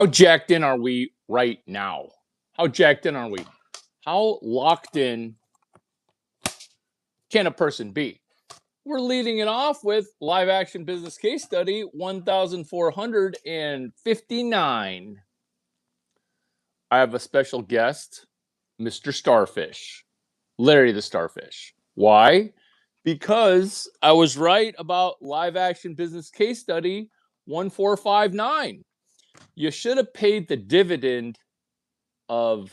How jacked in are we right now? How jacked in are we? How locked in can a person be? We're leading it off with live action business case study 1459. I have a special guest, Mr. Starfish, Larry the Starfish. Why? Because I was right about live action business case study 1459. You should have paid the dividend of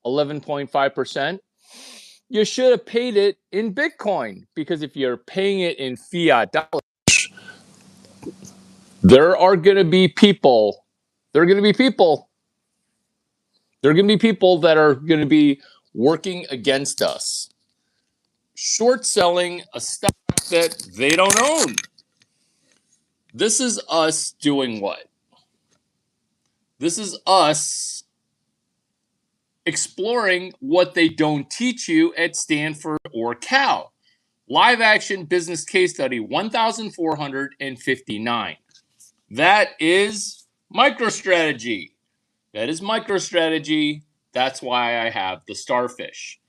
11.5%. You should have paid it in Bitcoin, because if you're paying it in fiat dollars, there are going to be people, there are going to be people, there are going to be people that are going to be working against us, short selling a stock that they don't own. This is us doing what? This is us exploring what they don't teach you at Stanford or Cal. Live action business case study 1459. That is MicroStrategy. That is MicroStrategy. That's why I have the starfish.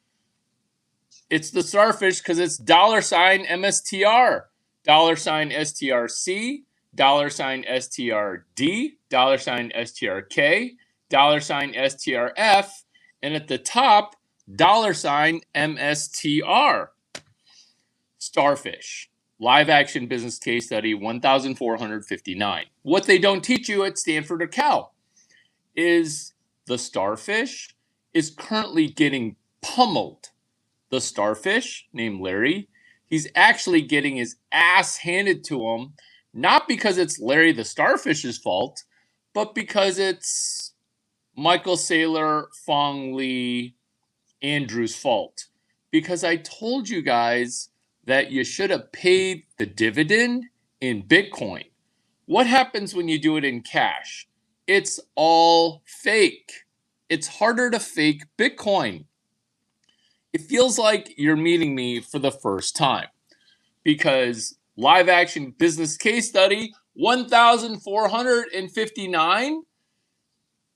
It's the starfish because it's $MSTR, $STRC, $STRD, $STRK, $STRF, and at the top, $MSTR. Starfish. Live action business case study 1459. What they don't teach you at Stanford or Cal is the starfish is currently getting pummeled. The starfish, named Larry, he's actually getting his ass handed to him, not because it's Larry the Starfish's fault, but because it's Michael Saylor, Fong Lee, Andrew's fault. Because I told you guys that you should have paid the dividend in Bitcoin. What happens when you do it in cash? It's all fake. It's harder to fake Bitcoin. It feels like you're meeting me for the first time, because live action business case study 1459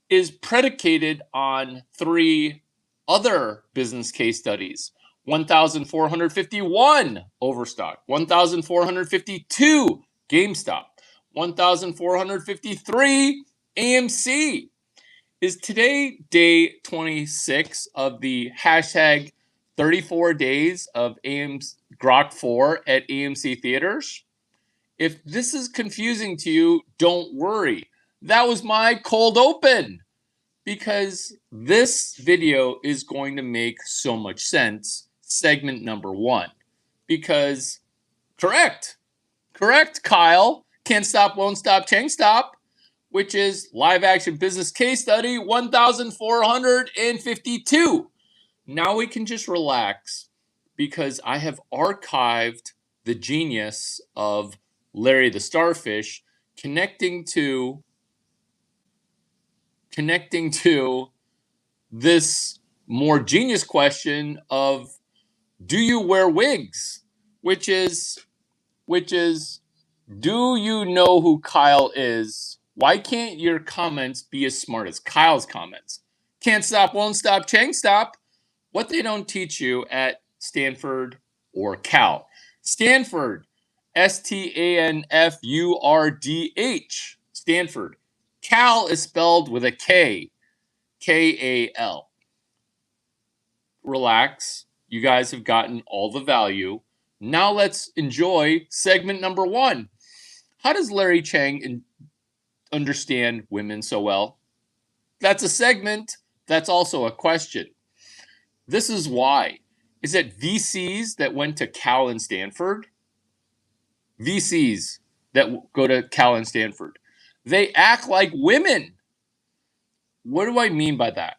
is predicated on 3 other business case studies. 1451 Overstock, 1452 GameStop, 1453 AMC. Is today day 26 of the hashtag 34 days of Grok 4 at AMC theaters? If this is confusing to you, don't worry. That was my cold open, because this video is going to make so much sense. Segment number 1. Because, correct, Kyle. Can't stop, won't stop, chain stop. Which is live action business case study 1452. Now we can just relax, because I have archived the genius of Larry the Starfish connecting to this more genius question of, do you wear wigs? Which is, do you know who Kyle is? Why can't your comments be as smart as Kyle's comments? Can't stop, won't stop, chain stop. What they don't teach you at Stanford or Cal. Stanford, Stanfurdh. Stanford. Cal is spelled with a K. Kal. Relax. You guys have gotten all the value. Now let's enjoy segment number 1. How does Larry Chang understand women so well? That's a segment. That's also a question. This is why. Is it VCs that went to Cal and Stanford? VCs that go to Cal and Stanford. They act like women. What do I mean by that?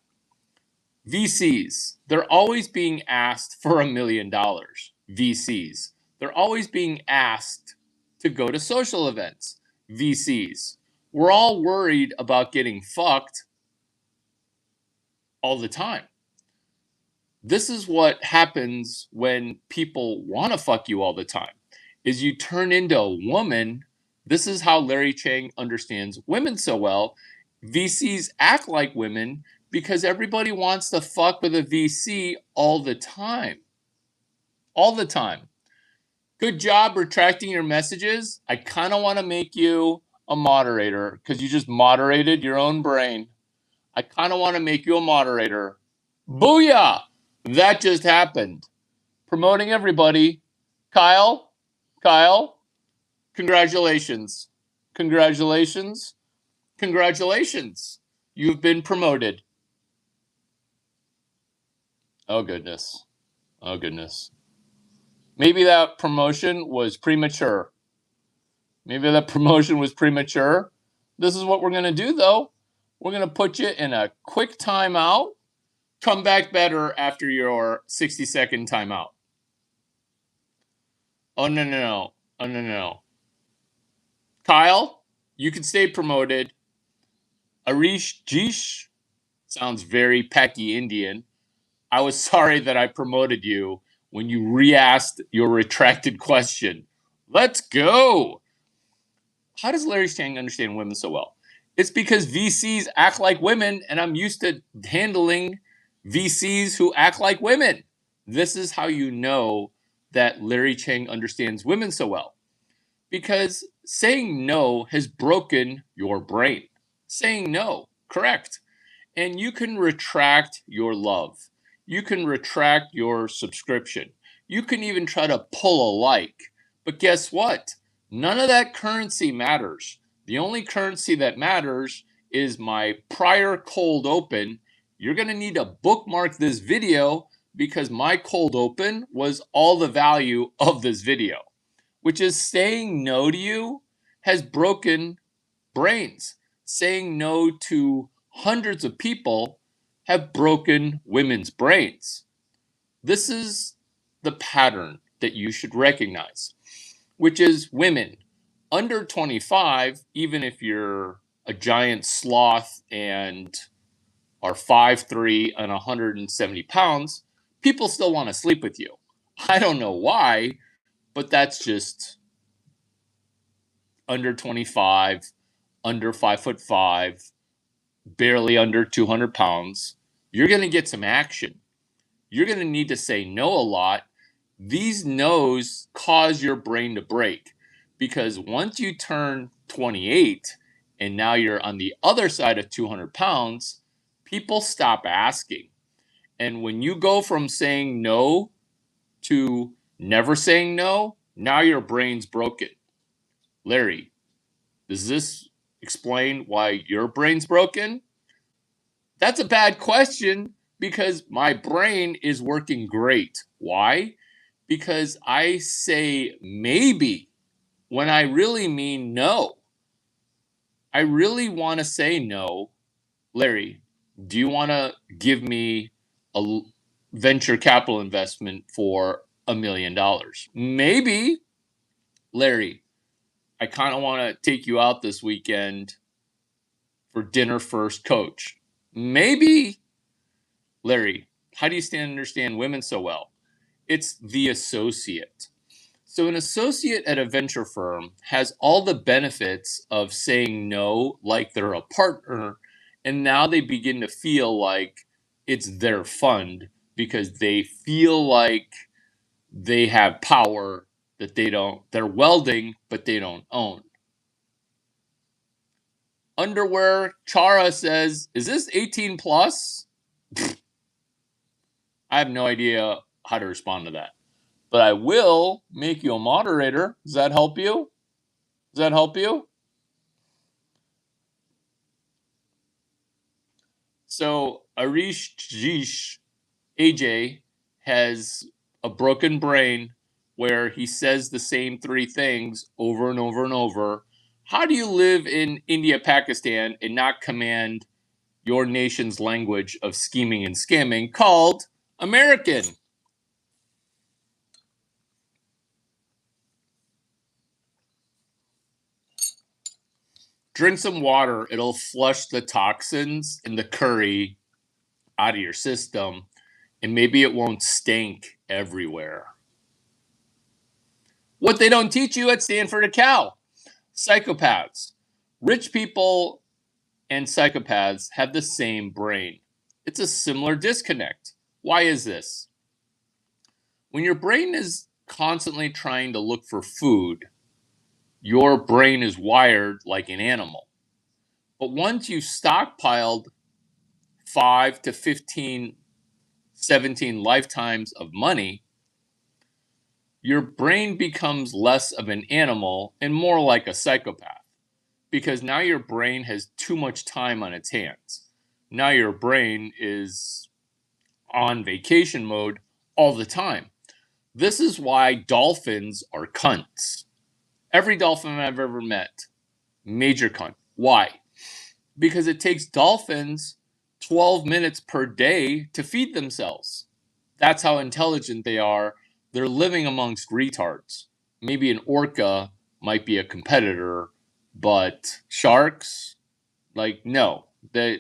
VCs, they're always being asked for $1 million. VCs, they're always being asked to go to social events. VCs, we're all worried about getting fucked all the time. This is what happens when people want to fuck you all the time, is you turn into a woman. This is how Larry Chang understands women so well, VCs act like women because everybody wants to fuck with a VC all the time. All the time. Good job retracting your messages. I kind of want to make you a moderator because you just moderated your own brain. I kind of want to make you a moderator. Booyah! That just happened. Promoting everybody. Kyle, congratulations. Congratulations. Congratulations. You've been promoted. Oh, goodness. Oh, goodness. Maybe that promotion was premature. Maybe that promotion was premature. This is what we're going to do, though. We're going to put you in a quick timeout. Come back better after your 60-second timeout. Oh, no. Oh, no. Kyle, you can stay promoted. Arish Jeesh sounds very Paki Indian. I was sorry that I promoted you when you re-asked your retracted question. Let's go. How does Larry Chang understand women so well? It's because VCs act like women, and I'm used to handling VCs who act like women. This is how you know that Larry Chang understands women so well. Because saying no has broken your brain. Saying no, correct. And you can retract your love. You can retract your subscription. You can even try to pull a like. But guess what? None of that currency matters. The only currency that matters is my prior cold open. You're going to need to bookmark this video because my cold open was all the value of this video, which is saying no to you has broken brains. Saying no to hundreds of people have broken women's brains. This is the pattern that you should recognize, which is women under 25, even if you're a giant sloth and are 5'3" and 170 pounds, people still want to sleep with you. I don't know why, but that's just under 25, under 5'5", barely under 200 pounds. You're going to get some action. You're going to need to say no a lot. These no's cause your brain to break because once you turn 28 and now you're on the other side of 200 pounds, people stop asking. And when you go from saying no to never saying no, now your brain's broken. Larry, does this explain why your brain's broken? That's a bad question because my brain is working great. Why? Because I say maybe when I really mean no. I really want to say no. Larry, do you want to give me a venture capital investment for $1 million? Maybe. Larry, I kind of want to take you out this weekend for dinner first, coach. Maybe. Larry, how do you understand women so well? It's the associate. So an associate at a venture firm has all the benefits of saying no like they're a partner, and now they begin to feel like it's their fund because they feel like they have power that they're welding, but they don't own. Underwear, Chara says, is this 18 plus? I have no idea how to respond to that. But I will make you a moderator. Does that help you? Does that help you? So Arish Jish, AJ, has a broken brain where he says the same three things over and over and over. How do you live in India, Pakistan, and not command your nation's language of scheming and scamming called American? Drink some water. It'll flush the toxins in the curry out of your system, and maybe it won't stink everywhere. What they don't teach you at Stanfurdh, Cal. Psychopaths. Rich people and psychopaths have the same brain. It's a similar disconnect. Why is this? When your brain is constantly trying to look for food, your brain is wired like an animal. But once you've stockpiled 5 to 15, 17 lifetimes of money, your brain becomes less of an animal and more like a psychopath, because now your brain has too much time on its hands. Now your brain is on vacation mode all the time. This is why dolphins are cunts. Every dolphin I've ever met, major cunt. Why? Because it takes dolphins 12 minutes per day to feed themselves. That's how intelligent they are. They're living amongst retards. Maybe an orca might be a competitor, but sharks, like, no. There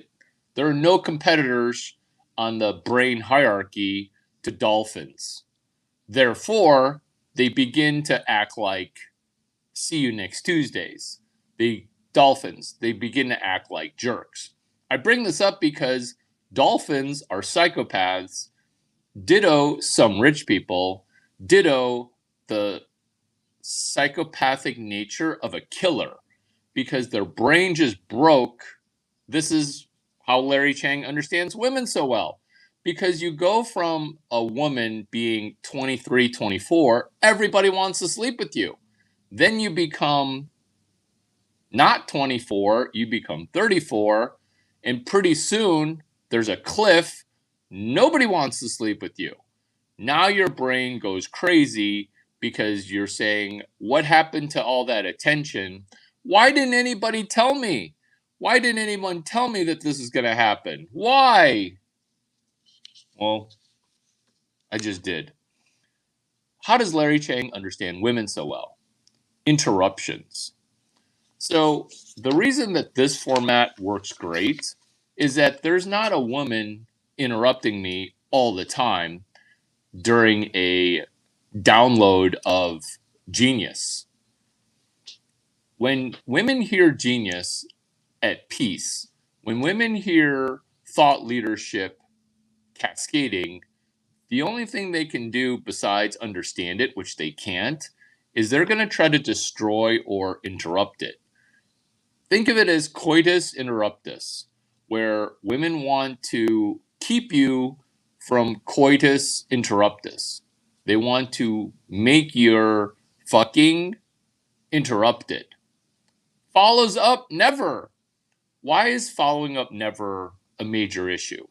are no competitors on the brain hierarchy to dolphins. Therefore, they begin to act like see you next Tuesdays. Dolphins, they begin to act like jerks. I bring this up because dolphins are psychopaths, ditto some rich people, ditto the psychopathic nature of a killer, because their brain just broke. This is how Larry Chang understands women so well. Because you go from a woman being 23, 24, everybody wants to sleep with you. Then you become not 24, you become 34, and pretty soon there's a cliff. Nobody wants to sleep with you. Now your brain goes crazy because you're saying, what happened to all that attention? Why didn't anybody tell me? Why didn't anyone tell me that this is going to happen? Why? Well, I just did. How does Larry Chang understand women so well? Interruptions. So the reason that this format works great is that there's not a woman interrupting me all the time during a download of genius. When women hear genius at peace, when women hear thought leadership cascading, the only thing they can do besides understand it, which they can't, is they're going to try to destroy or interrupt it. Think of it as coitus interruptus, where women want to keep you from coitus interruptus. They want to make your fucking interrupted. Follows up never. Why is following up never a major issue?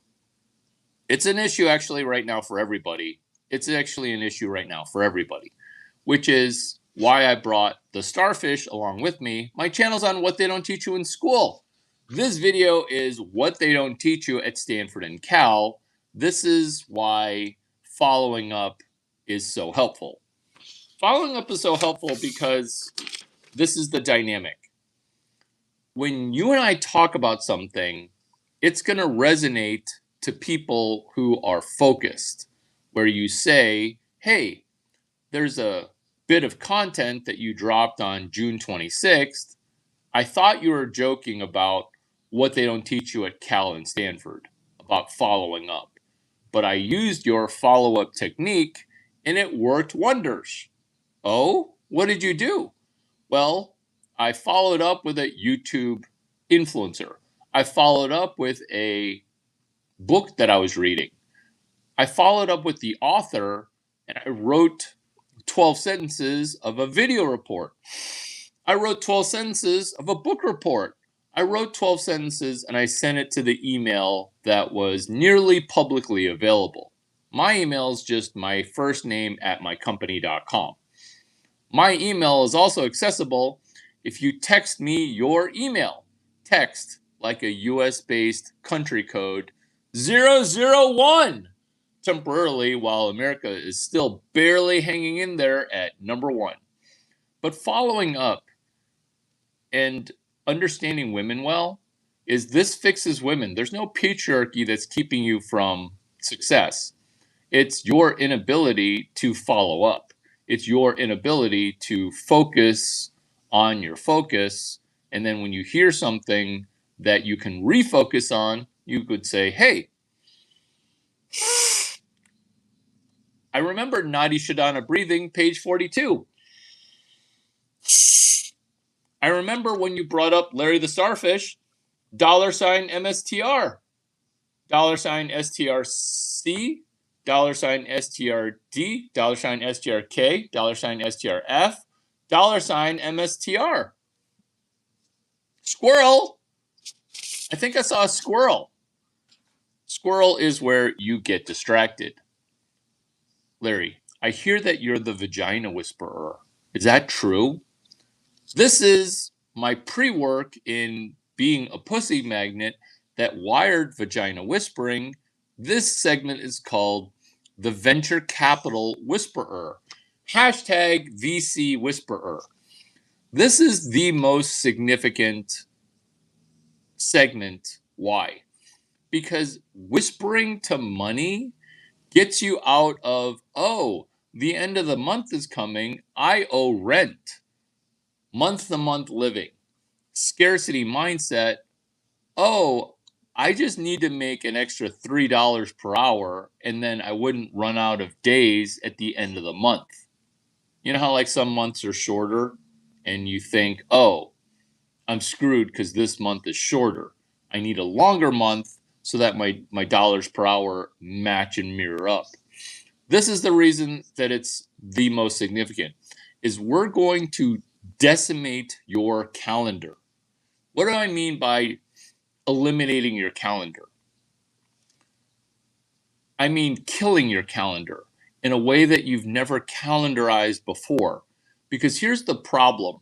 It's an issue actually right now for everybody. It's actually an issue right now for everybody, which is why I brought the starfish along with me. My channel's on what they don't teach you in school. This video is what they don't teach you at Stanford and Cal. This is why following up is so helpful. Following up is so helpful because this is the dynamic. When you and I talk about something, it's going to resonate to people who are focused, where you say, hey, there's a bit of content that you dropped on June 26th. I thought you were joking about what they don't teach you at Cal and Stanford about following up. But I used your follow-up technique and it worked wonders. Oh, what did you do? Well, I followed up with a YouTube influencer. I followed up with a book that I was reading. I followed up with the author and I wrote 12 sentences of a video report. I wrote 12 sentences of a book report. I wrote 12 sentences and I sent it to the email that was nearly publicly available. My email is just my first name at mycompany.com. My email is also accessible if you text me your email. Text like a US-based country code 001 temporarily while America is still barely hanging in there at number 1. But following up and understanding women well is this fixes women. There's no patriarchy that's keeping you from success. It's your inability to follow up. It's your inability to focus on your focus. And then when you hear something, that you can refocus on, you could say, hey, I remember Nadi Shodhana breathing, page 42. I remember when you brought up Larry the Starfish, $MSTR, $STRC, $STRD, $STRK, $STRF, $MSTR. Squirrel. I think I saw a squirrel. Squirrel is where you get distracted. Larry, I hear that you're the vagina whisperer. Is that true? This is my pre-work in being a pussy magnet that wired vagina whispering. This segment is called the Venture Capital Whisperer. Hashtag VC Whisperer. This is the most significant segment. Why? Because whispering to money gets you out of, oh, the end of the month is coming, I owe rent. Month-to-month living. Scarcity mindset, oh, I just need to make an extra $3 per hour and then I wouldn't run out of days at the end of the month. You know how like some months are shorter and you think, oh, I'm screwed because this month is shorter. I need a longer month so that my dollars per hour match and mirror up. This is the reason that it's the most significant, is we're going to decimate your calendar. What do I mean by eliminating your calendar? I mean killing your calendar in a way that you've never calendarized before. Because here's the problem,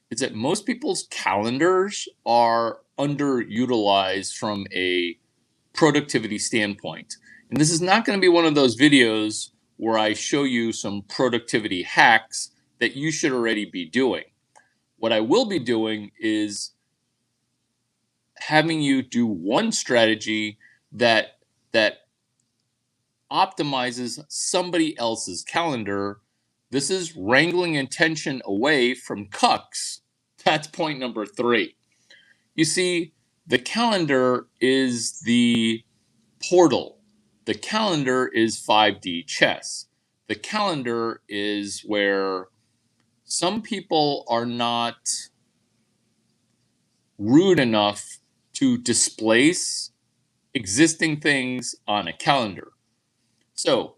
is that most people's calendars are underutilized from a productivity standpoint. And this is not going to be one of those videos where I show you some productivity hacks that you should already be doing. What I will be doing is having you do one strategy that optimizes somebody else's calendar. This is wrangling attention away from cucks. That's point number 3. You see, the calendar is the portal. The calendar is 5D chess. The calendar is where some people are not rude enough to displace existing things on a calendar. So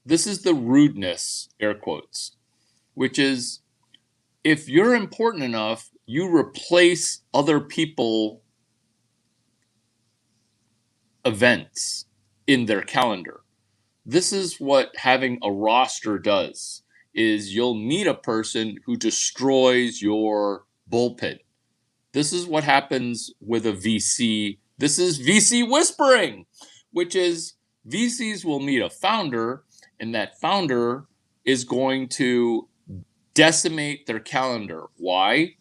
this is the rudeness, air quotes, which is if you're important enough, you replace other people events in their calendar. This is what having a roster does, is you'll meet a person who destroys your bullpen. This is what happens with a VC. This is VC whispering, which is VCs will meet a founder, and that founder is going to decimate their calendar. Why?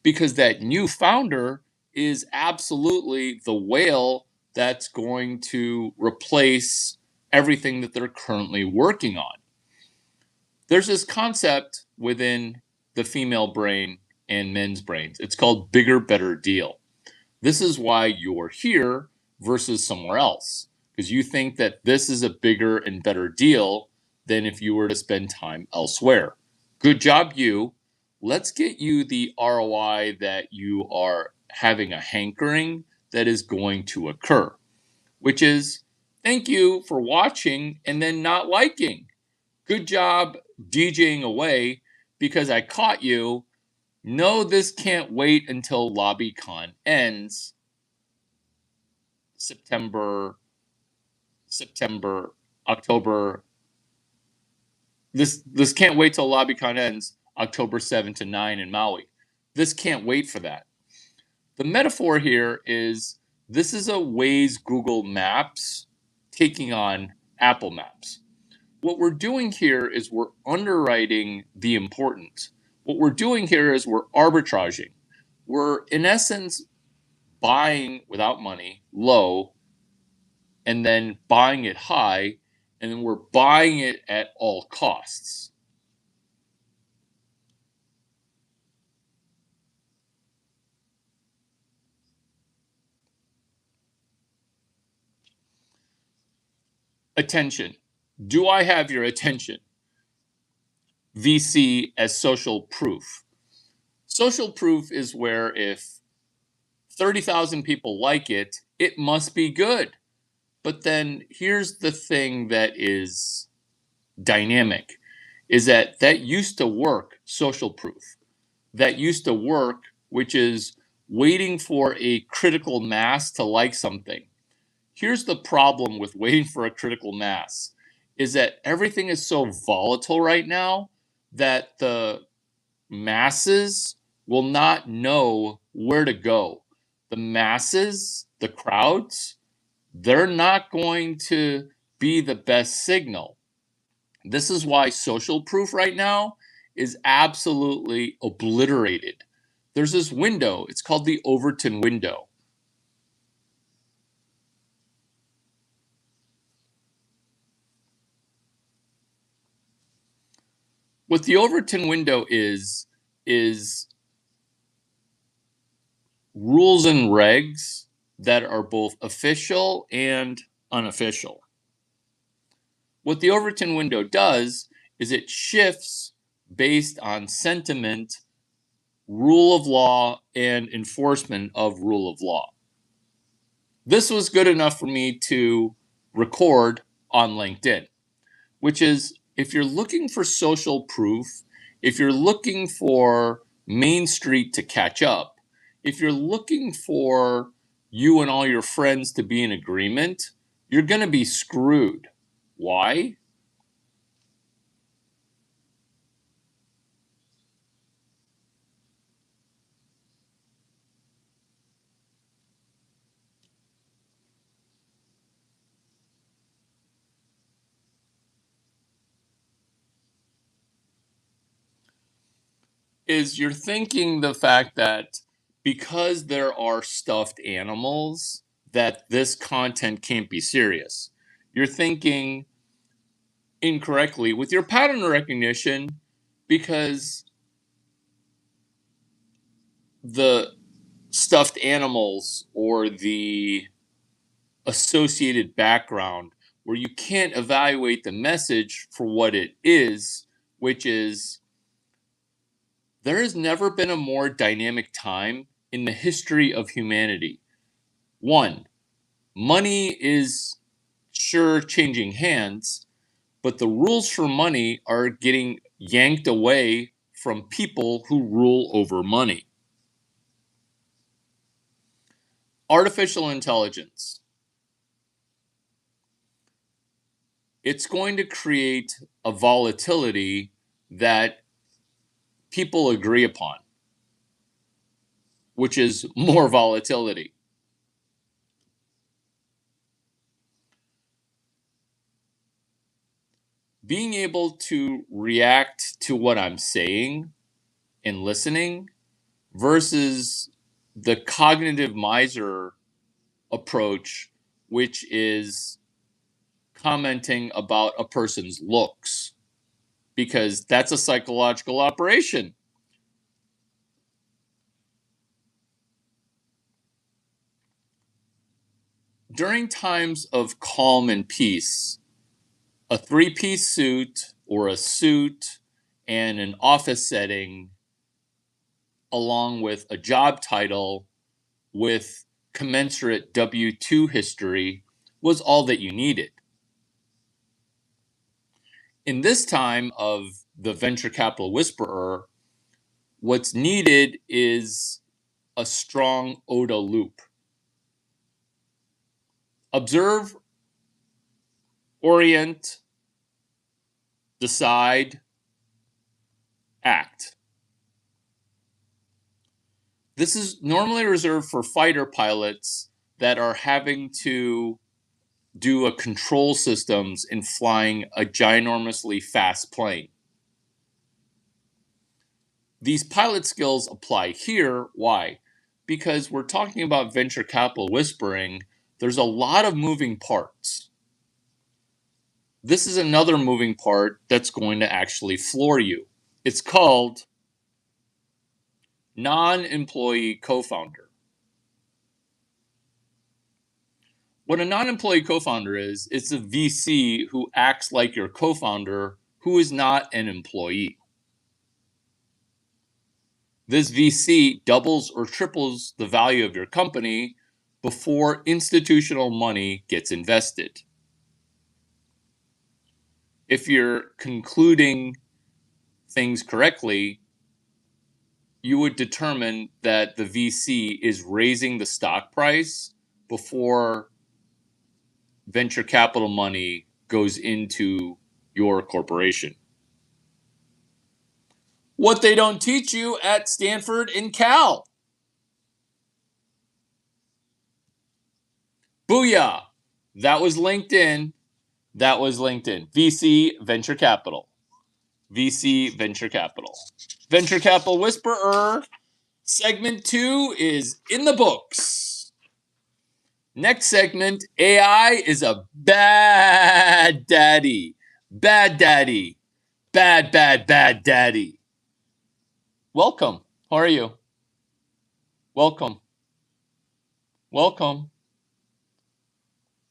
Because that new founder is absolutely the whale that's going to replace everything that they're currently working on. There's this concept within the female brain and men's brains. It's called bigger, better deal. This is why you're here versus somewhere else, because you think that this is a bigger and better deal than if you were to spend time elsewhere. Good job, you. Let's get you the ROI that you are having a hankering that is going to occur, which is thank you for watching and then not liking. Good job DJing away because I caught you. No, this can't wait until LobbyCon ends. September, October. This can't wait till LobbyCon ends, October 7 to 9 in Maui. This can't wait for that. The metaphor here is this is a Waze Google Maps taking on Apple Maps. What we're doing here is we're underwriting the important. What we're doing here is we're arbitraging. We're, in essence, buying without money, low, and then buying it high, and then we're buying it at all costs. Attention. Do I have your attention? VC as social proof. Social proof is where if 30,000 people like it, it must be good. But then here's the thing that is dynamic, is that used to work, social proof. That used to work, which is waiting for a critical mass to like something. Here's the problem with waiting for a critical mass, is that everything is so volatile right now that the masses will not know where to go. The masses, the crowds, they're not going to be the best signal. This is why social proof right now is absolutely obliterated. There's this window, it's called the Overton window. What the Overton window is rules and regs that are both official and unofficial. What the Overton window does is it shifts based on sentiment, rule of law, and enforcement of rule of law. This was good enough for me to record on LinkedIn, which is if you're looking for social proof, if you're looking for Main Street to catch up, if you're looking for you and all your friends to be in agreement, you're going to be screwed. Why? Is you're thinking the fact that because there are stuffed animals, that this content can't be serious. You're thinking incorrectly with your pattern recognition because the stuffed animals or the associated background where you can't evaluate the message for what it is, which is there has never been a more dynamic time in the history of humanity. One, money is sure changing hands, but the rules for money are getting yanked away from people who rule over money. Artificial intelligence. It's going to create a volatility that people agree upon, which is more volatility. Being able to react to what I'm saying and listening versus the cognitive miser approach, which is commenting about a person's looks, because that's a psychological operation. During times of calm and peace, a three-piece suit or a suit and an office setting, along with a job title with commensurate W-2 history, was all that you needed. In this time of the venture capital whisperer, what's needed is a strong OODA loop. Observe, orient, decide, act. This is normally reserved for fighter pilots that are having to do a control systems in flying a ginormously fast plane. These pilot skills apply here. Why? Because we're talking about venture capital whispering. There's a lot of moving parts. This is another moving part that's going to actually floor you. It's called non-employee co-founder. What a non-employee co-founder is, it's a VC who acts like your co-founder who is not an employee. This VC doubles or triples the value of your company before institutional money gets invested. If you're concluding things correctly, you would determine that the VC is raising the stock price before venture capital money goes into your corporation. What they don't teach you at Stanford and Cal. Booyah! That was LinkedIn. That was LinkedIn. VC Venture Capital. VC Venture Capital. Venture Capital Whisperer. Segment 2 is in the books. Next segment, AI is a bad daddy. Bad daddy. Bad daddy. Welcome. How are you? Welcome. Welcome.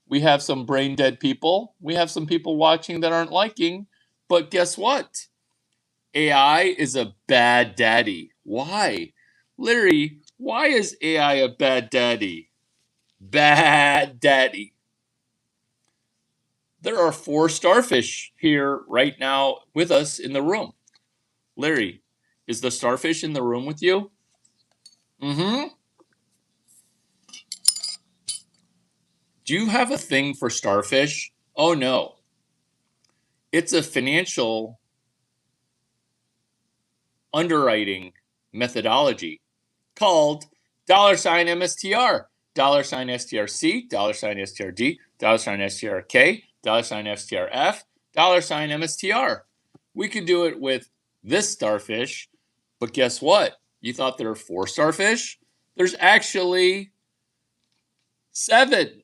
We have some brain dead people. We have some people watching that aren't liking. But guess what? AI is a bad daddy. Why? Larry, why is AI a bad daddy? Bad daddy. There are 4 starfish here right now with us in the room. Larry, is the starfish in the room with you? Mm-hmm. Do you have a thing for starfish? Oh no. It's a financial underwriting methodology called $MSTR, $STRC, $STRD, $STRK, $STRF, $MSTR. We could do it with this starfish, but guess what? You thought there were 4 starfish? There's actually 7.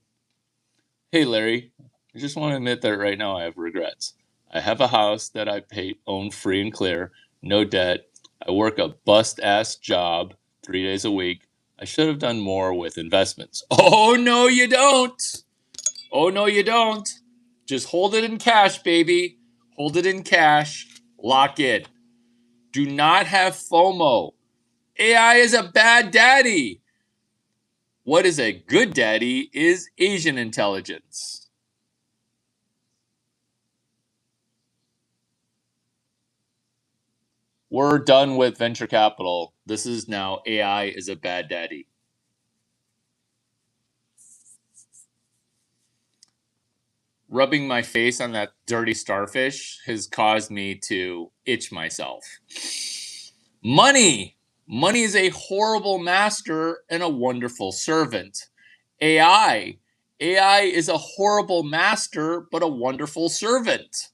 Hey, Larry, I just want to admit that right now I have regrets. I have a house that I own free and clear, no debt. I work a bust-ass job 3 days a week. I should have done more with investments. Oh, no, you don't. Oh, no, you don't. Just hold it in cash, baby. Hold it in cash. Lock in. Do not have FOMO. AI is a bad daddy. What is a good daddy is Asian intelligence. We're done with venture capital. This is now AI is a bad daddy. Rubbing my face on that dirty starfish has caused me to itch myself. Money. Money is a horrible master and a wonderful servant. AI. AI is a horrible master but a wonderful servant.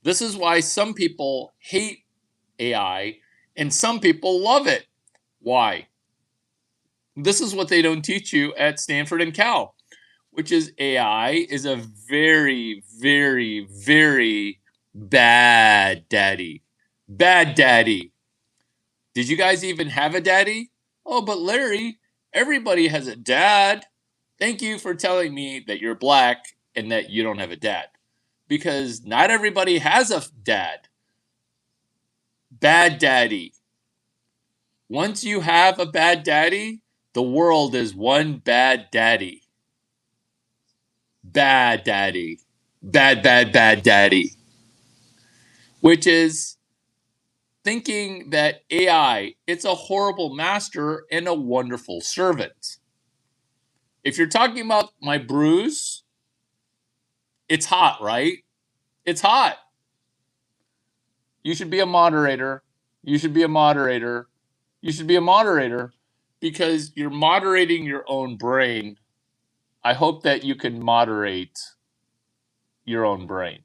This is why some people hate AI and some people love it. Why? This is what they don't teach you at Stanford and Cal, which is AI is a very, very, very bad daddy. Bad daddy. Did you guys even have a daddy? Oh, but Larry, everybody has a dad. Thank you for telling me that you're black and that you don't have a dad. Because not everybody has a dad. Bad daddy. Once you have a bad daddy, the world is one bad daddy. Bad daddy. Bad daddy. Which is thinking that AI, it's a horrible master and a wonderful servant. If you're talking about my bruise, it's hot, right? It's hot. You should be a moderator. You should be a moderator. You should be a moderator because you're moderating your own brain. I hope that you can moderate your own brain.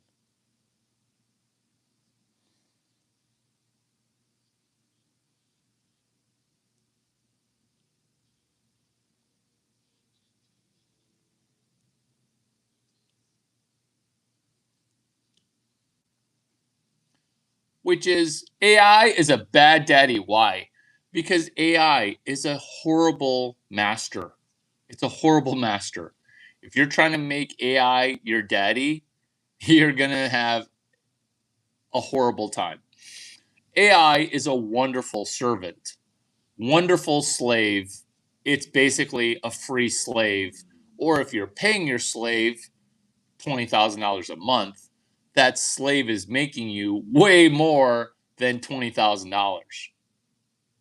Which is AI is a bad daddy. Why? Because AI is a horrible master. It's a horrible master. If you're trying to make AI your daddy, you're going to have a horrible time. AI is a wonderful servant, wonderful slave. It's basically a free slave. Or if you're paying your slave $20,000 a month, that slave is making you way more than $20,000.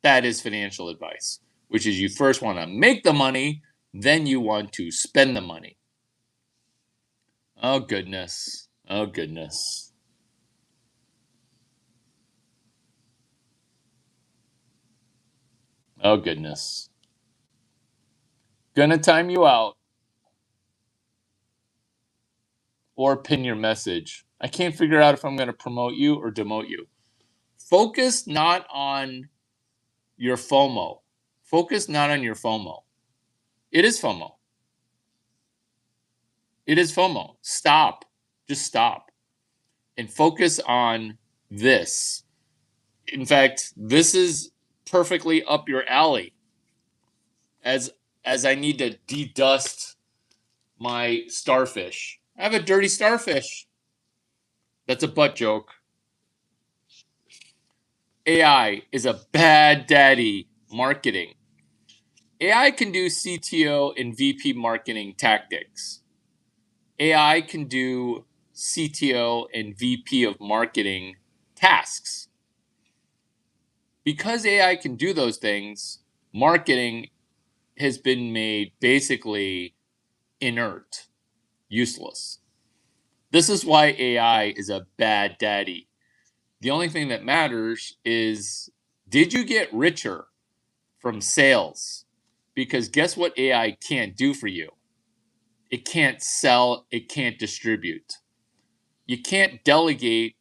That is financial advice, which is you first want to make the money, then you want to spend the money. Oh, goodness. Oh, goodness. Oh, goodness. Gonna time you out or pin your message. I can't figure out if I'm going to promote you or demote you. Focus not on your FOMO. Focus not on your FOMO. It is FOMO. It is FOMO. Stop. Just stop. And focus on this. In fact, this is perfectly up your alley. As I need to de-dust my starfish. I have a dirty starfish. That's a butt joke. AI is a bad daddy marketing. AI can do CTO and VP marketing tactics. AI can do CTO and VP of marketing tasks. Because AI can do those things, marketing has been made basically inert, useless. This is why AI is a bad daddy. The only thing that matters is, did you get richer from sales? Because guess what AI can't do for you? It can't sell, it can't distribute. You can't delegate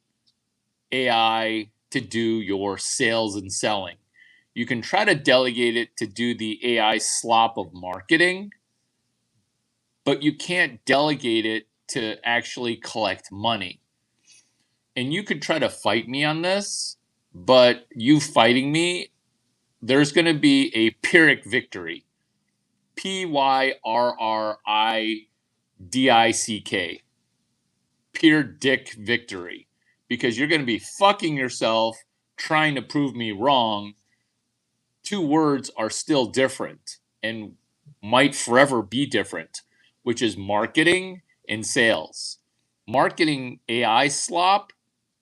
AI to do your sales and selling. You can try to delegate it to do the AI slop of marketing, but you can't delegate it to actually collect money. And you could try to fight me on this, but you fighting me, there's going to be a Pyrrhic victory. Pyrrhic. Pure dick victory. Because you're going to be fucking yourself trying to prove me wrong. Two words are still different and might forever be different, which is marketing and sales. Marketing AI slop,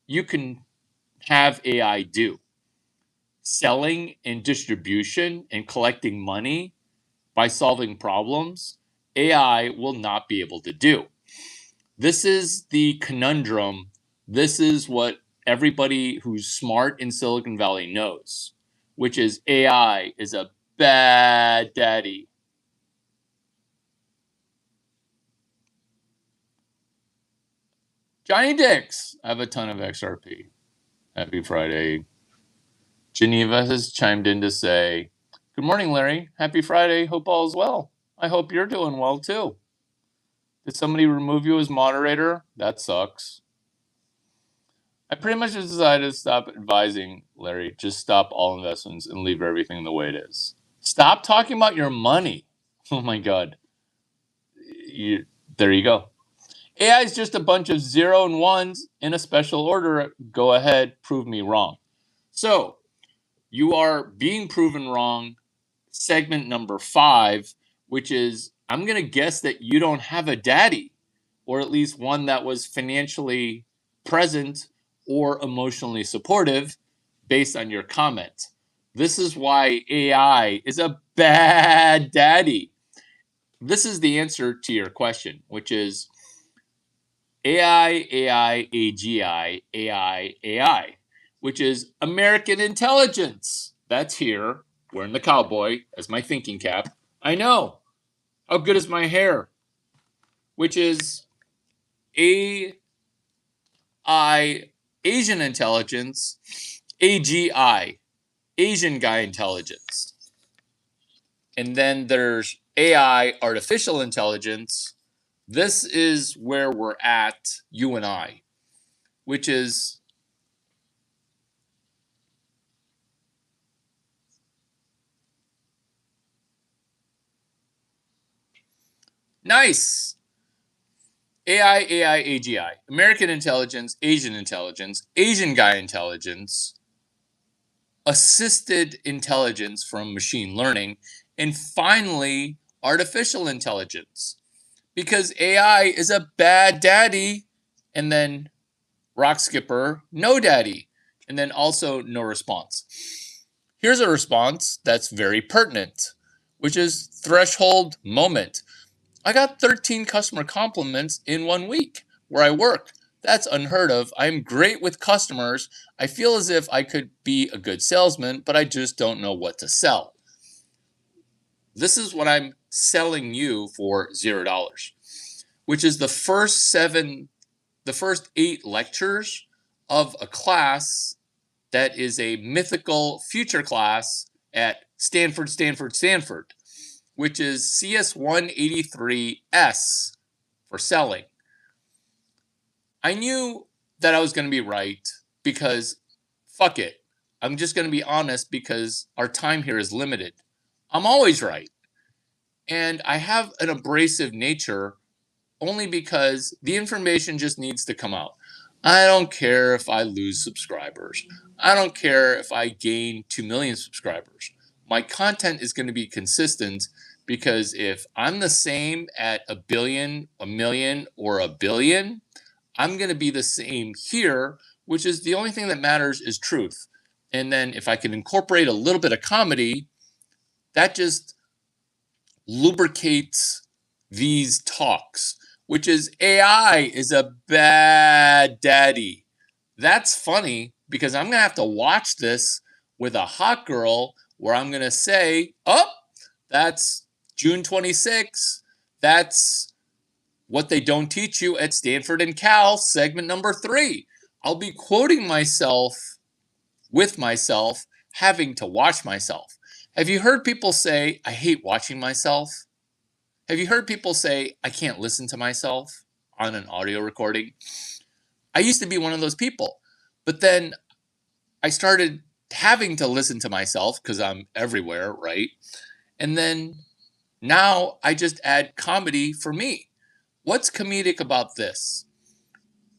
you can have AI do. Selling and distribution and collecting money by solving problems, AI will not be able to do. This is the conundrum. This is what everybody who's smart in Silicon Valley knows, which is AI is a bad daddy. Johnny Dix, I have a ton of XRP. Happy Friday. Geneva has chimed in to say, good morning, Larry. Happy Friday. Hope all is well. I hope you're doing well, too. Did somebody remove you as moderator? That sucks. I pretty much just decided to stop advising, Larry. Just stop all investments and leave everything the way it is. Stop talking about your money. Oh, my God. There you go. AI is just a bunch of 0 and 1s in a special order. Go ahead, prove me wrong. So, you are being proven wrong. Segment number 5, which is, I'm going to guess that you don't have a daddy, or at least one that was financially present or emotionally supportive based on your comment. This is why AI is a bad daddy. This is the answer to your question, which is AI, AI, AGI, AI, AI, which is American intelligence. That's here, wearing the cowboy as my thinking cap. I know. How good is my hair? Which is AI, Asian intelligence, AGI, Asian guy intelligence. And then there's AI, artificial intelligence. This is where we're at, you and I, which is Nice. AI, AGI. American intelligence, Asian guy intelligence, assisted intelligence from machine learning, and finally, artificial intelligence. Because AI is a bad daddy, and then rock skipper, no daddy, and then also no response. Here's a response that's very pertinent, which is threshold moment. I got 13 customer compliments in 1 week where I work. That's unheard of. I'm great with customers. I feel as if I could be a good salesman, but I just don't know what to sell. This is what I'm selling you for $0, which is the first 8 lectures of a class that is a mythical future class at Stanfurdh, which is CS 183S for selling. I knew that I was going to be right because fuck it. I'm just going to be honest because our time here is limited. I'm always right. And I have an abrasive nature only because the information just needs to come out. I don't care if I lose subscribers. I don't care if I gain 2 million subscribers. My content is going to be consistent because if I'm the same at a billion, a million, or a billion, I'm going to be the same here, which is the only thing that matters is truth. And then if I can incorporate a little bit of comedy, that just lubricates these talks, which is AI is a bad daddy. That's funny because I'm going to have to watch this with a hot girl where I'm going to say, oh, that's June 26th. That's what they don't teach you at Stanford and Cal, segment number 3. I'll be quoting myself with myself, having to watch myself. Have you heard people say, I hate watching myself? Have you heard people say, I can't listen to myself on an audio recording? I used to be one of those people, but then I started having to listen to myself because I'm everywhere, right? And then now I just add comedy for me. What's comedic about this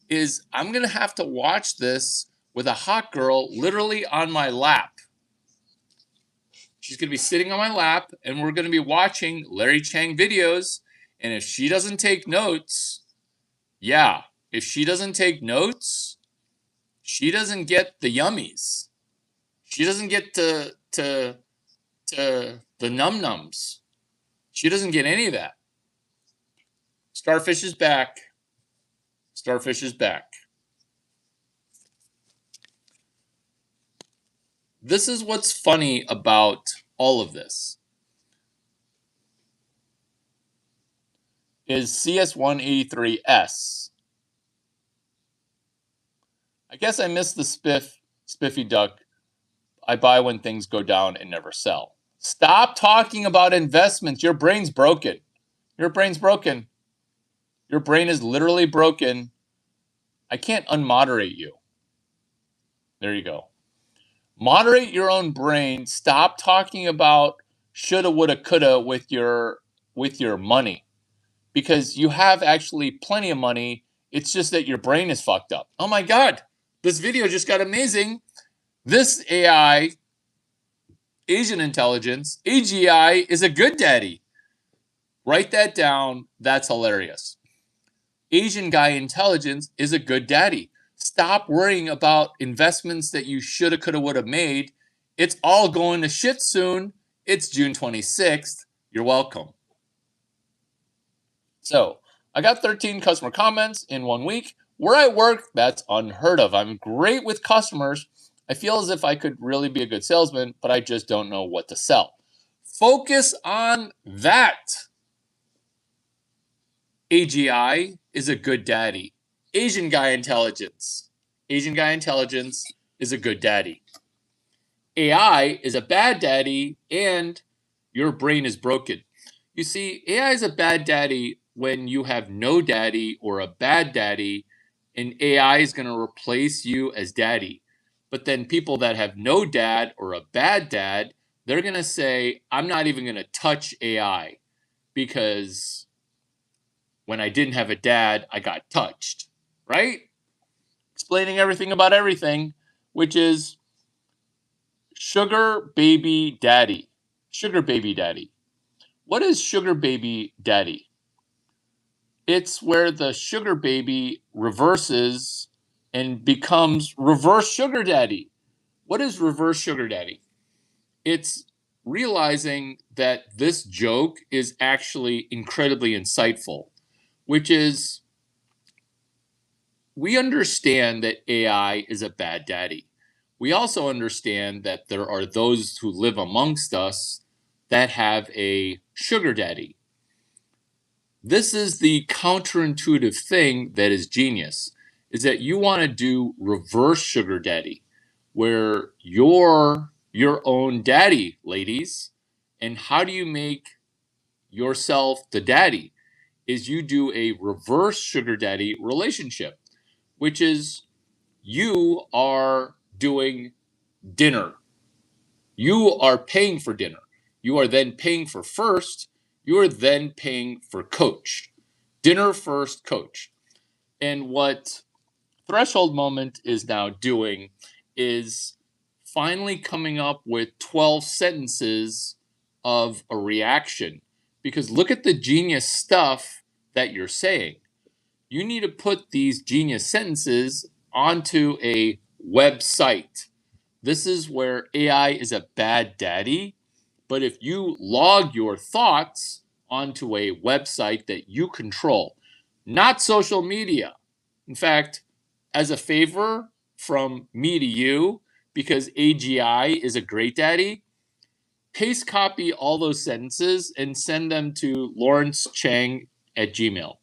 is I'm going to have to watch this with a hot girl literally on my lap. She's going to be sitting on my lap and we're going to be watching Larry Chang videos. And if she doesn't take notes, if she doesn't take notes, she doesn't get the yummies. She doesn't get to the num-nums. She doesn't get any of that. Starfish is back. Starfish is back. This is what's funny about all of this. Is CS183S. I guess I missed the spiffy duck. I buy when things go down and never sell. Stop talking about investments. Your brain's broken. Your brain's broken. Your brain is literally broken. I can't unmoderate you. There you go. Moderate your own brain. Stop talking about shoulda, woulda, coulda with your money. Because you have actually plenty of money. It's just that your brain is fucked up. Oh my God. This video just got amazing. This AI, Asian intelligence, AGI, is a good daddy. Write that down. That's hilarious. Asian guy intelligence is a good daddy. Stop worrying about investments that you shoulda, coulda, woulda made. It's all going to shit soon. It's June 26th. You're welcome. So I got 13 customer comments in 1 week. Where I work, that's unheard of. I'm great with customers. I feel as if I could really be a good salesman, but I just don't know what to sell. Focus on that. AGI is a good daddy. Asian guy intelligence. Asian guy intelligence is a good daddy. AI is a bad daddy and your brain is broken. You see, AI is a bad daddy when you have no daddy or a bad daddy, and AI is going to replace you as daddy. But then people that have no dad or a bad dad, they're going to say, I'm not even going to touch AI because when I didn't have a dad, I got touched, right? Explaining everything about everything, which is sugar baby daddy. Sugar baby daddy. What is sugar baby daddy? It's where the sugar baby reverses and becomes reverse sugar daddy. What is reverse sugar daddy? It's realizing that this joke is actually incredibly insightful, which is we understand that AI is a bad daddy. We also understand that there are those who live amongst us that have a sugar daddy. This is the counterintuitive thing that is genius, is that you want to do reverse sugar daddy, where you're your own daddy, ladies. And how do you make yourself the daddy? Is you do a reverse sugar daddy relationship, which is you are doing dinner. You are paying for dinner. You are then paying for first. You are then paying for coach. Dinner first, coach. And what Threshold Moment is now doing is finally coming up with 12 sentences of a reaction. Because look at the genius stuff that you're saying. You need to put these genius sentences onto a website. This is where AI is a bad daddy. But if you log your thoughts onto a website that you control, not social media. In fact, as a favor from me to you, because AGI is a great daddy, paste copy all those sentences and send them to lawrencechang@gmail.com.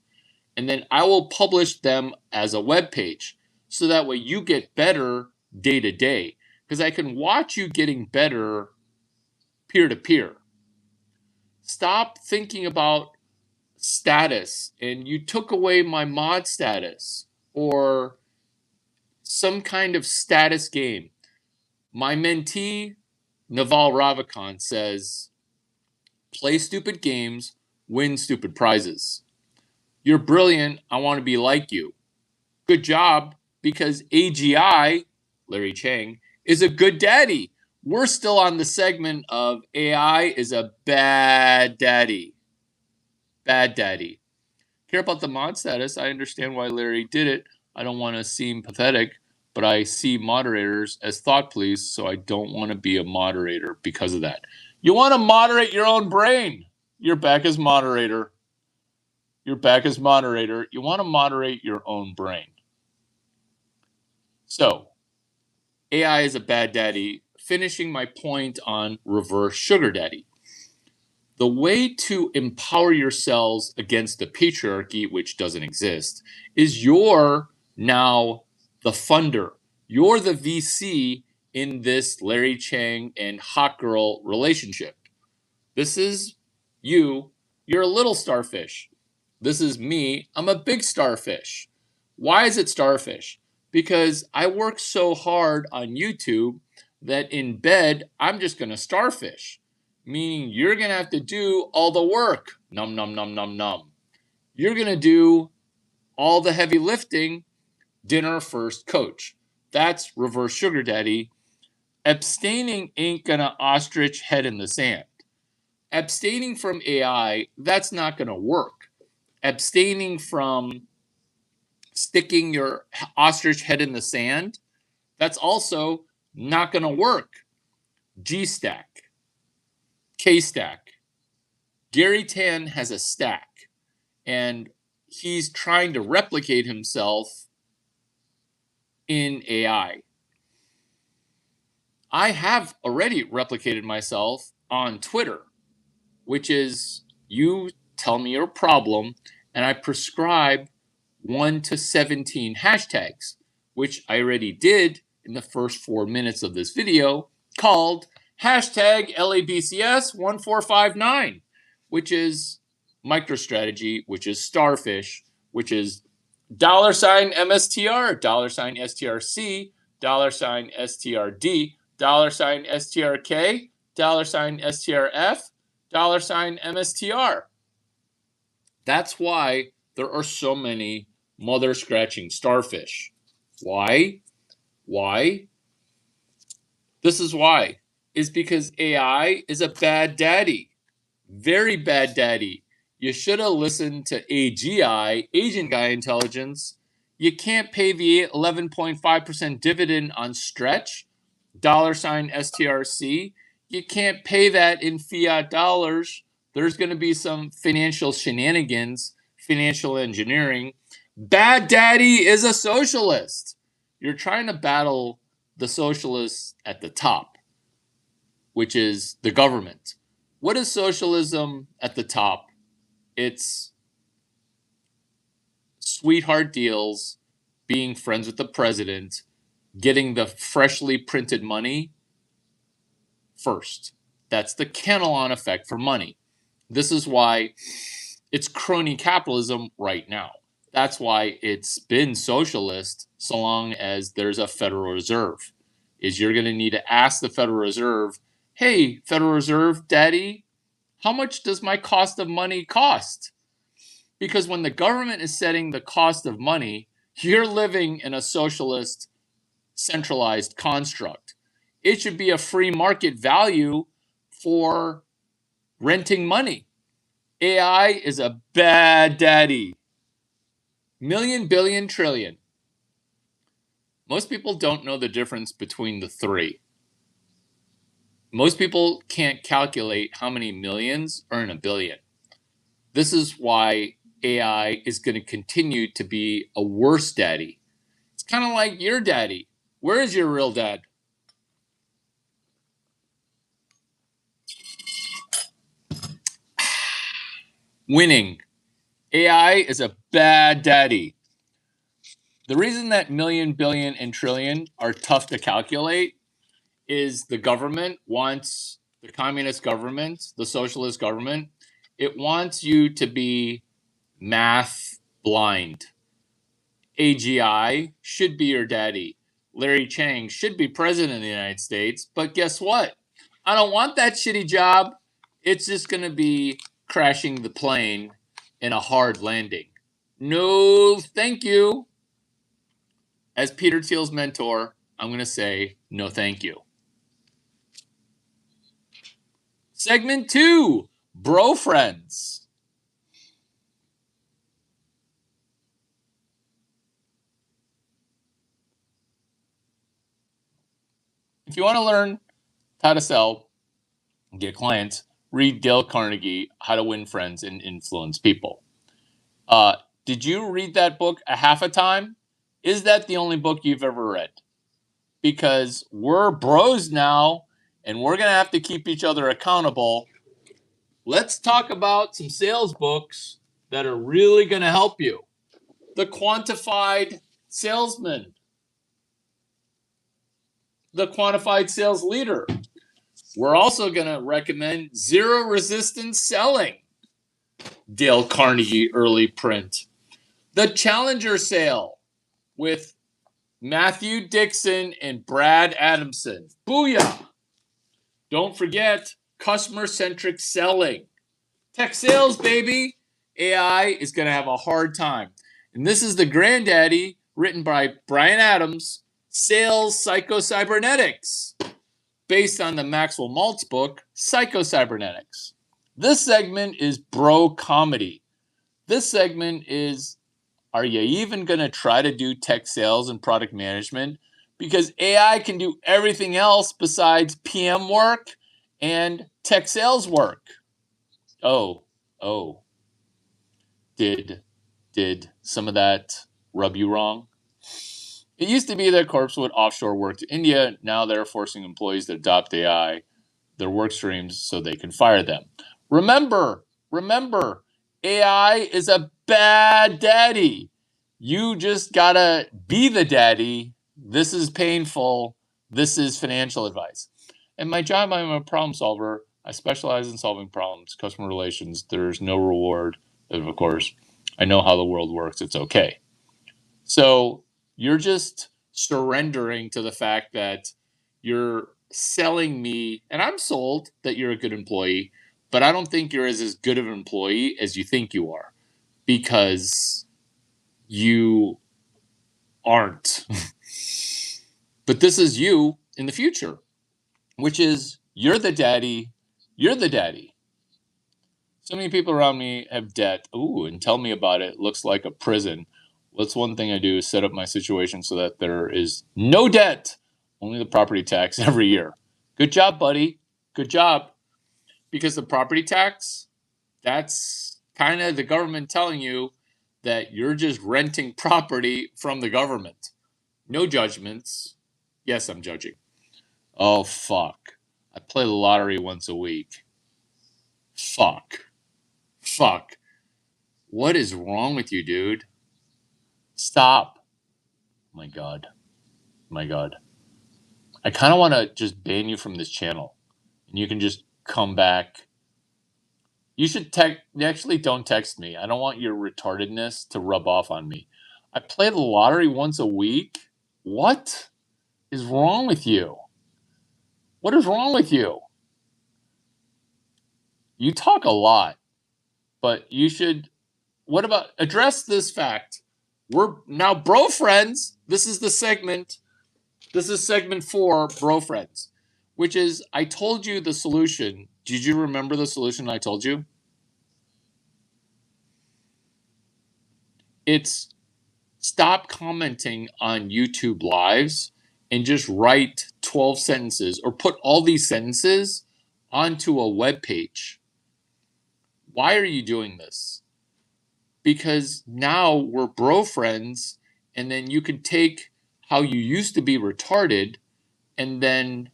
And then I will publish them as a web page. So that way you get better day to day. Because I can watch you getting better peer to peer. Stop thinking about status and you took away my mod status or some kind of status game. My mentee, Naval Ravikant, says, play stupid games, win stupid prizes. You're brilliant. I want to be like you. Good job, because AGI, Larry Chang, is a good daddy. We're still on the segment of AI is a bad daddy. Bad daddy. Care about the mod status. I understand why Larry did it. I don't want to seem pathetic, but I see moderators as thought police, so I don't want to be a moderator because of that. You want to moderate your own brain. You're back as moderator. You're back as moderator. You want to moderate your own brain. So, AI is a bad daddy. Finishing my point on reverse sugar daddy. The way to empower yourselves against the patriarchy, which doesn't exist, is you're now the funder. You're the VC in this Larry Chang and hot girl relationship. This is you. You're a little starfish. This is me. I'm a big starfish. Why is it starfish? Because I work so hard on YouTube that in bed, I'm just going to starfish. Meaning you're going to have to do all the work. Num, num, num, num, num. You're going to do all the heavy lifting. Dinner first, coach. That's reverse sugar daddy. Abstaining ain't going to ostrich head in the sand. Abstaining from AI, that's not going to work. Abstaining from sticking your ostrich head in the sand, that's also not going to work. G-stack, K-stack. Gary Tan has a stack, and he's trying to replicate himself in AI. I have already replicated myself on Twitter, which is you tell me your problem, and I prescribe 1 to 17 hashtags, which I already did in the first 4 minutes of this video, called hashtag LABCS1459, which is MicroStrategy, which is Starfish, which is $MSTR, $STRC, $STRD, $STRK, $STRF, $MSTR. That's why there are so many mother scratching starfish. Why? Why? This is why. It's because AI is a bad daddy. Very bad daddy. You should have listened to AGI, Asian Guy Intelligence. You can't pay the 11.5% dividend on Stretch, $STRC. You can't pay that in fiat dollars. There's going to be some financial shenanigans, financial engineering. Bad daddy is a socialist. You're trying to battle the socialists at the top, which is the government. What is socialism at the top? It's sweetheart deals, being friends with the president, getting the freshly printed money first. That's the Cantillon effect for money. This is why it's crony capitalism right now. That's why it's been socialist so long as there's a Federal Reserve. Is you're going to need to ask the Federal Reserve, hey, Federal Reserve, Daddy, how much does my cost of money cost? Because when the government is setting the cost of money, you're living in a socialist centralized construct. It should be a free market value for renting money. AI is a bad daddy. Million, billion, trillion. Most people don't know the difference between the three. Most people can't calculate how many millions are in a billion. This is why AI is going to continue to be a worse daddy. It's kind of like your daddy. Where is your real dad? Winning. AI is a bad daddy. The reason that million, billion, and trillion are tough to calculate is the government wants, the communist government, the socialist government, it wants you to be math blind. AGI should be your daddy. Larry Chang should be president of the United States, but guess what? I don't want that shitty job. It's just going to be crashing the plane in a hard landing. No, thank you. As Peter Thiel's mentor, I'm going to say no thank you. Segment 2, Bro Friends. If you want to learn how to sell and get clients, read Dale Carnegie, How to Win Friends and Influence People. Did you read that book a half a time? Is that the only book you've ever read? Because we're bros now, and we're going to have to keep each other accountable. Let's talk about some sales books that are really going to help you. The Quantified Salesman. The Quantified Sales Leader. We're also going to recommend Zero Resistance Selling. Dale Carnegie early print. The Challenger Sale with Matthew Dixon and Brad Adamson. Booyah! Don't forget customer-centric selling. Tech sales, baby. AI is going to have a hard time. And this is the granddaddy written by Brian Adams, Sales Psycho-Cybernetics, based on the Maxwell Maltz book, Psycho-Cybernetics. This segment is bro comedy. This segment is, are you even going to try to do tech sales and product management? Because AI can do everything else besides PM work and tech sales work. Oh. Did some of that rub you wrong? It used to be that corps would offshore work to India. Now they're forcing employees to adopt AI, their work streams, so they can fire them. Remember, AI is a bad daddy. You just gotta be the daddy. This is painful. This is financial advice. And my job, I'm a problem solver. I specialize in solving problems, customer relations. There's no reward. Of course, I know how the world works. It's okay. So you're just surrendering to the fact that you're selling me, and I'm sold that you're a good employee, but I don't think you're as good of an employee as you think you are. because you aren't. But this is you in the future, which is you're the daddy. You're the daddy. So many people around me have debt. Ooh, and tell me about it. Looks like a prison. What's one thing I do is set up my situation so that there is no debt, only the property tax every year. Good job, buddy. Good job. Because the property tax, that's kind of the government telling you that you're just renting property from the government. No judgments. Yes, I'm judging. Oh, fuck. I play the lottery once a week. Fuck. Fuck. What is wrong with you, dude? Stop. Oh my God. Oh my God. I kind of want to just ban you from this channel. And you can just come back. You should actually don't text me. I don't want your retardedness to rub off on me. I play the lottery once a week? What is wrong with you? What is wrong with you? You talk a lot, but you should. What about address this fact? We're now bro friends. This is the segment. This is segment 4, bro friends, which is I told you the solution. Did you remember the solution I told you? It's stop commenting on YouTube lives and just write 12 sentences or put all these sentences onto a web page. Why are you doing this? Because now we're bro friends, and then you can take how you used to be retarded, and then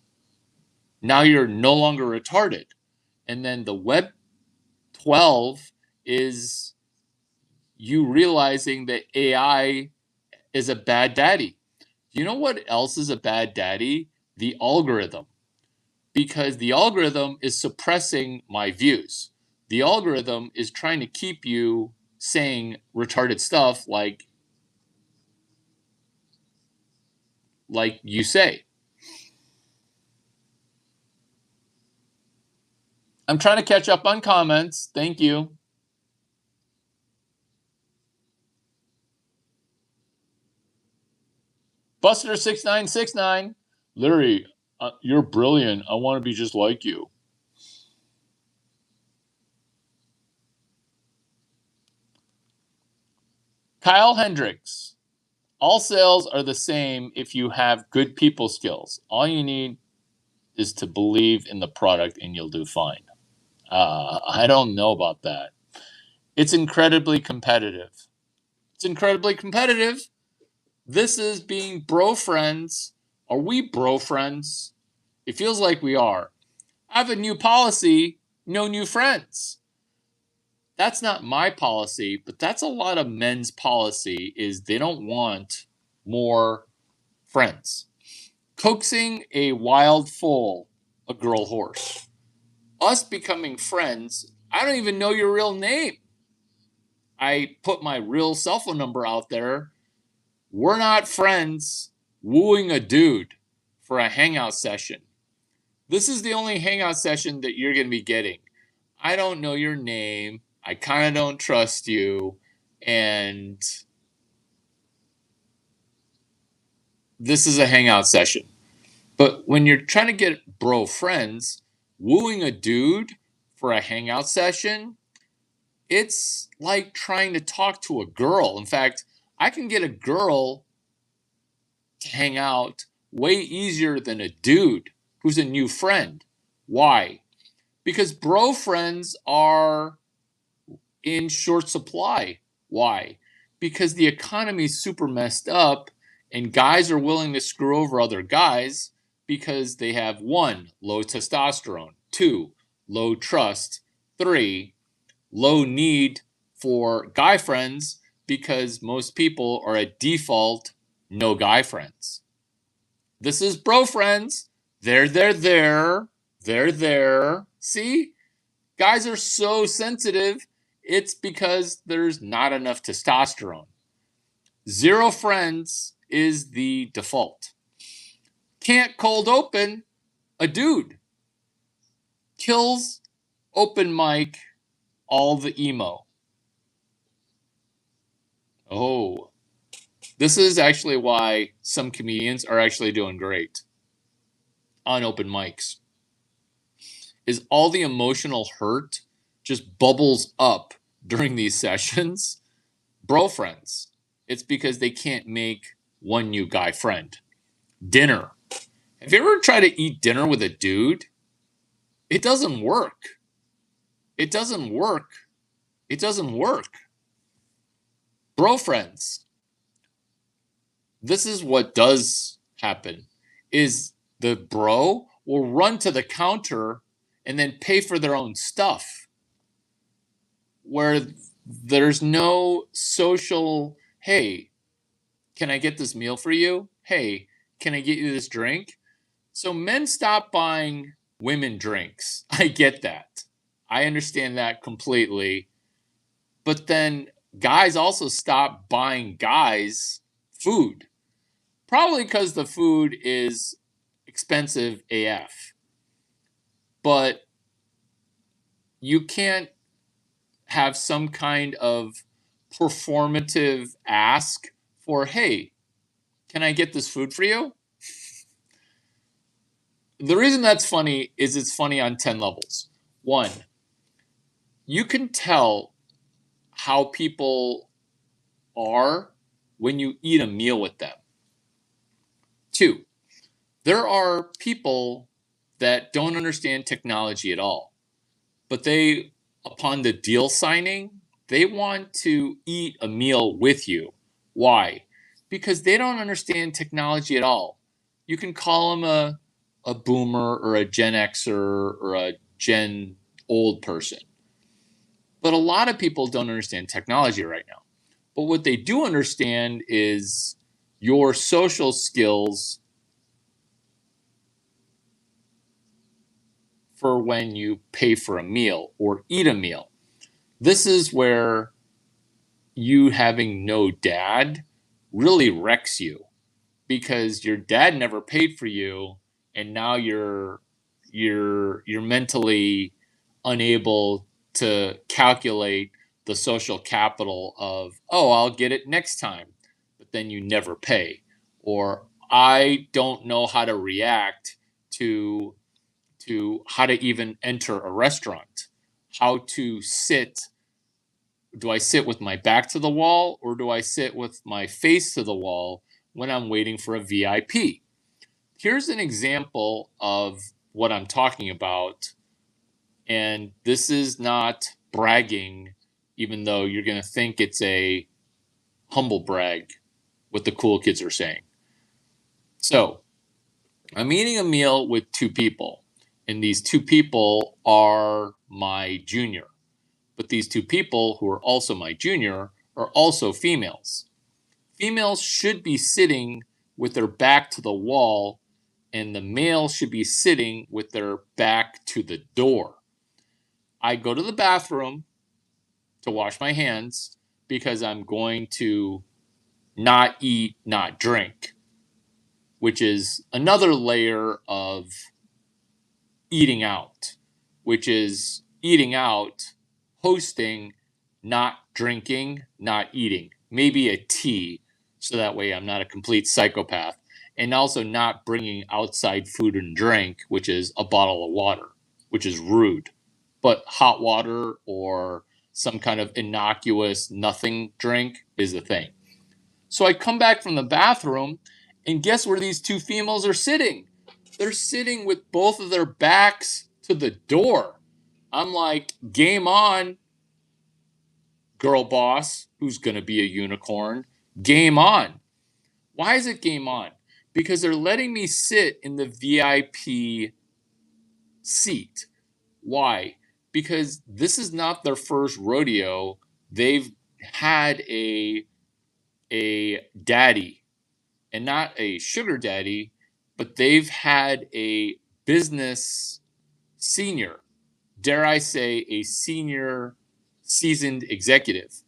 now you're no longer retarded. And then the web 12 is you realizing that AI is a bad daddy. You know what else is a bad daddy? The algorithm. Because the algorithm is suppressing my views. The algorithm is trying to keep you saying retarded stuff like you say. I'm trying to catch up on comments. Thank you. Buster6969. Larry, you're brilliant. I want to be just like you. Kyle Hendricks. All sales are the same if you have good people skills. All you need is to believe in the product and you'll do fine. I don't know about that. It's incredibly competitive. It's incredibly competitive. This is being bro friends. Are we bro friends? It feels like we are. I have a new policy, no new friends. That's not my policy, but that's a lot of men's policy is they don't want more friends. Coaxing a wild foal, a girl horse. Us becoming friends, I don't even know your real name. I put my real cell phone number out there. We're not friends wooing a dude for a hangout session. This is the only hangout session that you're going to be getting. I don't know your name. I kind of don't trust you. And this is a hangout session. But when you're trying to get bro friends, wooing a dude for a hangout session, it's like trying to talk to a girl. In fact, I can get a girl to hang out way easier than a dude who's a new friend. Why? Because bro friends are in short supply. Why? Because the economy's super messed up and guys are willing to screw over other guys because they have 1, low testosterone, 2, low trust, 3, low need for guy friends because most people are at default no guy friends. This is bro friends. There. See? Guys are so sensitive. It's because there's not enough testosterone. 0 friends is the default. Can't cold open a dude. Kills open mic all the emo. Oh, this is actually why some comedians are actually doing great on open mics. Is all the emotional hurt just bubbles up during these sessions. Bro friends. It's because they can't make one new guy friend. Dinner. Have you ever tried to eat dinner with a dude? It doesn't work. It doesn't work. It doesn't work. Bro friends. This is what does happen is the bro will run to the counter and then pay for their own stuff, where there's no social, hey, can I get this meal for you? Hey, can I get you this drink? So men stop buying women drinks. I get that. I understand that completely. But then guys also stop buying guys food. Probably because the food is expensive AF. But you can't have some kind of performative ask for, hey, can I get this food for you? The reason that's funny is it's funny on 10 levels. One, you can tell how people are when you eat a meal with them. Two, there are people that don't understand technology at all, but they, upon the deal signing, they want to eat a meal with you. Why? Because they don't understand technology at all. You can call them a boomer or a Gen Xer or a Gen old person. But a lot of people don't understand technology right now. But what they do understand is your social skills for when you pay for a meal or eat a meal. This is where you having no dad really wrecks you, because your dad never paid for you, and now you're mentally unable to calculate the social capital of, oh, I'll get it next time, but then you never pay. Or I don't know how to react to how to even enter a restaurant, how to sit. Do I sit with my back to the wall, or do I sit with my face to the wall when I'm waiting for a VIP? Here's an example of what I'm talking about. And this is not bragging, even though you're going to think it's a humble brag, what the cool kids are saying. So I'm eating a meal with two people, and these two people are my junior. But these two people who are also my junior are also females. Females should be sitting with their back to the wall, and the male should be sitting with their back to the door. I go to the bathroom to wash my hands because I'm going to not eat, not drink, which is another layer of eating out, which is eating out, hosting, not drinking, not eating, maybe a tea, so that way I'm not a complete psychopath, and also not bringing outside food and drink, which is a bottle of water, which is rude. But hot water or some kind of innocuous nothing drink is the thing. So I come back from the bathroom, and guess where these two females are sitting? They're sitting with both of their backs to the door. I'm like, game on, girl boss, who's going to be a unicorn. Game on. Why is it game on? Because they're letting me sit in the VIP seat. Why? Because this is not their first rodeo. They've had a daddy, and not a sugar daddy, but they've had a business senior, dare I say, a senior seasoned executive.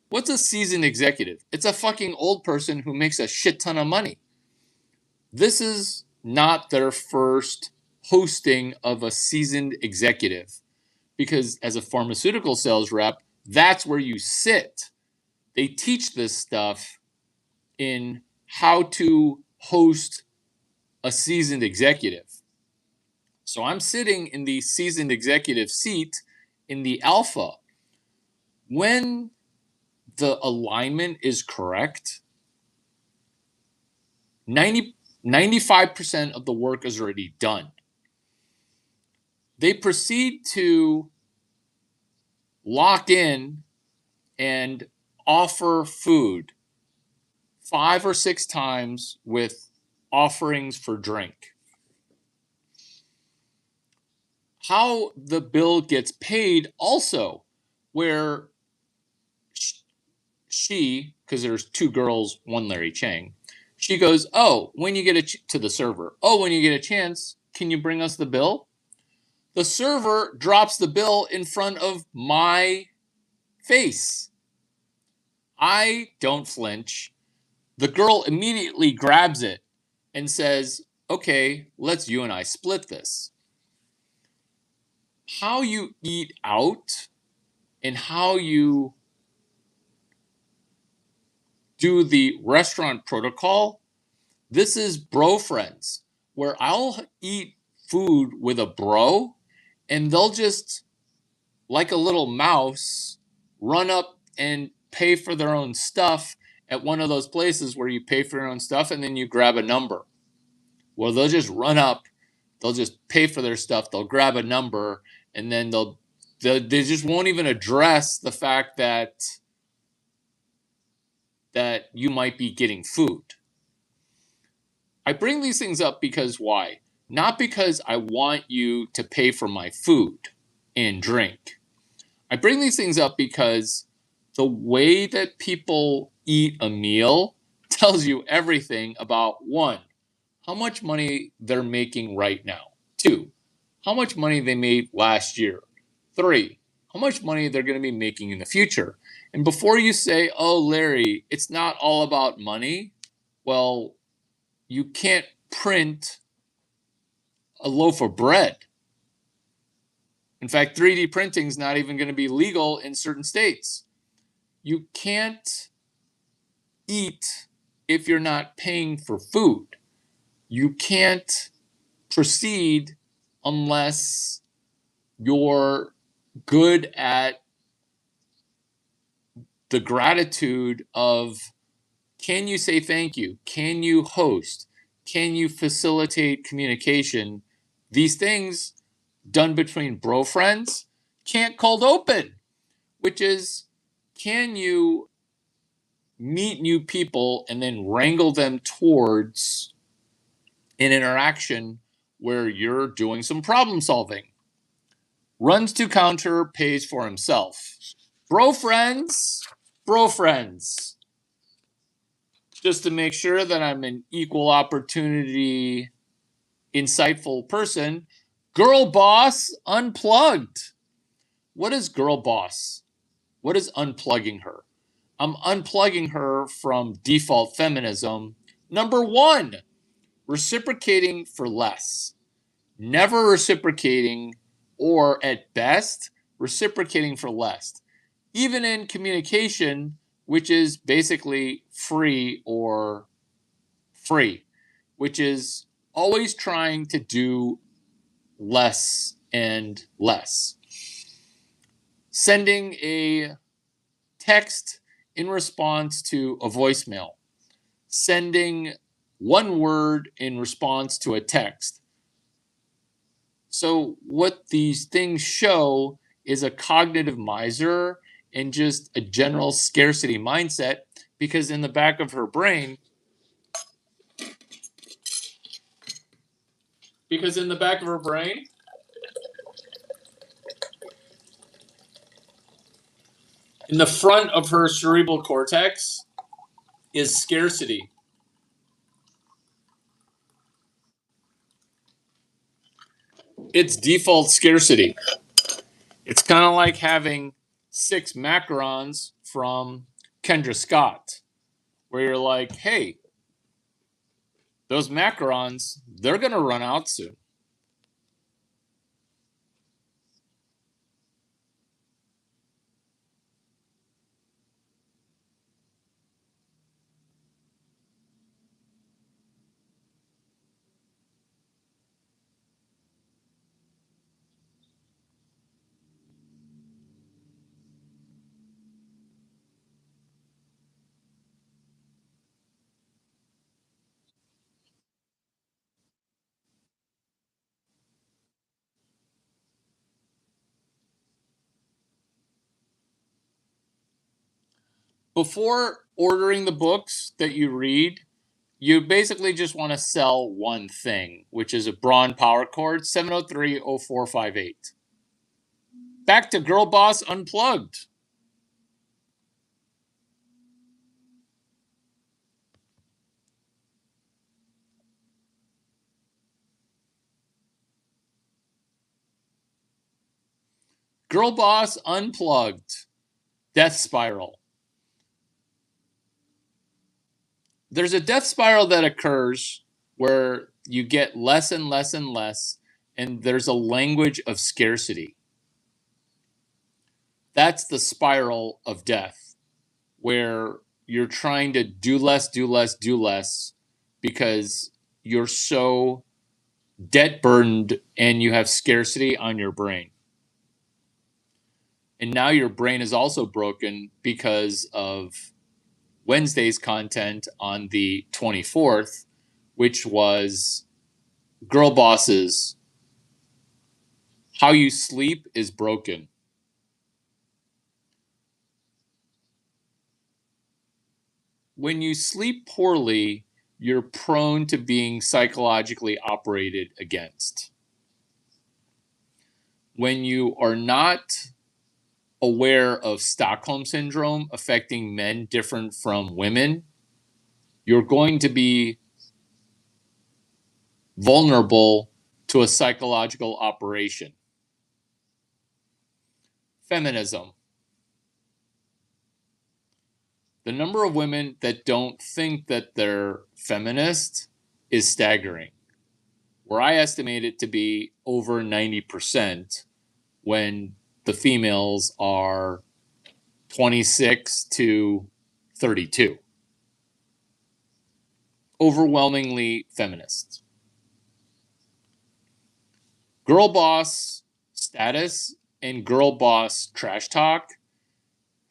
What's a seasoned executive? It's a fucking old person who makes a shit ton of money. This is not their first hosting of a seasoned executive, because as a pharmaceutical sales rep, that's where you sit. They teach this stuff in how to host a seasoned executive. So I'm sitting in the seasoned executive seat in the alpha. When the alignment is correct, 95% of the work is already done. They proceed to lock in and offer food 5 or 6 times with offerings for drink. How the bill gets paid also, where she, because there's 2 girls, 1 Larry Chang, she goes, oh, when you get to the server, oh, when you get a chance, can you bring us the bill? The server drops the bill in front of my face. I don't flinch. The girl immediately grabs it and says, okay, let's you and I split this. How you eat out and how you do the restaurant protocol, this is bro friends, where I'll eat food with a bro and they'll just, like a little mouse, run up and pay for their own stuff at one of those places where you pay for your own stuff and then you grab a number. Well, they'll just run up, they'll just pay for their stuff, they'll grab a number, and then they just won't even address the fact that you might be getting food. I bring these things up because why? Not because I want you to pay for my food and drink. I bring these things up because the way that people eat a meal tells you everything about, 1, how much money they're making right now. 2, how much money they made last year. 3, how much money they're going to be making in the future. And before you say, oh, Larry, it's not all about money, well, you can't print a loaf of bread. In fact, 3D printing is not even going to be legal in certain states. You can't eat if you're not paying for food. You can't proceed unless you're good at the gratitude of, can you say thank you? Can you host? Can you facilitate communication? These things done between bro friends can't cold open, which is, can you meet new people and then wrangle them towards an interaction where you're doing some problem solving? Runs to counter, pays for himself. Bro friends, bro friends. Just to make sure that I'm an equal opportunity, insightful person, girl boss unplugged. What is girl boss? What is unplugging her? I'm unplugging her from default feminism. Number 1, reciprocating for less. Never reciprocating, or at best, reciprocating for less. Even in communication, which is basically free or free, which is always trying to do less and less. Sending a text in response to a voicemail. Sending 1 word in response to a text. So what these things show is a cognitive miser and just a general scarcity mindset, because in the back of her brain, in the front of her cerebral cortex is scarcity. It's default scarcity. It's kind of like having 6 macarons from Kendra Scott, where you're like, hey, those macarons, they're going to run out soon. Before ordering the books that you read, you basically just want to sell one thing, which is a Braun power cord 7030458. Back to Girl Boss Unplugged. Girl Boss Unplugged. Death spiral. There's a death spiral that occurs where you get less and less and less, and there's a language of scarcity. That's the spiral of death, where you're trying to do less, do less, do less because you're so debt burdened and you have scarcity on your brain. And now your brain is also broken because of Wednesday's content on the 24th, which was Girl Bosses. How you sleep is broken. When you sleep poorly, you're prone to being psychologically operated against. When you are not aware of Stockholm syndrome affecting men different from women, you're going to be vulnerable to a psychological operation. Feminism. The number of women that don't think that they're feminist is staggering, where I estimate it to be over 90% when the females are 26 to 32. Overwhelmingly feminist. Girl boss status and girl boss trash talk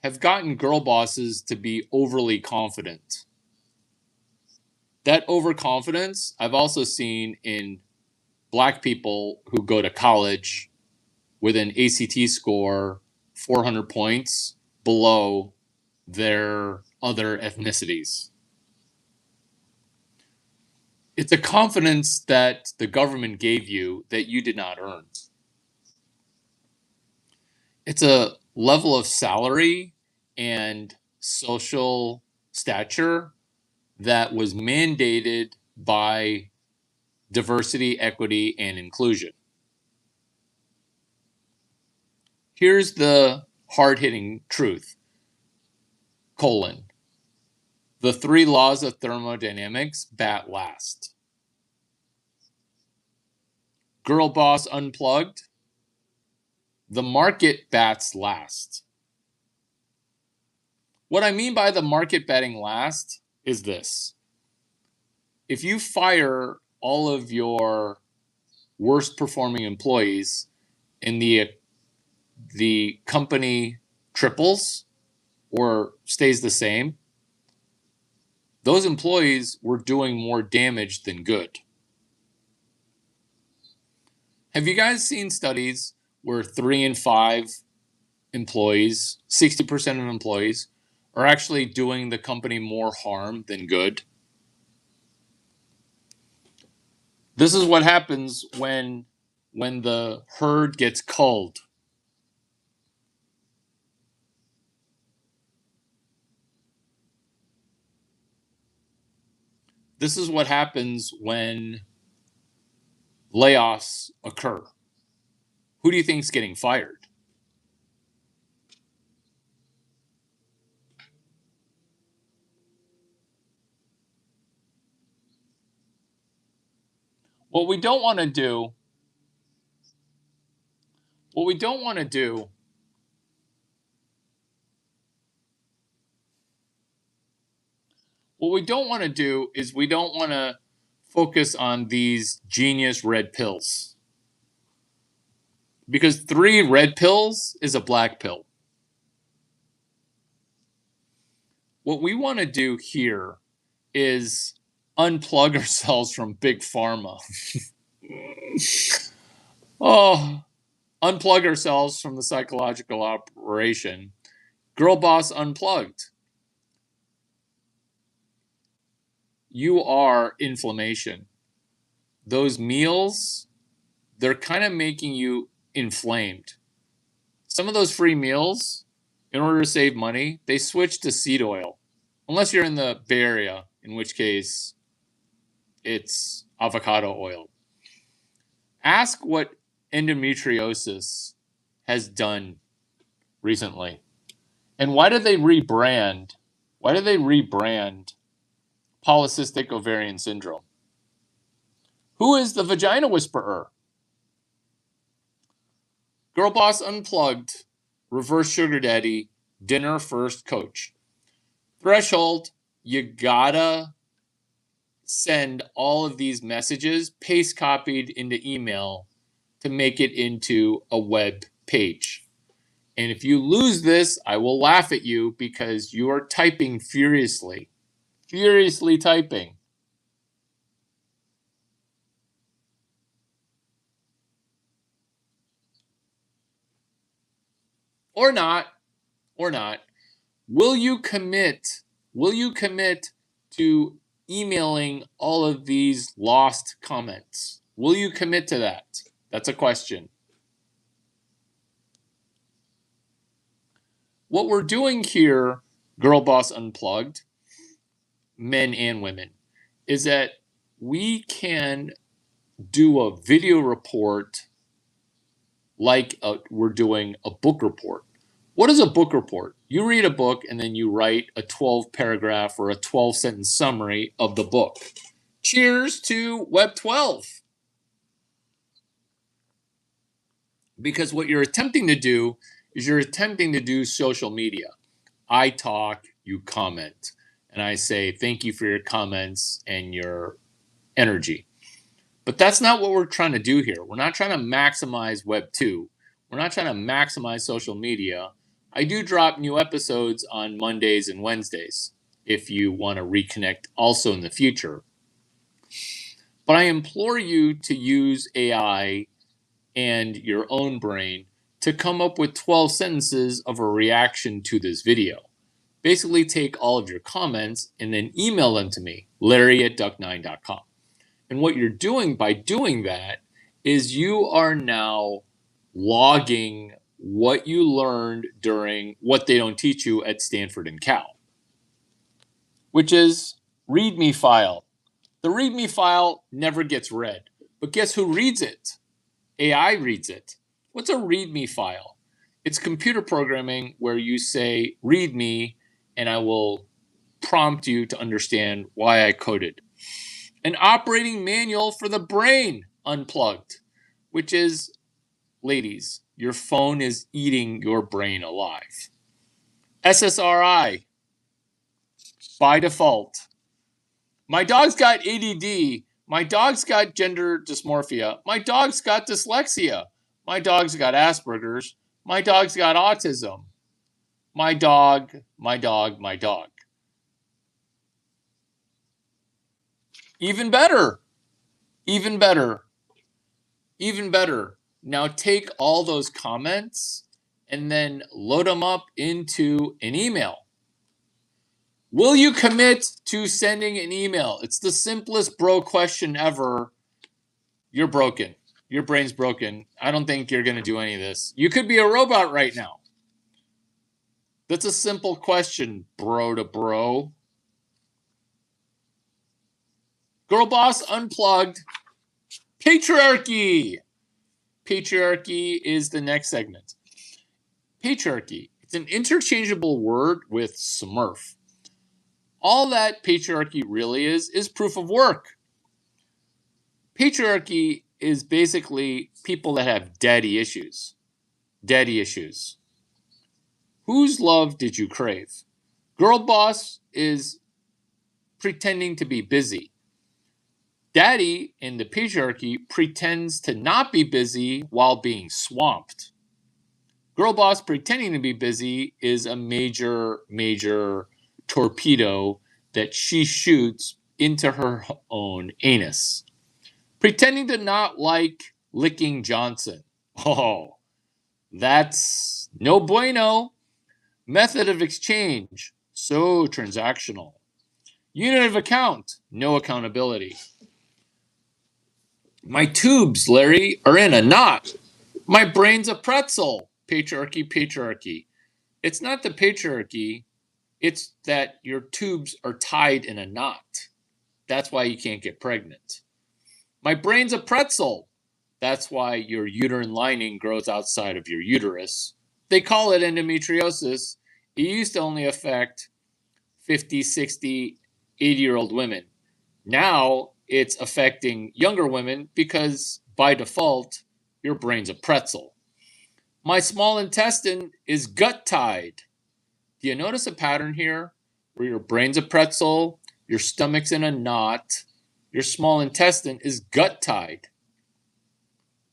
have gotten girl bosses to be overly confident. That overconfidence I've also seen in Black people who go to college with an ACT score 400 points below their other ethnicities. It's a confidence that the government gave you that you did not earn. It's a level of salary and social stature that was mandated by diversity, equity, and inclusion. Here's the hard-hitting truth, colon. The 3 laws of thermodynamics bat last. Girl Boss Unplugged. The market bats last. What I mean by the market batting last is this. If you fire all of your worst performing employees and the company triples or stays the same, those employees were doing more damage than good. Have you guys seen studies where 3 in 5 employees, 60% of employees, are actually doing the company more harm than good? This is what happens when the herd gets culled. This is what happens when layoffs occur. Who do you think is getting fired? What we don't want to do, what we don't want to do What we don't want to do is we don't want to focus on these genius red pills. Because 3 red pills is a black pill. What we want to do here is unplug ourselves from big pharma. Unplug ourselves from the psychological operation. Girl Boss Unplugged. you are inflammation. Those meals, they're kind of making you inflamed. Some of those free meals, in order to save money, they switch to seed oil. Unless you're in the Bay Area, in which case it's avocado oil. Ask what endometriosis has done recently. And why did they rebrand? Why did they rebrand polycystic ovarian syndrome? Who is the vagina whisperer? Girl Boss Unplugged, Reverse Sugar Daddy, Dinner First Coach. Threshold, you gotta send all of these messages paste copied into email to make it into a web page. And if you lose this, I will laugh at you because you are typing furiously typing. Or not. Will you commit to emailing all of these lost comments? Will you commit to that? That's a question. What we're doing here, Girl Boss Unplugged, men and women, is that we can do a video report like we're doing a book report. What is a book report? You read a book and then you write a 12-paragraph or a 12-sentence summary of the book. Cheers to Web 12. Because what you're attempting to do is you're attempting to do social media. I talk, you comment, and I say thank you for your comments and your energy. But that's not what we're trying to do here. We're not trying to maximize Web 2. We're not trying to maximize social media. I do drop new episodes on Mondays and Wednesdays if you want to reconnect also in the future. But I implore you to use AI and your own brain to come up with 12 sentences of a reaction to this video. Basically take all of your comments and then email them to me, larry@duck9.com. And what you're doing by doing that is you are now logging what you learned during what they don't teach you at Stanford and Cal, which is README file. The README file never gets read, but guess who reads it? AI reads it. What's a README file? It's computer programming where you say, read me, and I will prompt you to understand why I coded. An operating manual for the brain, unplugged, which is, ladies, your phone is eating your brain alive. SSRI, by default. My dog's got ADD. My dog's got gender dysmorphia. My dog's got dyslexia. My dog's got Asperger's. My dog's got autism. My dog. Even better. Now take all those comments and then load them up into an email. Will you commit to sending an email? It's the simplest bro question ever. You're broken. Your brain's broken. I don't think you're going to do any of this. You could be a robot right now. That's a simple question, bro to bro. Girl Boss Unplugged. Patriarchy. Patriarchy is the next segment. Patriarchy. It's an interchangeable word with smurf. All that patriarchy really is proof of work. Patriarchy is basically people that have daddy issues. Daddy issues. Whose love did you crave? Girl Boss is pretending to be busy. Daddy in the patriarchy pretends to not be busy while being swamped. Girl Boss pretending to be busy is a major torpedo that she shoots into her own anus. Pretending to not like licking Johnson. Oh, that's no bueno. Method of exchange, so transactional. Unit of account, no accountability. My tubes, Larry, are in a knot. My brain's a pretzel. Patriarchy, patriarchy. It's not the patriarchy, it's that your tubes are tied in a knot. That's why you can't get pregnant. My brain's a pretzel. That's why your uterine lining grows outside of your uterus. They call it endometriosis. It used to only affect 50, 60, 80-year-old women. Now it's affecting younger women because by default, your brain's a pretzel. My small intestine is gut tied. Do you notice a pattern here where your brain's a pretzel, your stomach's in a knot, your small intestine is gut tied?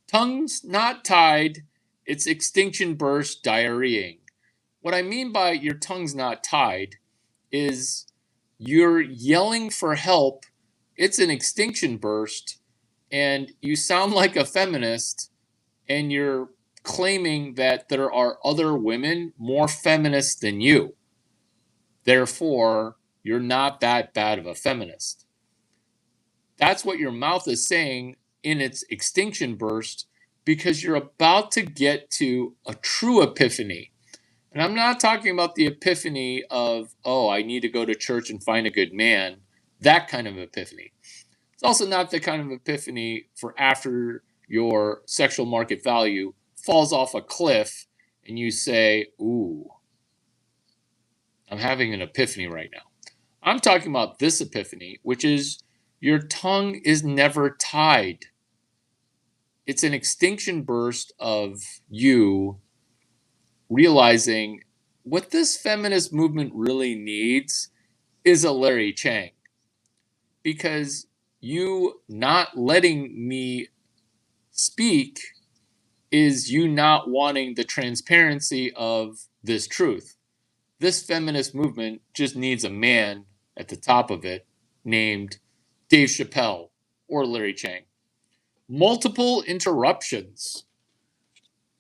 Tongue's not tied, it's extinction burst diarrheaing. What I mean by your tongue's not tied is you're yelling for help, it's an extinction burst, and you sound like a feminist, and you're claiming that there are other women more feminist than you. Therefore, you're not that bad of a feminist. That's what your mouth is saying in its extinction burst because you're about to get to a true epiphany. And I'm not talking about the epiphany of, oh, I need to go to church and find a good man, that kind of epiphany. It's also not the kind of epiphany for after your sexual market value falls off a cliff and you say, ooh, I'm having an epiphany right now. I'm talking about this epiphany, which is your tongue is never tied. It's an extinction burst of you realizing what this feminist movement really needs is a Larry Chang. Because you not letting me speak is you not wanting the transparency of this truth. This feminist movement just needs a man at the top of it named Dave Chappelle or Larry Chang. Multiple interruptions.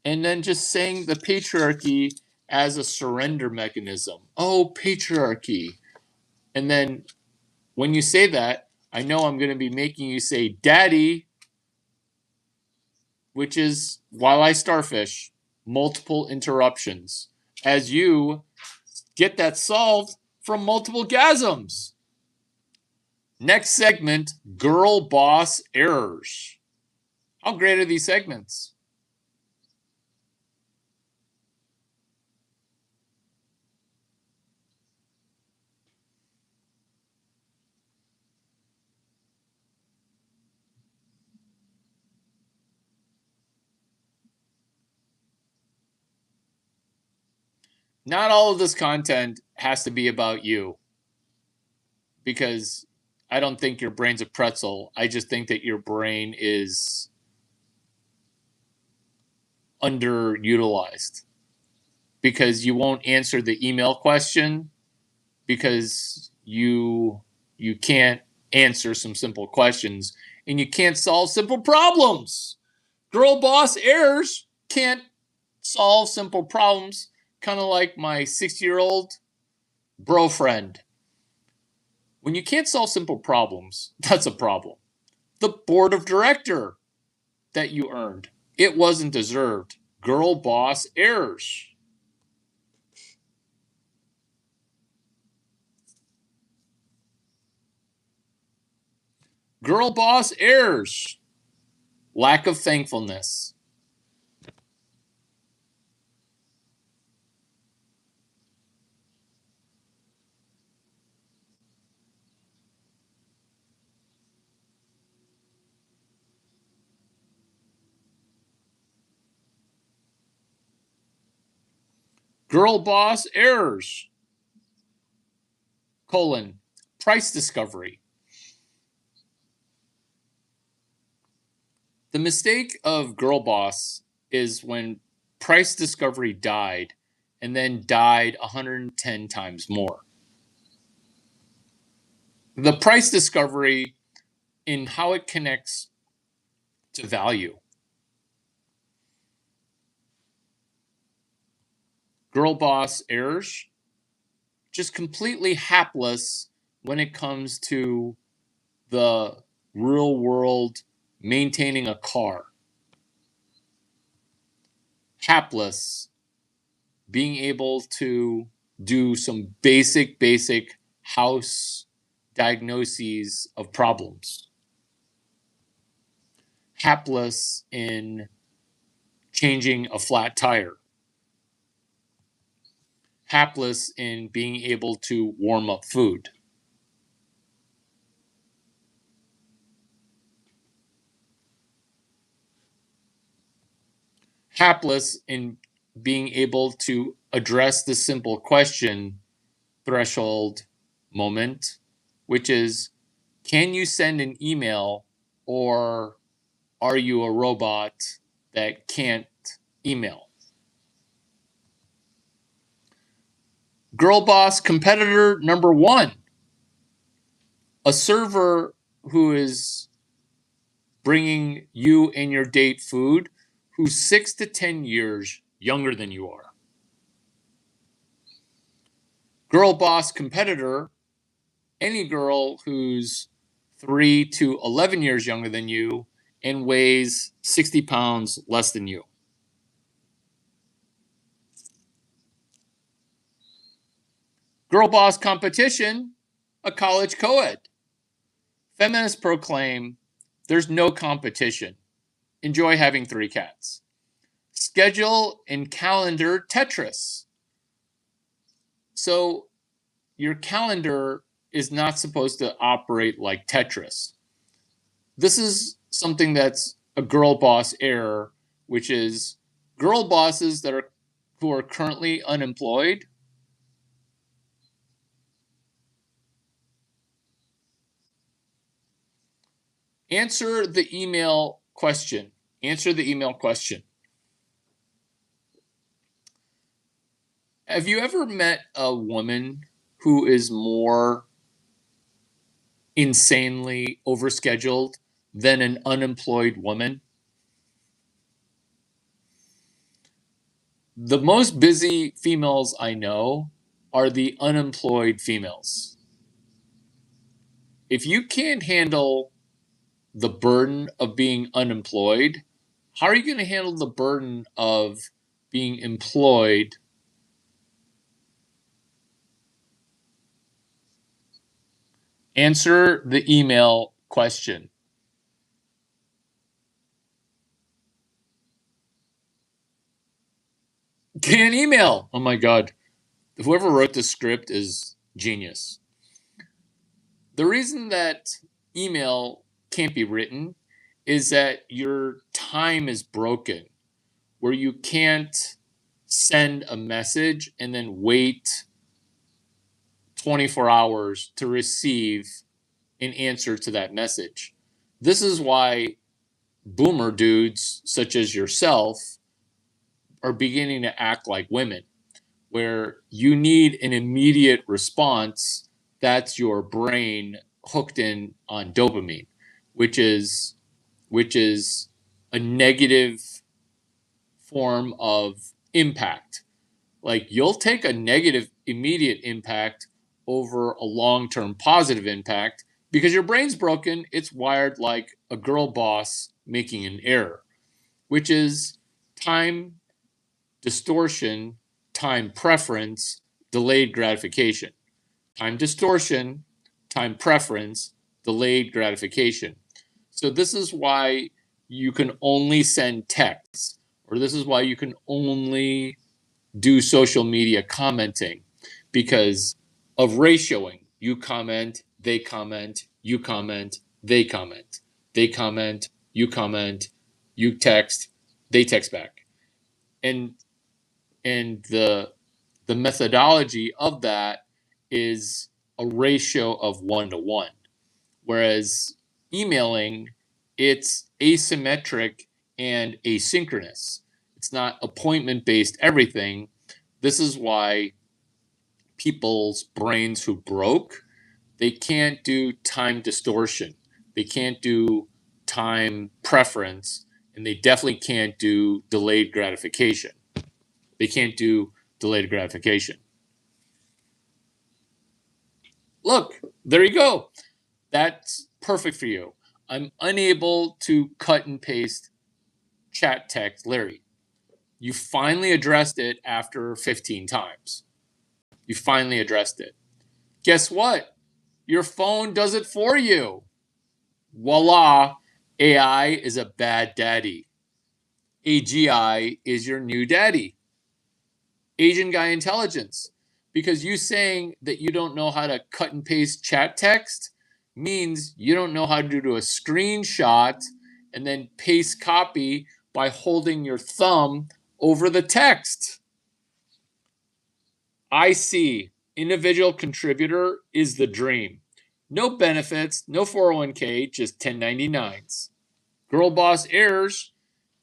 And then just saying the patriarchy as a surrender mechanism. Oh, patriarchy. And then when you say that, I know I'm going to be making you say daddy, which is while I starfish, multiple interruptions. As you get that solved from multiple gasms. Next segment, girl boss errors. How great are these segments? Not all of this content has to be about you because I don't think your brain's a pretzel. I just think that your brain is underutilized because you won't answer the email question because you can't answer some simple questions and you can't solve simple problems. Girl boss errors can't solve simple problems, kind of like my 60-year-old bro friend. When you can't solve simple problems, that's a problem. The board of director that you earned, it wasn't deserved. Girl boss errors. Girl boss errors. Lack of thankfulness. Girl boss errors. Colon. Price discovery. The mistake of girl boss is when price discovery died and then died 110 times more. The price discovery in how it connects to value. Girl boss errors, just completely hapless when it comes to the real world maintaining a car. Hapless, being able to do some basic house diagnoses of problems. Hapless in changing a flat tire. Hapless in being able to warm up food. Hapless in being able to address the simple question threshold moment, which is, can you send an email, or are you a robot that can't email? Girl boss competitor number one, a server who is bringing you and your date food who's 6 to 10 years younger than you are. Girl boss competitor, any girl who's 3 to 11 years younger than you and weighs 60 pounds less than you. Girl boss competition, a college co-ed. Feminists proclaim there's no competition. Enjoy having 3 cats. Schedule and calendar Tetris. So your calendar is not supposed to operate like Tetris. This is something that's a girl boss error, which is girl bosses who are currently unemployed. Answer the email question. Answer the email question. Have you ever met a woman who is more insanely overscheduled than an unemployed woman? The most busy females I know are the unemployed females. If you can't handle the burden of being unemployed, how are you going to handle the burden of being employed? Answer the email question. Can't email. Oh my God. Whoever wrote this script is genius. The reason that email can't be written is that your time is broken, where you can't send a message and then wait 24 hours to receive an answer to that message. This is why boomer dudes such as yourself are beginning to act like women, where you need an immediate response. That's your brain hooked in on dopamine, which is a negative form of impact. Like, you'll take a negative immediate impact over a long-term positive impact because your brain's broken. It's wired like a girl boss making an error, which is time distortion, time preference, delayed gratification. Time distortion, time preference, delayed gratification. So this is why you can only send texts, or this is why you can only do social media commenting, because of ratioing. You comment, they comment, you comment, they comment. They comment, you text, they text back. And the methodology of that is a ratio of 1-to-1. Whereas emailing, it's asymmetric and asynchronous. It's not appointment-based everything. This is why people's brains who broke, they can't do time distortion. They can't do time preference, and they definitely can't do delayed gratification. They can't do delayed gratification. Look, there you go. That's perfect for you. I'm unable to cut and paste chat text Larry. You finally addressed it after 15 times. You finally addressed it. Guess what? Your phone does it for you. Voila, AI is a bad daddy. AGI is your new daddy. Asian guy intelligence. Because you saying that you don't know how to cut and paste chat text means you don't know how to do a screenshot and then paste copy by holding your thumb over the text. I see. Individual contributor is the dream. No benefits, no 401k, just 1099s. Girl boss errors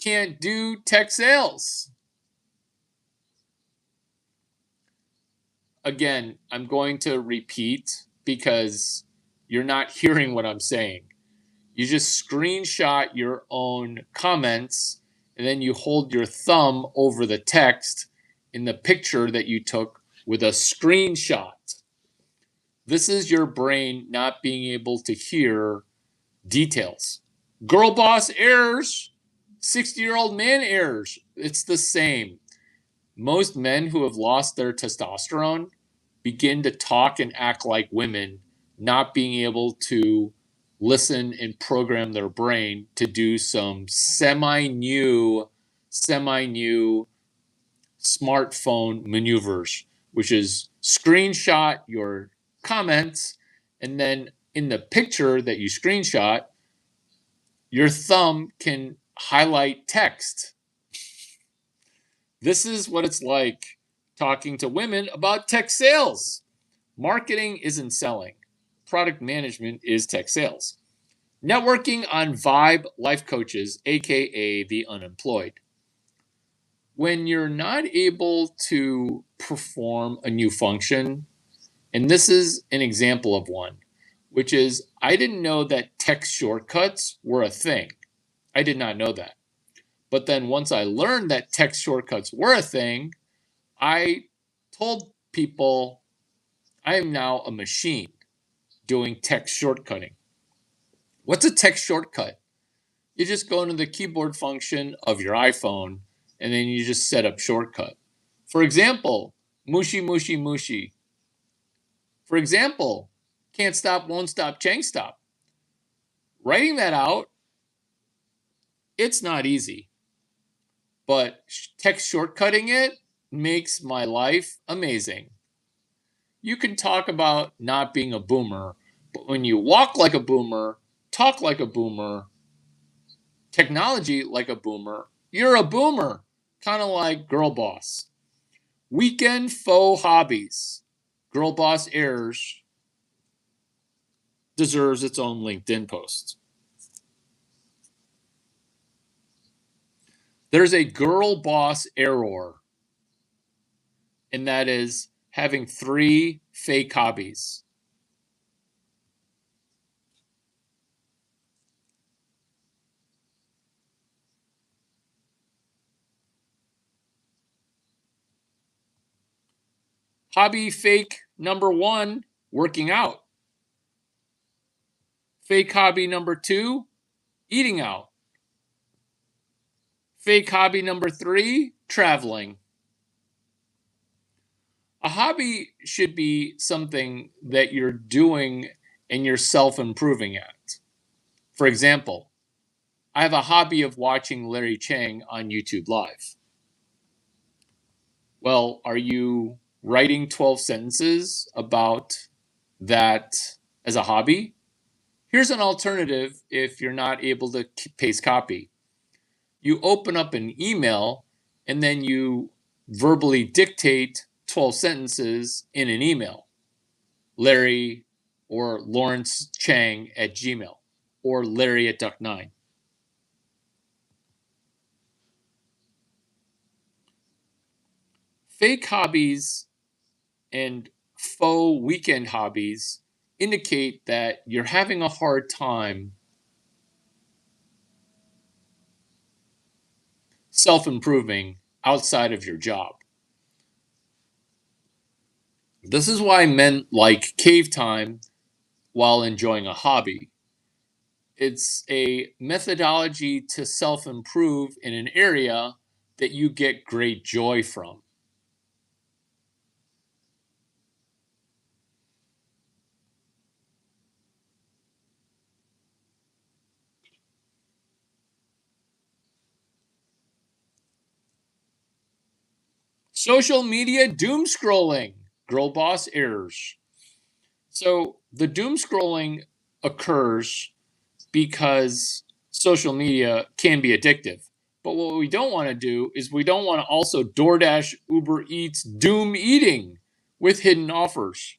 can't do tech sales. Again, I'm going to repeat because you're not hearing what I'm saying. You just screenshot your own comments and then you hold your thumb over the text in the picture that you took with a screenshot. This is your brain not being able to hear details. Girl boss errors, 60-year-old man errors. It's the same. Most men who have lost their testosterone begin to talk and act like women, not being able to listen and program their brain to do some semi-new smartphone maneuvers, which is screenshot your comments, and then in the picture that you screenshot, your thumb can highlight text. This is what it's like talking to women about tech sales. Marketing isn't selling. Product management is tech sales. Networking on Vibe Life Coaches, aka the unemployed. When you're not able to perform a new function, and this is an example of one, which is I didn't know that text shortcuts were a thing. I did not know that. But then once I learned that text shortcuts were a thing, I told people I am now a machine doing text shortcutting. What's a text shortcut? You just go into the keyboard function of your iPhone and then you just set up shortcut. For example, mushi mushi mushi. For example, can't stop, won't stop, chang stop. Writing that out, it's not easy. But text shortcutting it makes my life amazing. You can talk about not being a boomer, but when you walk like a boomer, talk like a boomer, technology like a boomer, you're a boomer, kind of like Girl Boss. Weekend faux hobbies. Girl Boss errors deserves its own LinkedIn post. There's a Girl Boss error, and that is having 3 fake hobbies. Hobby fake number 1, working out. Fake hobby number 2, eating out. Fake hobby number 3, traveling. A hobby should be something that you're doing and you're self-improving at. For example, I have a hobby of watching Larry Chang on YouTube Live. Well, are you writing 12 sentences about that as a hobby? Here's an alternative if you're not able to paste copy. You open up an email and then you verbally dictate 12 sentences in an email. Larry or Lawrence Chang at Gmail or Larry at Duck9. Fake hobbies and faux weekend hobbies indicate that you're having a hard time self-improving outside of your job. This is why men like cave time while enjoying a hobby. It's a methodology to self improve in an area that you get great joy from. Social media doom scrolling, girl boss errors. So the doom scrolling occurs because social media can be addictive. But what we don't want to do is we don't want to also DoorDash, Uber Eats, doom eating with hidden offers.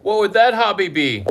What would that hobby be?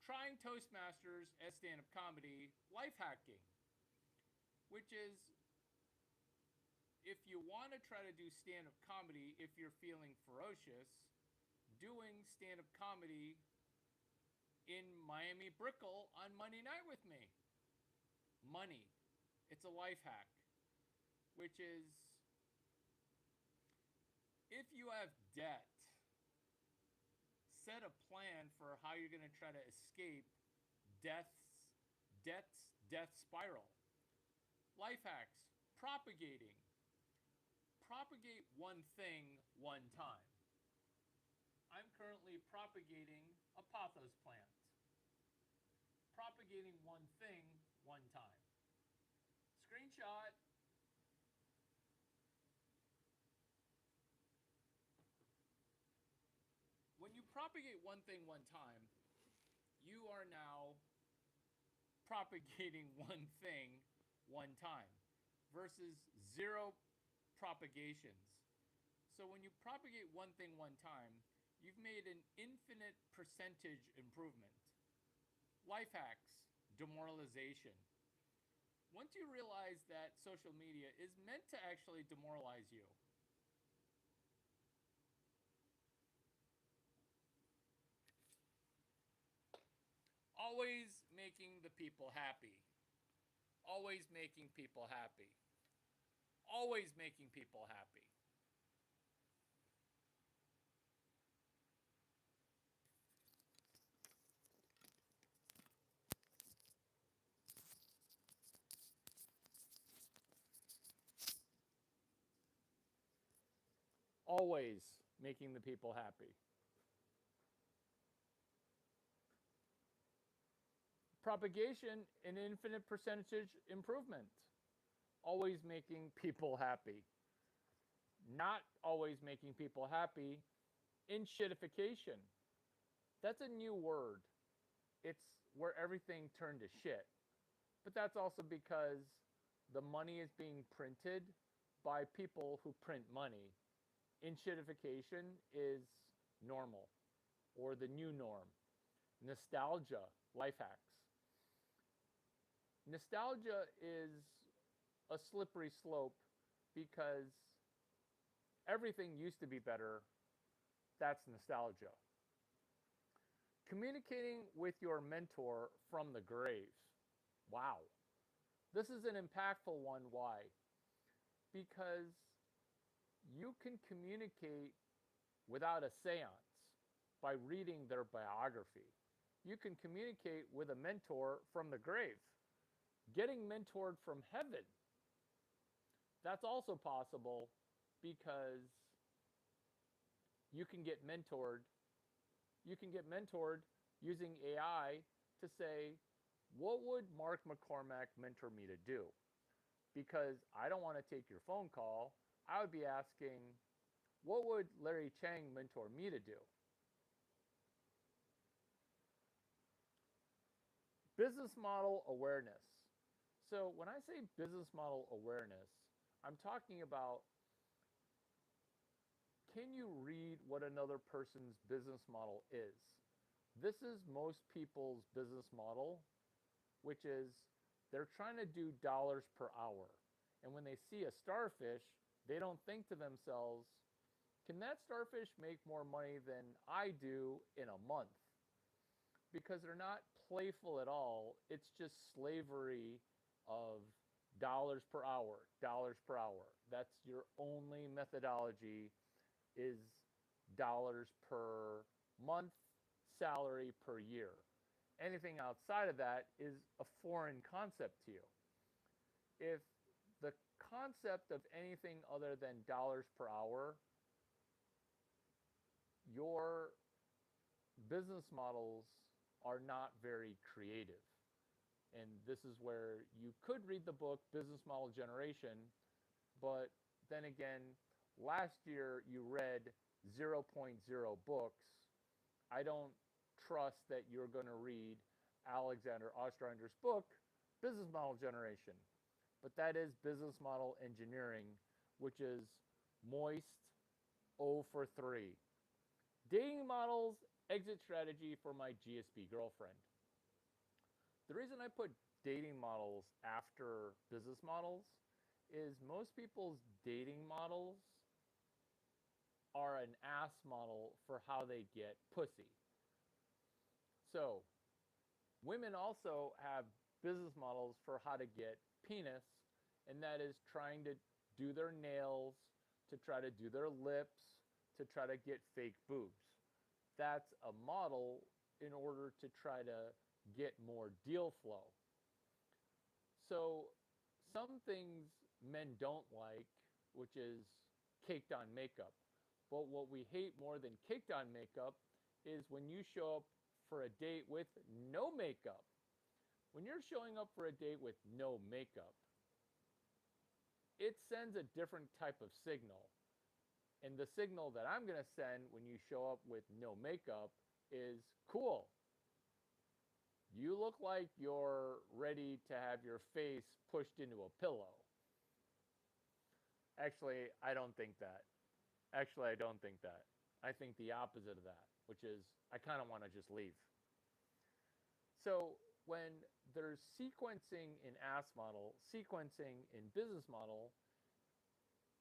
trying Toastmasters as stand-up comedy, life hacking, which is if you want to try to do stand-up comedy, if you're feeling ferocious, doing stand-up comedy in Miami Brickell on Monday night with me. Money. It's a life hack, which is if you have debt, set a plan for how you're going to try to escape death spiral. Life hacks. Propagate one thing one time. I'm currently propagating a pothos plant. Propagating one thing one time. Screenshot. When you propagate one thing one time, you are now propagating one thing one time versus 0 propagations. So when you propagate one thing one time, you've made an infinite percentage improvement. Life hacks, demoralization. Once you realize that social media is meant to actually demoralize you, always making the people happy. Always making people happy. Always making people happy. Always making the people happy. Propagation, an infinite percentage improvement. Always making people happy. Not always making people happy. Inshitification. That's a new word. It's where everything turned to shit. But that's also because the money is being printed by people who print money. Inshitification is normal or the new norm. Nostalgia, life hacks. Nostalgia is a slippery slope because everything used to be better. That's nostalgia. Communicating with your mentor from the grave. Wow. This is an impactful one. Why? Because you can communicate without a seance by reading their biography. You can communicate with a mentor from the grave. Getting mentored from heaven. That's also possible because you can get mentored. You can get mentored using AI to say, what would Mark McCormack mentor me to do? Because I don't want to take your phone call. I would be asking, what would Larry Chang mentor me to do? Business model awareness. So when I say business model awareness, I'm talking about, can you read what another person's business model is? This is most people's business model, which is they're trying to do dollars per hour. And when they see a starfish, they don't think to themselves, can that starfish make more money than I do in a month? Because they're not playful at all. It's just slavery of dollars per hour, dollars per hour. That's your only methodology, is dollars per month, salary per year. Anything outside of that is a foreign concept to you. If the concept of anything other than dollars per hour, your business models are not very creative. And this is where you could read the book Business Model Generation, but then again, last year you read zero point zero books. I don't trust that you're going to read Alexander Ostrander's book, Business Model Generation. But that is business model engineering, which is moist 0 for 3. Dating models, exit strategy for my GSP girlfriend. The reason I put dating models after business models is most people's dating models are an ass model for how they get pussy. So, women also have business models for how to get penis, and that is trying to do their nails, to try to do their lips, to try to get fake boobs. That's a model in order to try to get more deal flow. So, some things men don't like, which is caked on makeup. But what we hate more than caked on makeup is when you show up for a date with no makeup. When you're showing up for a date with no makeup, it sends a different type of signal. And the signal that I'm going to send when you show up with no makeup is cool. You look like you're ready to have your face pushed into a pillow. Actually, I don't think that. Actually, I don't think that. I think the opposite of that, which is I kind of want to just leave. So when there's sequencing in ass model, sequencing in business model,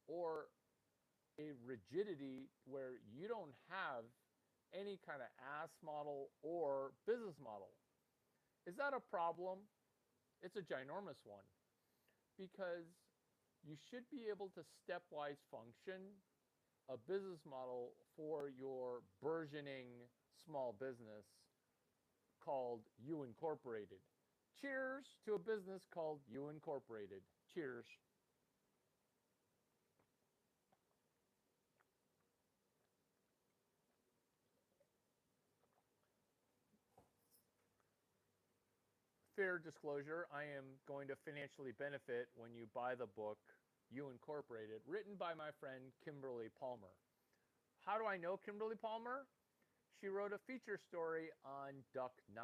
or a rigidity where you don't have any kind of ass model or business model, is that a problem? It's a ginormous one because you should be able to stepwise function a business model for your burgeoning small business called You Incorporated. Cheers to a business called You Incorporated. Cheers. Fair disclosure, I am going to financially benefit when you buy the book You Incorporated, written by my friend Kimberly Palmer. How do I know Kimberly Palmer? She wrote a feature story on Duck 9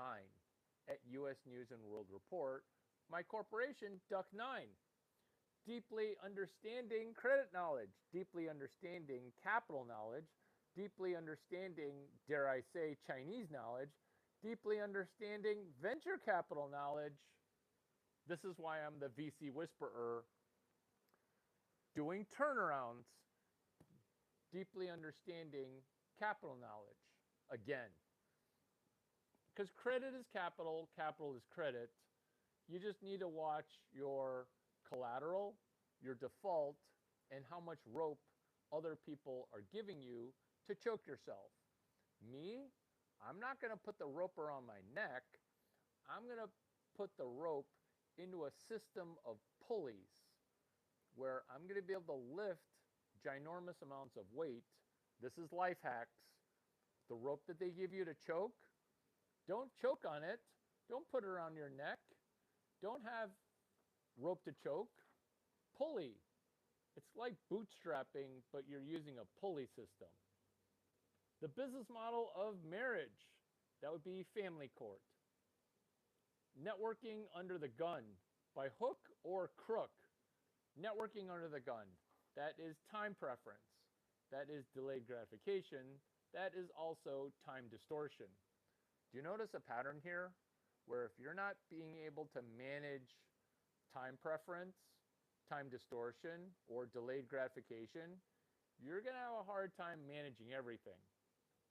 at US News and World Report. My corporation, Duck 9, deeply understanding credit knowledge, deeply understanding capital knowledge, deeply understanding, dare I say, Chinese knowledge, deeply understanding venture capital knowledge. This is why I'm the VC whisperer, doing turnarounds, deeply understanding capital knowledge. Again, because credit is capital, capital is credit. You just need to watch your collateral, your default, and how much rope other people are giving you to choke yourself. Me, I'm not going to put the rope around my neck. I'm going to put the rope into a system of pulleys where I'm going to be able to lift ginormous amounts of weight. This is life hacks. The rope that they give you to choke, don't choke on it. Don't put it around your neck. Don't have rope to choke. Pulley. It's like bootstrapping, but you're using a pulley system. The business model of marriage, that would be family court. Networking under the gun, by hook or crook. Networking under the gun, that is time preference. That is delayed gratification. That is also time distortion. Do you notice a pattern here where if you're not being able to manage time preference, time distortion, or delayed gratification, you're going to have a hard time managing everything.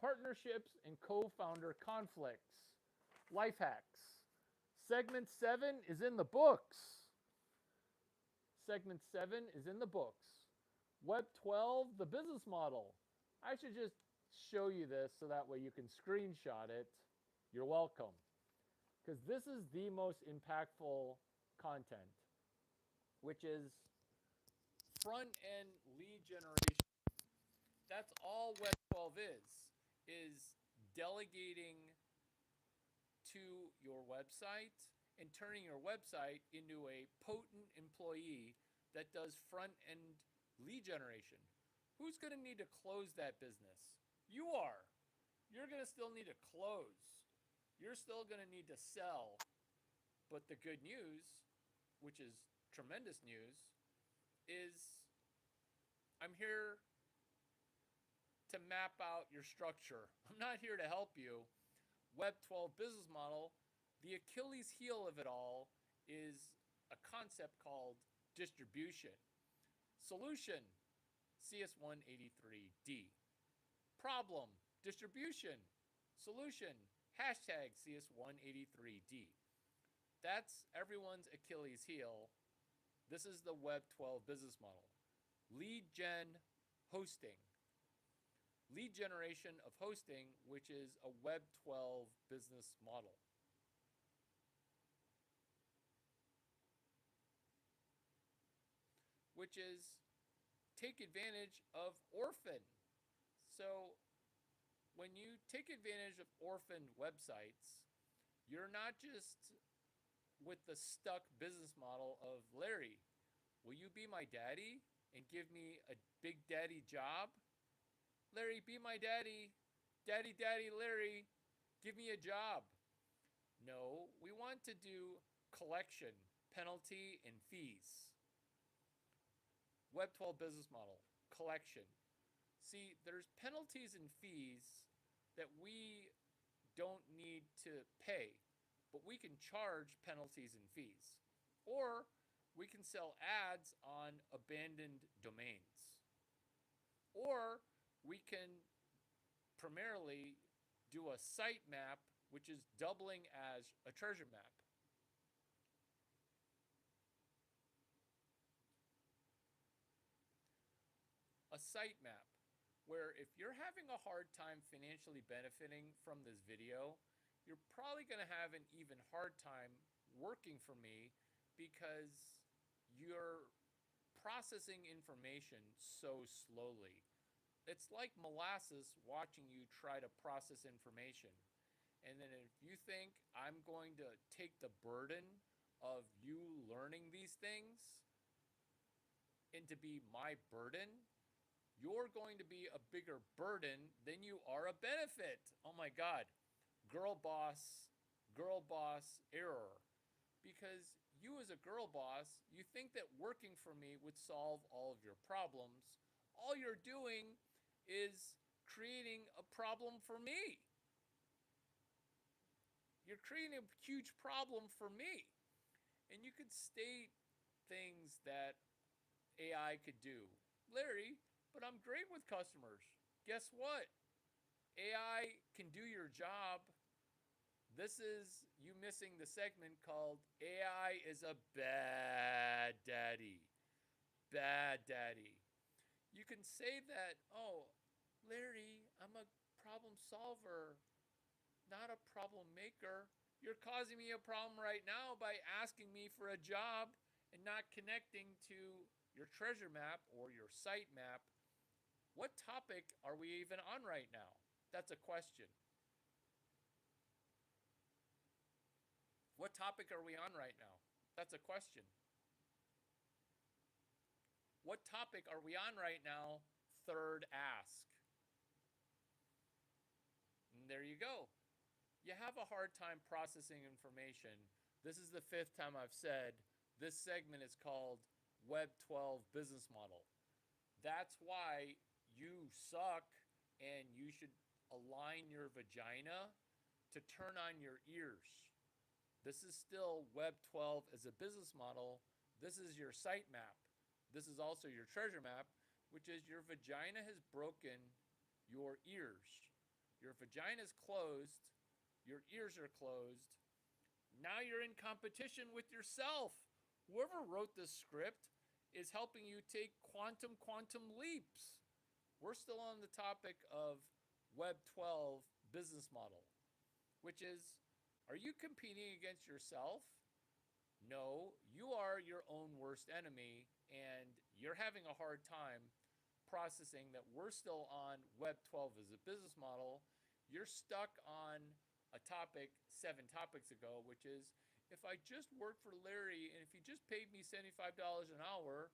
Partnerships and co founder conflicts. Life hacks. Segment 7 is in the books. Segment 7 is in the books. Web 12, the business model. I should just show you this so that way you can screenshot it. You're welcome. Because this is the most impactful content, which is front end lead generation. That's all Web 12 is delegating to your website and turning your website into a potent employee that does front end lead generation. Who's going to need to close that business? You are. You're going to still need to close. You're still going to need to sell. But the good news, which is tremendous news, is I'm here to map out your structure. I'm not here to help you. Web 12 business model, The Achilles heel of it all is a concept called distribution. Solution, CS183D. Problem, distribution. Solution, hashtag CS183D. That's everyone's Achilles heel. This is the Web 12 business model. Lead gen hosting. Lead generation of hosting, which is a Web 12 business model. Which is take advantage of orphan. So when you take advantage of orphan websites, you're not just with the stuck business model of Larry, will you be my daddy and give me a big daddy job? Larry, be my daddy. Daddy, daddy, Larry, give me a job. No, we want to do collection, penalty, and fees. Web 12 business model, collection. See, there's penalties and fees that we don't need to pay, but we can charge penalties and fees. Or we can sell ads on abandoned domains. Or we can primarily do a site map, which is doubling as a treasure map. A site map where if you're having a hard time financially benefiting from this video, you're probably going to have an even hard time working for me because you're processing information so slowly. It's like molasses watching you try to process information. And then if you think I'm going to take the burden of you learning these things and to be my burden, you're going to be a bigger burden than you are a benefit. Oh my God. Girl boss error. Because you as a girl boss, you think that working for me would solve all of your problems. All you're doing is creating a problem for me. You're creating a huge problem for me. And you could state things that AI could do. Larry, but I'm great with customers. Guess what? AI can do your job. This is you missing the segment called AI is a bad daddy. Bad daddy. You can say that, oh, Larry, I'm a problem solver, not a problem maker. You're causing me a problem right now by asking me for a job and not connecting to your treasure map or your site map. What topic are we even on right now? That's a question. What topic are we on right now? That's a question. What topic are we on right now? Third ask. And there you go. You have a hard time processing information. This is the fifth time I've said this segment is called Web 12 business model. That's why you suck and you should align your vagina to turn on your ears. This is still Web 12 as a business model. This is your site map. This is also your treasure map, which is your vagina has broken your ears. Your vagina is closed. Your ears are closed. Now you're in competition with yourself. Whoever wrote this script is helping you take quantum leaps. We're still on the topic of Web 12 business model, which is, are you competing against yourself? No, you are your own worst enemy, and you're having a hard time processing that we're still on Web 12 as a business model. You're stuck on a topic 7 topics ago, which is, if I just worked for Larry and if he just paid me $75 an hour,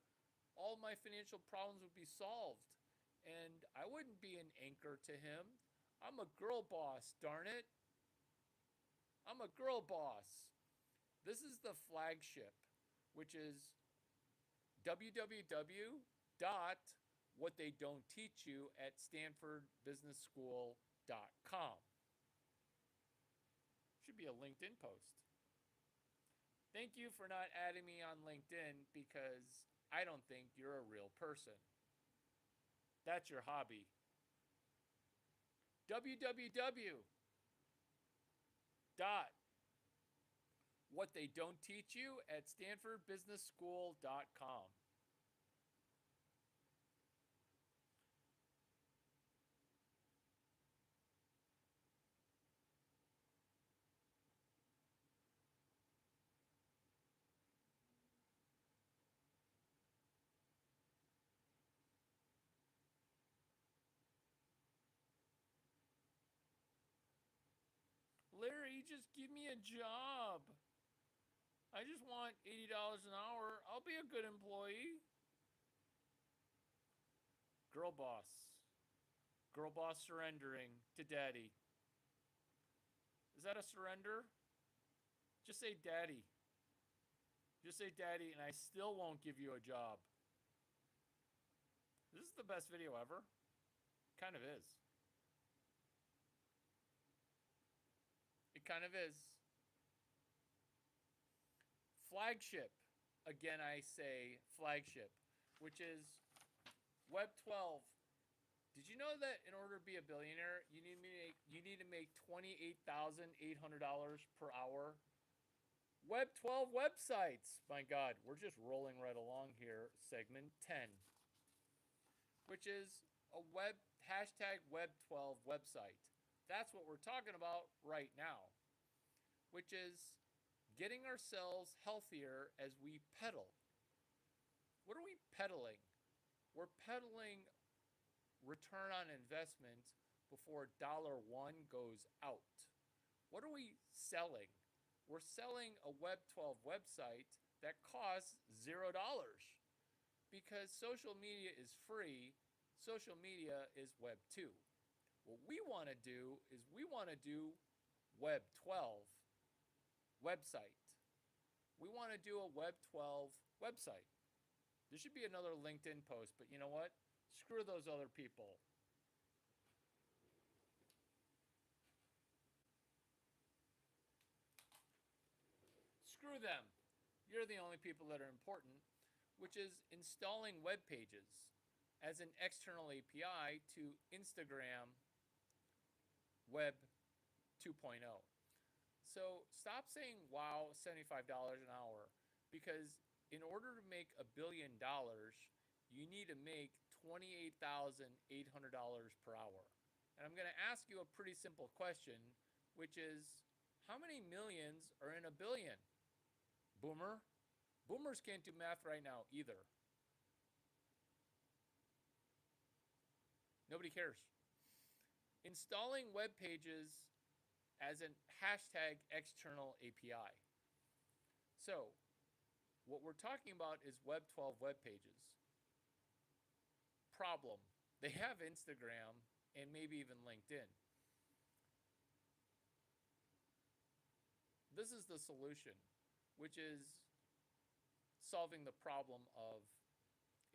all my financial problems would be solved. And I wouldn't be an anchor to him. I'm a girl boss, darn it. I'm a girl boss. This is the flagship, which is www.whattheydon'tteachyou at stanfordbusinessschool.com. Should be a LinkedIn post. Thank you for not adding me on LinkedIn because I don't think you're a real person. That's your hobby. www. dot what they don't teach you at stanfordbusinessschool.com. Larry, just give me a job. I just want $80 an hour. I'll be a good employee. Girl boss. Girl boss surrendering to daddy. Is that a surrender? Just say daddy. Just say daddy, and I still won't give you a job. This is the best video ever. Kind of is. It kind of is. Flagship. Again, I say flagship, which is Web 12. Did you know that in order to be a billionaire, you need to make $28,800 per hour? Web 12 websites. My God, we're just rolling right along here. Segment 10, which is a hashtag Web 12 website. That's what we're talking about right now, which is getting ourselves healthier as we pedal. What are we pedaling? We're pedaling return on investment before $1 goes out. What are we selling? We're selling a Web 12 website that costs $0 because social media is free. Social media is Web 2. What we want to do is we want to do Web 12 website. We want to do a Web 12 website. There should be another LinkedIn post, but you know what? Screw those other people. Screw them. You're the only people that are important, which is installing web pages as an external API to Instagram Web 2.0. So stop saying, wow, $75 an hour, because in order to make $1 billion, you need to make $28,800 per hour. And I'm going to ask you a pretty simple question, which is, how many millions are in a billion? Boomer? Boomers can't do math right now either. Nobody cares. Installing web pages as a hashtag external API. So what we're talking about is Web 12 web pages. Problem. They have Instagram and maybe even LinkedIn. This is the solution, which is solving the problem of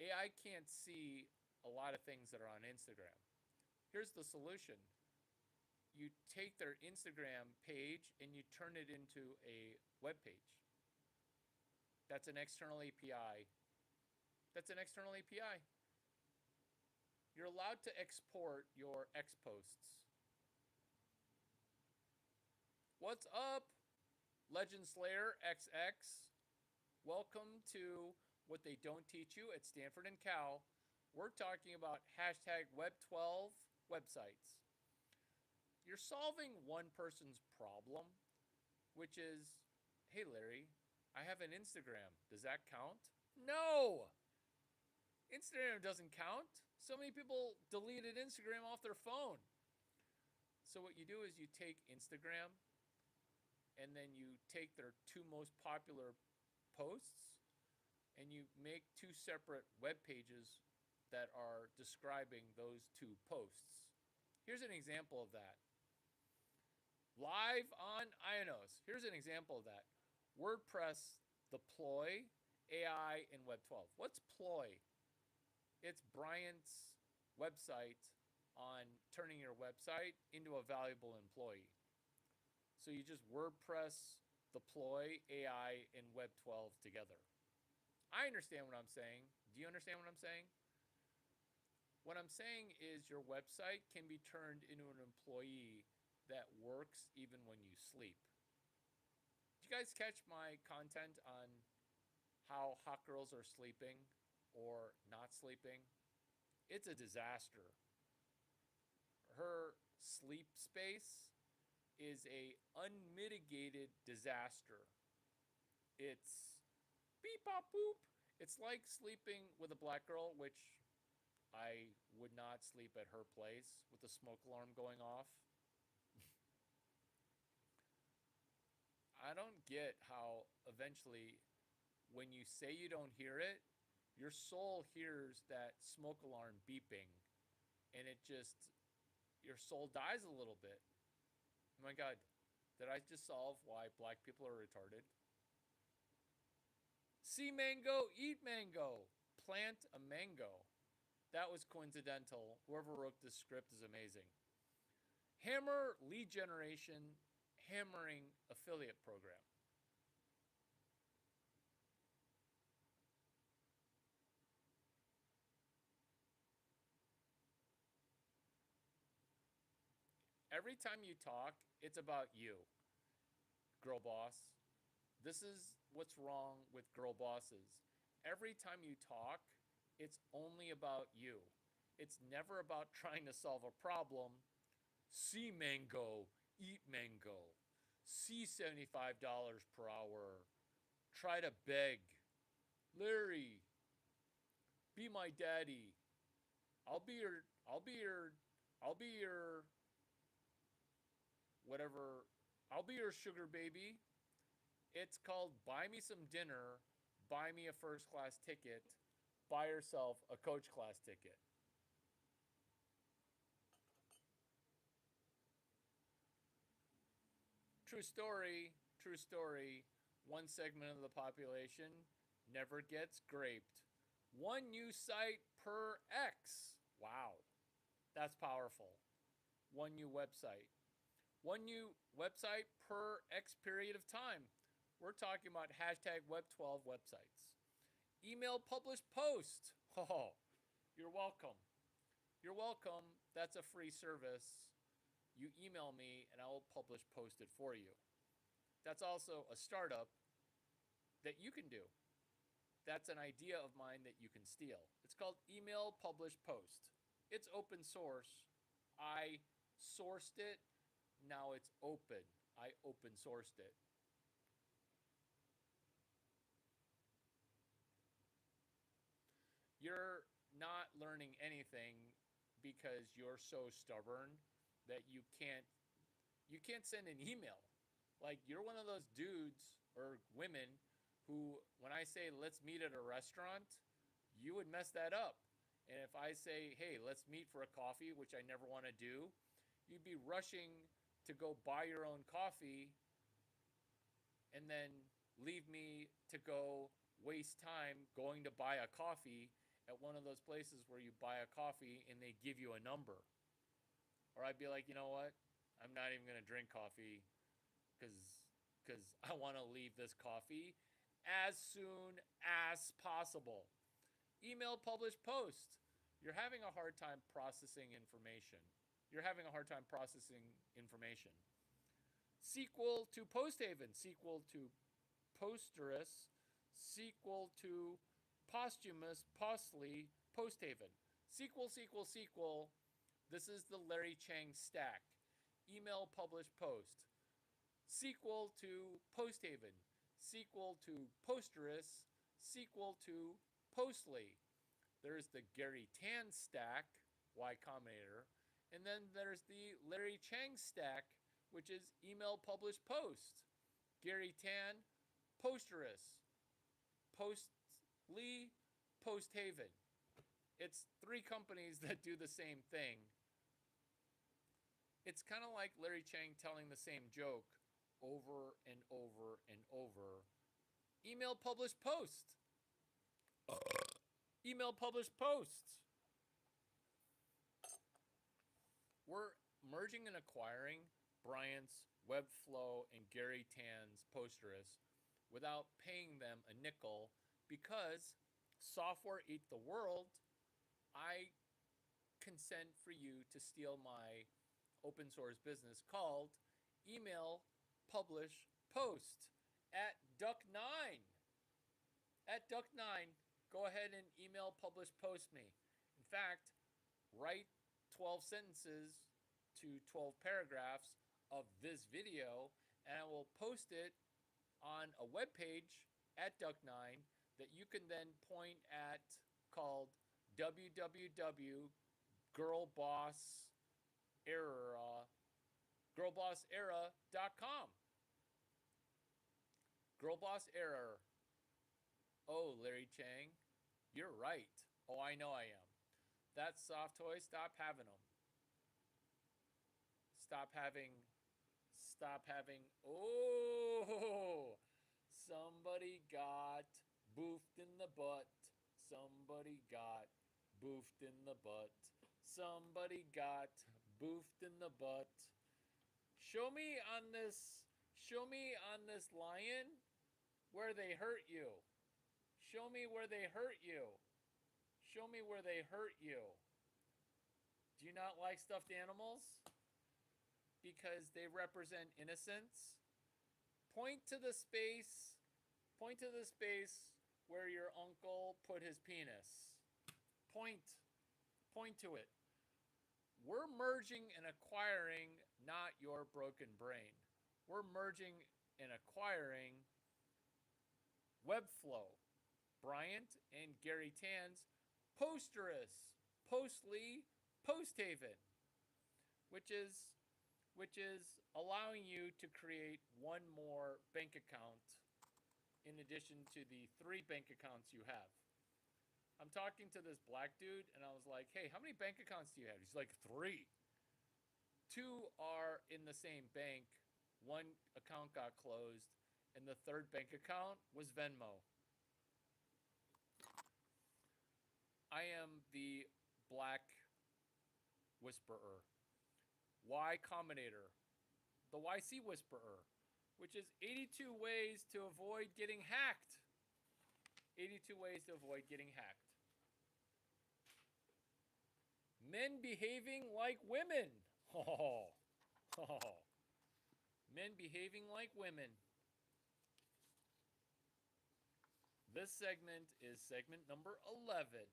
AI can't see a lot of things that are on Instagram. Here's the solution. You take their Instagram page and you turn it into a web page. That's an external API. That's an external API. You're allowed to export your X posts. What's up, Legend Slayer XX? Welcome to What They Don't Teach You at Stanford and Cal. We're talking about hashtag Web 12 websites. You're solving one person's problem, which is, hey Larry, I have an Instagram. Does that count? No! Instagram doesn't count. So many people deleted Instagram off their phone. So what you do is you take Instagram and then you take their 2 most popular posts and you make 2 separate web pages that are describing those 2 posts. Here's an example of that. Live on Ionos. Here's an example of that. WordPress deploy AI in Web 12. What's Ploy? It's Bryant's website on turning your website into a valuable employee. So you just WordPress deploy AI and Web 12 together. I understand what I'm saying. Do you understand what I'm saying? What I'm saying is your website can be turned into an employee that works even when you sleep. Did you guys catch my content on how hot girls are sleeping or not sleeping? It's a disaster. Her sleep space is a unmitigated disaster. It's beep bop boop. It's like sleeping with a black girl, which I would not sleep at her place with the smoke alarm going off. I don't get how eventually, when you say you don't hear it, your soul hears that smoke alarm beeping, and it just, your soul dies a little bit. Oh my God, did I just solve why black people are retarded? See mango, eat mango, plant a mango. That was coincidental. Whoever wrote this script is amazing. Hammer lead generation, hammering affiliate program. Every time you talk, it's about you, girl boss. This is what's wrong with girl bosses. Every time you talk, it's only about you. It's never about trying to solve a problem. See mango, eat mango. See $75 per hour. Try to beg. Larry, be my daddy. I'll be your I'll be your whatever. I'll be your sugar baby. It's called Buy Me Some Dinner, Buy Me a First Class Ticket, Buy Yourself a Coach Class Ticket. True story, true story. One segment of the population never gets graped. One new site per X. Wow, that's powerful. One new website. One new website per X period of time. We're talking about hashtag Web12 websites. Email publish post. Oh, you're welcome. You're welcome. That's a free service. You email me and I will publish post it for you. That's also a startup that you can do. That's an idea of mine that you can steal. It's called email publish post. It's open source. I sourced it. Now it's open. I open sourced it. You're not learning anything because you're so stubborn that you can't send an email. Like you're one of those dudes or women who when I say let's meet at a restaurant, you would mess that up. And if I say, "Hey, let's meet for a coffee," which I never want to do, you'd be rushing to go buy your own coffee and then leave me to go waste time going to buy a coffee at one of those places where you buy a coffee and they give you a number. Or I'd be like, you know what? I'm not even going to drink coffee because I want to leave this coffee as soon as possible. Email publish post. You're having a hard time processing information. You're having a hard time processing information. Sequel to Posthaven, sequel to Posterous, sequel to Posthumous, Postly, Posthaven. Sequel, sequel, sequel. This is the Larry Chang stack. Email, publish, post. Sequel to Posthaven. Sequel to Posterous. Sequel to Postly. There's the Gary Tan stack, Y Combinator. And then there's the Larry Chang stack, which is email, publish, post. Gary Tan, Posterous, Postly, Posthaven. It's three companies that do the same thing. It's kind of like Larry Chang telling the same joke over and over and over. Email, publish, post. Email, publish, posts. We're merging and acquiring Bryant's Webflow and Gary Tan's Posterous without paying them a nickel because software ate the world. I consent for you to steal my open source business called email publish post at duck9. At duck9, go ahead and email publish post me. In fact, write 12 sentences to 12 paragraphs of this video and I will post it on a web page at duck9 that you can then point at, called www.girlbossera.com. Girlbossera. Oh, Larry Chang, you're right. Oh, I know I am. That's soft toys. Stop having them. Stop having. Stop having. Oh, somebody got boofed in the butt. Somebody got boofed in the butt. Somebody got boofed in the butt. Show me on this. Show me on this lion where they hurt you. Show me where they hurt you. Show me where they hurt you. Do you not like stuffed animals? Because they represent innocence? Point to the space. Point to the space where your uncle put his penis. Point. Point to it. We're merging and acquiring not your broken brain. We're merging and acquiring Webflow, Bryant and Gary Tan's Posterous, Postly, Posthaven, which is allowing you to create one more bank account in addition to the 3 bank accounts you have. I'm talking to this black dude and I was like, hey, how many bank accounts do you have? He's like, 3. 2 are in the same bank. 1 account got closed and the 3rd bank account was Venmo. I am the black whisperer. Y Combinator, the YC whisperer, which is 82 ways to avoid getting hacked. 82 ways to avoid getting hacked. Men behaving like women. Oh, oh. Men behaving like women. This segment is segment number 11.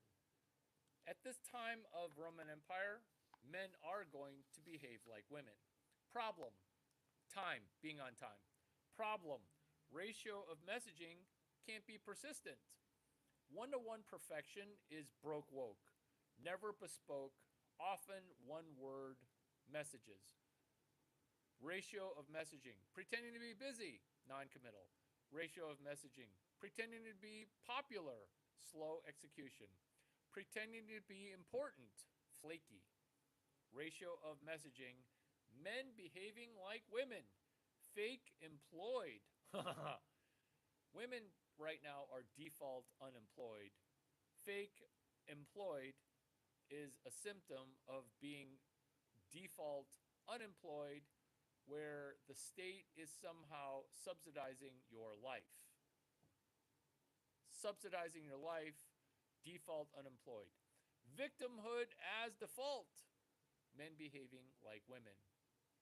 At this time of Roman Empire, men are going to behave like women. Problem, time, being on time. Problem, ratio of messaging can't be persistent. One-to-one perfection is broke woke. Never bespoke, often one-word messages. Ratio of messaging, pretending to be busy, non-committal. Ratio of messaging, pretending to be popular, slow execution. Pretending to be important, flaky. Ratio of messaging, men behaving like women, fake employed. Women right now are default unemployed. Fake employed is a symptom of being default unemployed where the state is somehow subsidizing your life. Subsidizing your life, default unemployed. Victimhood as default, men behaving like women.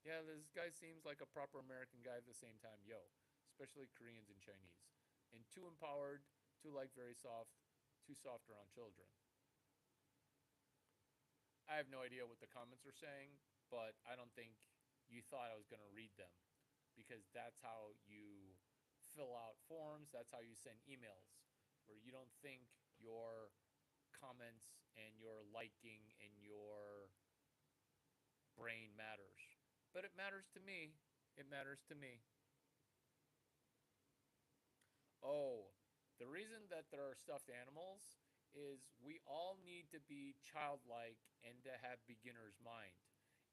Yeah, this guy seems like a proper American guy at the same time. Yo, especially Koreans and Chinese. And too empowered, too like very soft, too soft around children. I have no idea what the comments are saying, but I don't think you thought I was going to read them because that's how you fill out forms, that's how you send emails, where you don't think your comments and your liking and your brain matters. But it matters to me. It matters to me. Oh, the reason that there are stuffed animals is we all need to be childlike and to have beginner's mind.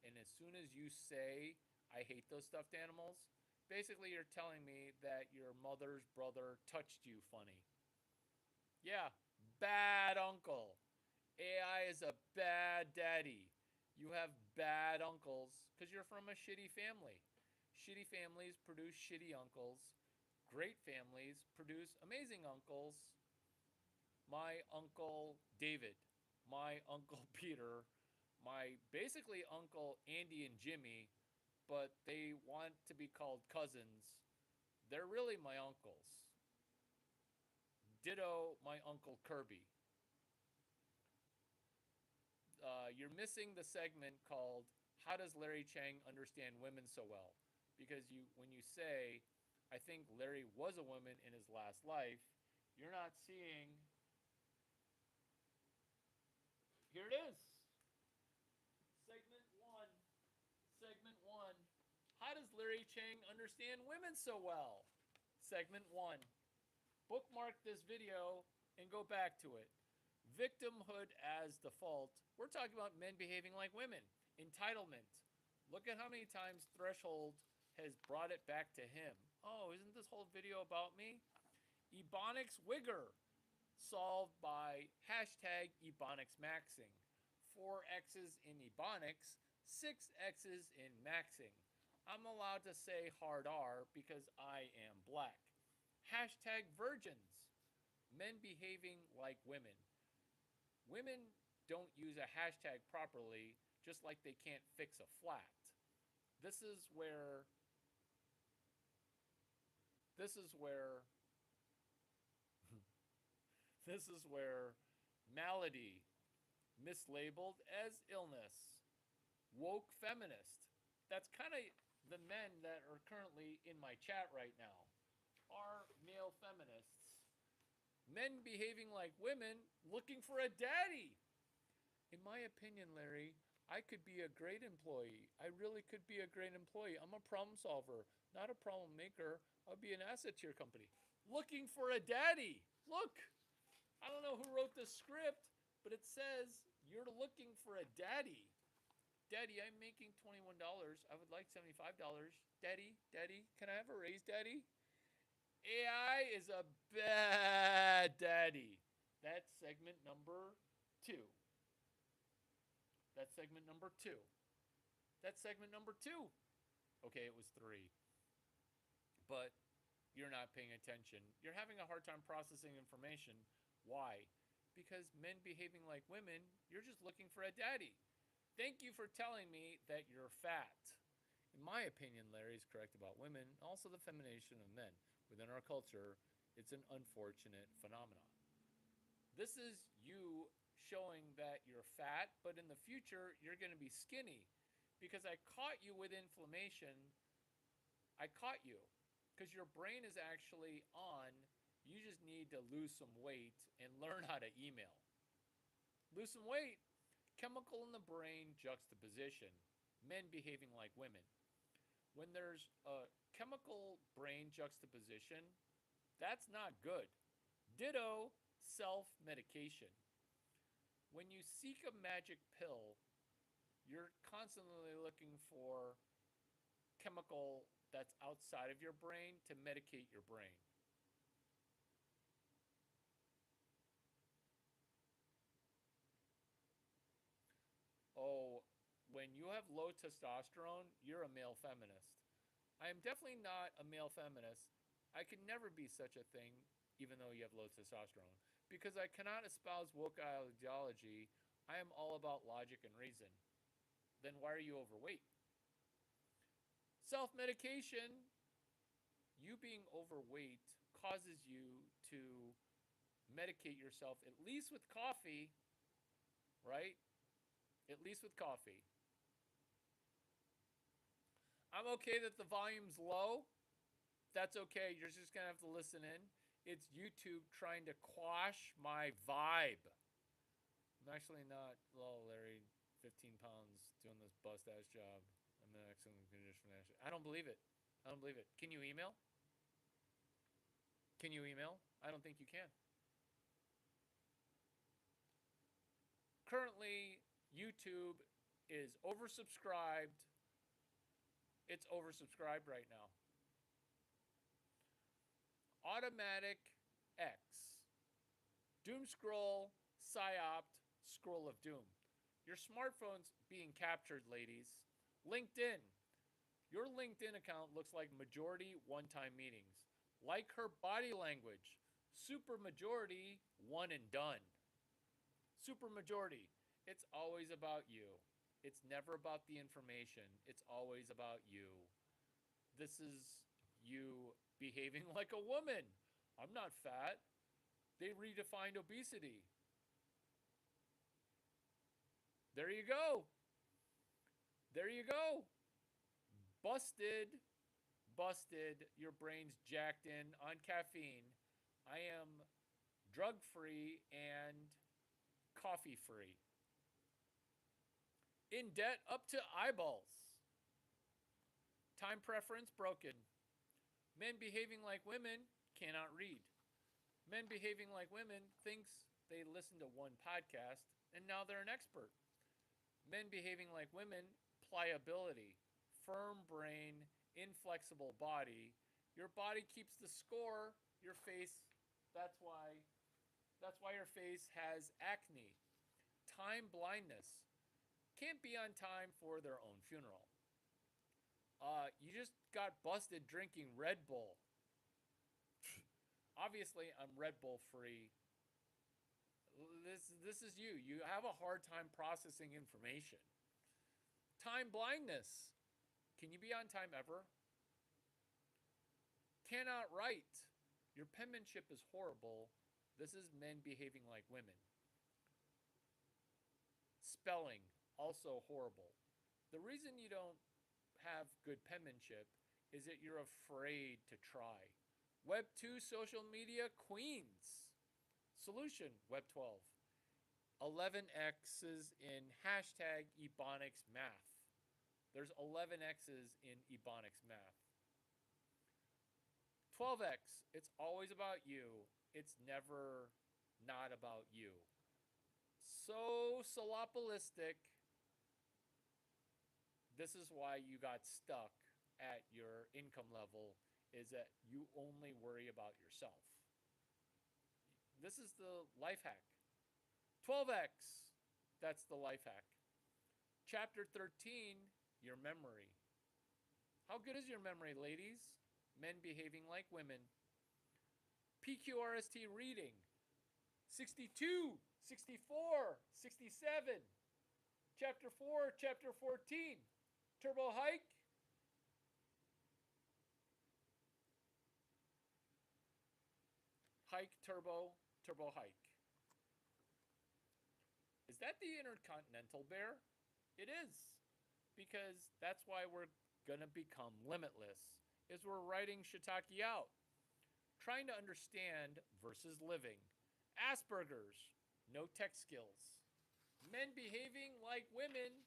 And as soon as you say, I hate those stuffed animals, basically you're telling me that your mother's brother touched you funny. Yeah, bad uncle. AI is a bad daddy. You have bad uncles because you're from a shitty family. Shitty families produce shitty uncles. Great families produce amazing uncles. My uncle David, my uncle Peter, my basically uncle Andy and Jimmy, but they want to be called cousins. They're really my uncles. Ditto my uncle Kirby. You're missing the segment called "How Does Larry Chang Understand Women So Well?" Because when you say, "I think Larry was a woman in his last life," you're not seeing. Here it is. Segment one. Segment one. How does Larry Chang understand women so well? Segment one. Bookmark this video and go back to it. Victimhood as default. We're talking about men behaving like women. Entitlement. Look at how many times Threshold has brought it back to him. Oh, isn't this whole video about me? Ebonics Wigger. Solved by hashtag Ebonics Maxing. 4 X's in Ebonics, 6 X's in Maxing. I'm allowed to say hard R because I am black. Hashtag virgins. Men behaving like women. Women don't use a hashtag properly, just like they can't fix a flat. This is where this is where this is where malady mislabeled as illness. Woke feminist. That's kind of the men that are currently in my chat right now are male feminists. Men behaving like women looking for a daddy. In my opinion, Larry, I could be a great employee. I really could be a great employee. I'm a problem solver, not a problem maker. I'll be an asset to your company. Looking for a daddy. Look, I don't know who wrote this script, but it says you're looking for a daddy. Daddy, I'm making $21. I would like $75. Daddy, can I have a raise, Daddy? AI is a bad daddy. That's segment number 2. That's segment number 2. That's segment number 2. Okay, it was 3. But you're not paying attention. You're having a hard time processing information. Why? Because men behaving like women, you're just looking for a daddy. Thank you for telling me that you're fat. In my opinion, Larry is correct about women, also the feminization of men. Within our culture, it's an unfortunate phenomenon. This is you showing that you're fat, but in the future, you're going to be skinny. Because I caught you with inflammation, I caught you. Because your brain is actually on, you just need to lose some weight and learn how to email. Lose some weight. Chemical in the brain juxtaposition. Men behaving like women. When there's a chemical brain juxtaposition, that's not good. Ditto self-medication. When you seek a magic pill, you're constantly looking for chemical that's outside of your brain to medicate your brain. Oh, when you have low testosterone, you're a male feminist. I am definitely not a male feminist. I can never be such a thing, even though you have low testosterone, because I cannot espouse woke ideology. I am all about logic and reason. Then why are you overweight? Self medication, you being overweight causes you to medicate yourself, at least with coffee, right? At least with coffee. I'm okay that the volume's low. That's okay. You're just going to have to listen in. It's YouTube trying to quash my vibe. I'm actually not low, Larry. 15 pounds doing this bust ass job. I'm in excellent condition. I don't believe it. I don't believe it. Can you email? Can you email? I don't think you can. Currently, YouTube is oversubscribed. It's oversubscribed right now. Automatic X. Doom scroll, psyopt, scroll of doom. Your smartphone's being captured, ladies. LinkedIn. Your LinkedIn account looks like majority one-time meetings. Like her body language. Super majority one and done. Super majority. It's always about you. It's never about the information. It's always about you. This is you behaving like a woman. I'm not fat. They redefined obesity. There you go. There you go. Busted. Busted. Your brain's jacked in on caffeine. I am drug free and coffee free. In debt up to eyeballs. Time preference broken. Men behaving like women cannot read. Men behaving like women thinks they listen to one podcast and now they're an expert. Men behaving like women, pliability, firm brain, inflexible body. Your body keeps the score. Your face, that's why your face has acne. Time blindness. Can't be on time for their own funeral. You just got busted drinking Red Bull. Obviously, I'm Red Bull free. This is you. You have a hard time processing information. Time blindness. Can you be on time ever? Cannot write. Your penmanship is horrible. This is men behaving like women. Spelling, also horrible. The reason you don't have good penmanship is that you're afraid to try. Web 2 social media queens. Solution, Web 12. 11 X's in hashtag Ebonics math. There's 11 X's in Ebonics math. 12X, it's always about you. It's never not about you. So solopolistic. This is why you got stuck at your income level, is that you only worry about yourself. This is the life hack. 12X, that's the life hack. Chapter 13, your memory. How good is your memory, ladies? Men behaving like women. PQRST reading. 62, 64, 67. Chapter 4, Chapter 14. Turbo hike. Hike, turbo, turbo hike. Is that the Intercontinental Bear? It is. Because that's why we're going to become limitless, is we're writing shiitake out. Trying to understand versus living. Asperger's, no tech skills. Men behaving like women.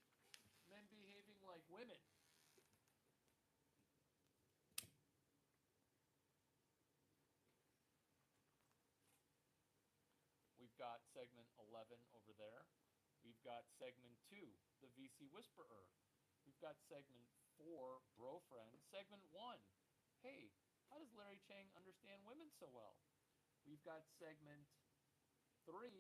Men behaving like women. We've got segment 11 over there. We've got segment 2, the VC Whisperer. We've got segment 4, Bro Friend. Segment 1, hey, how does Larry Chang understand women so well? We've got segment 3,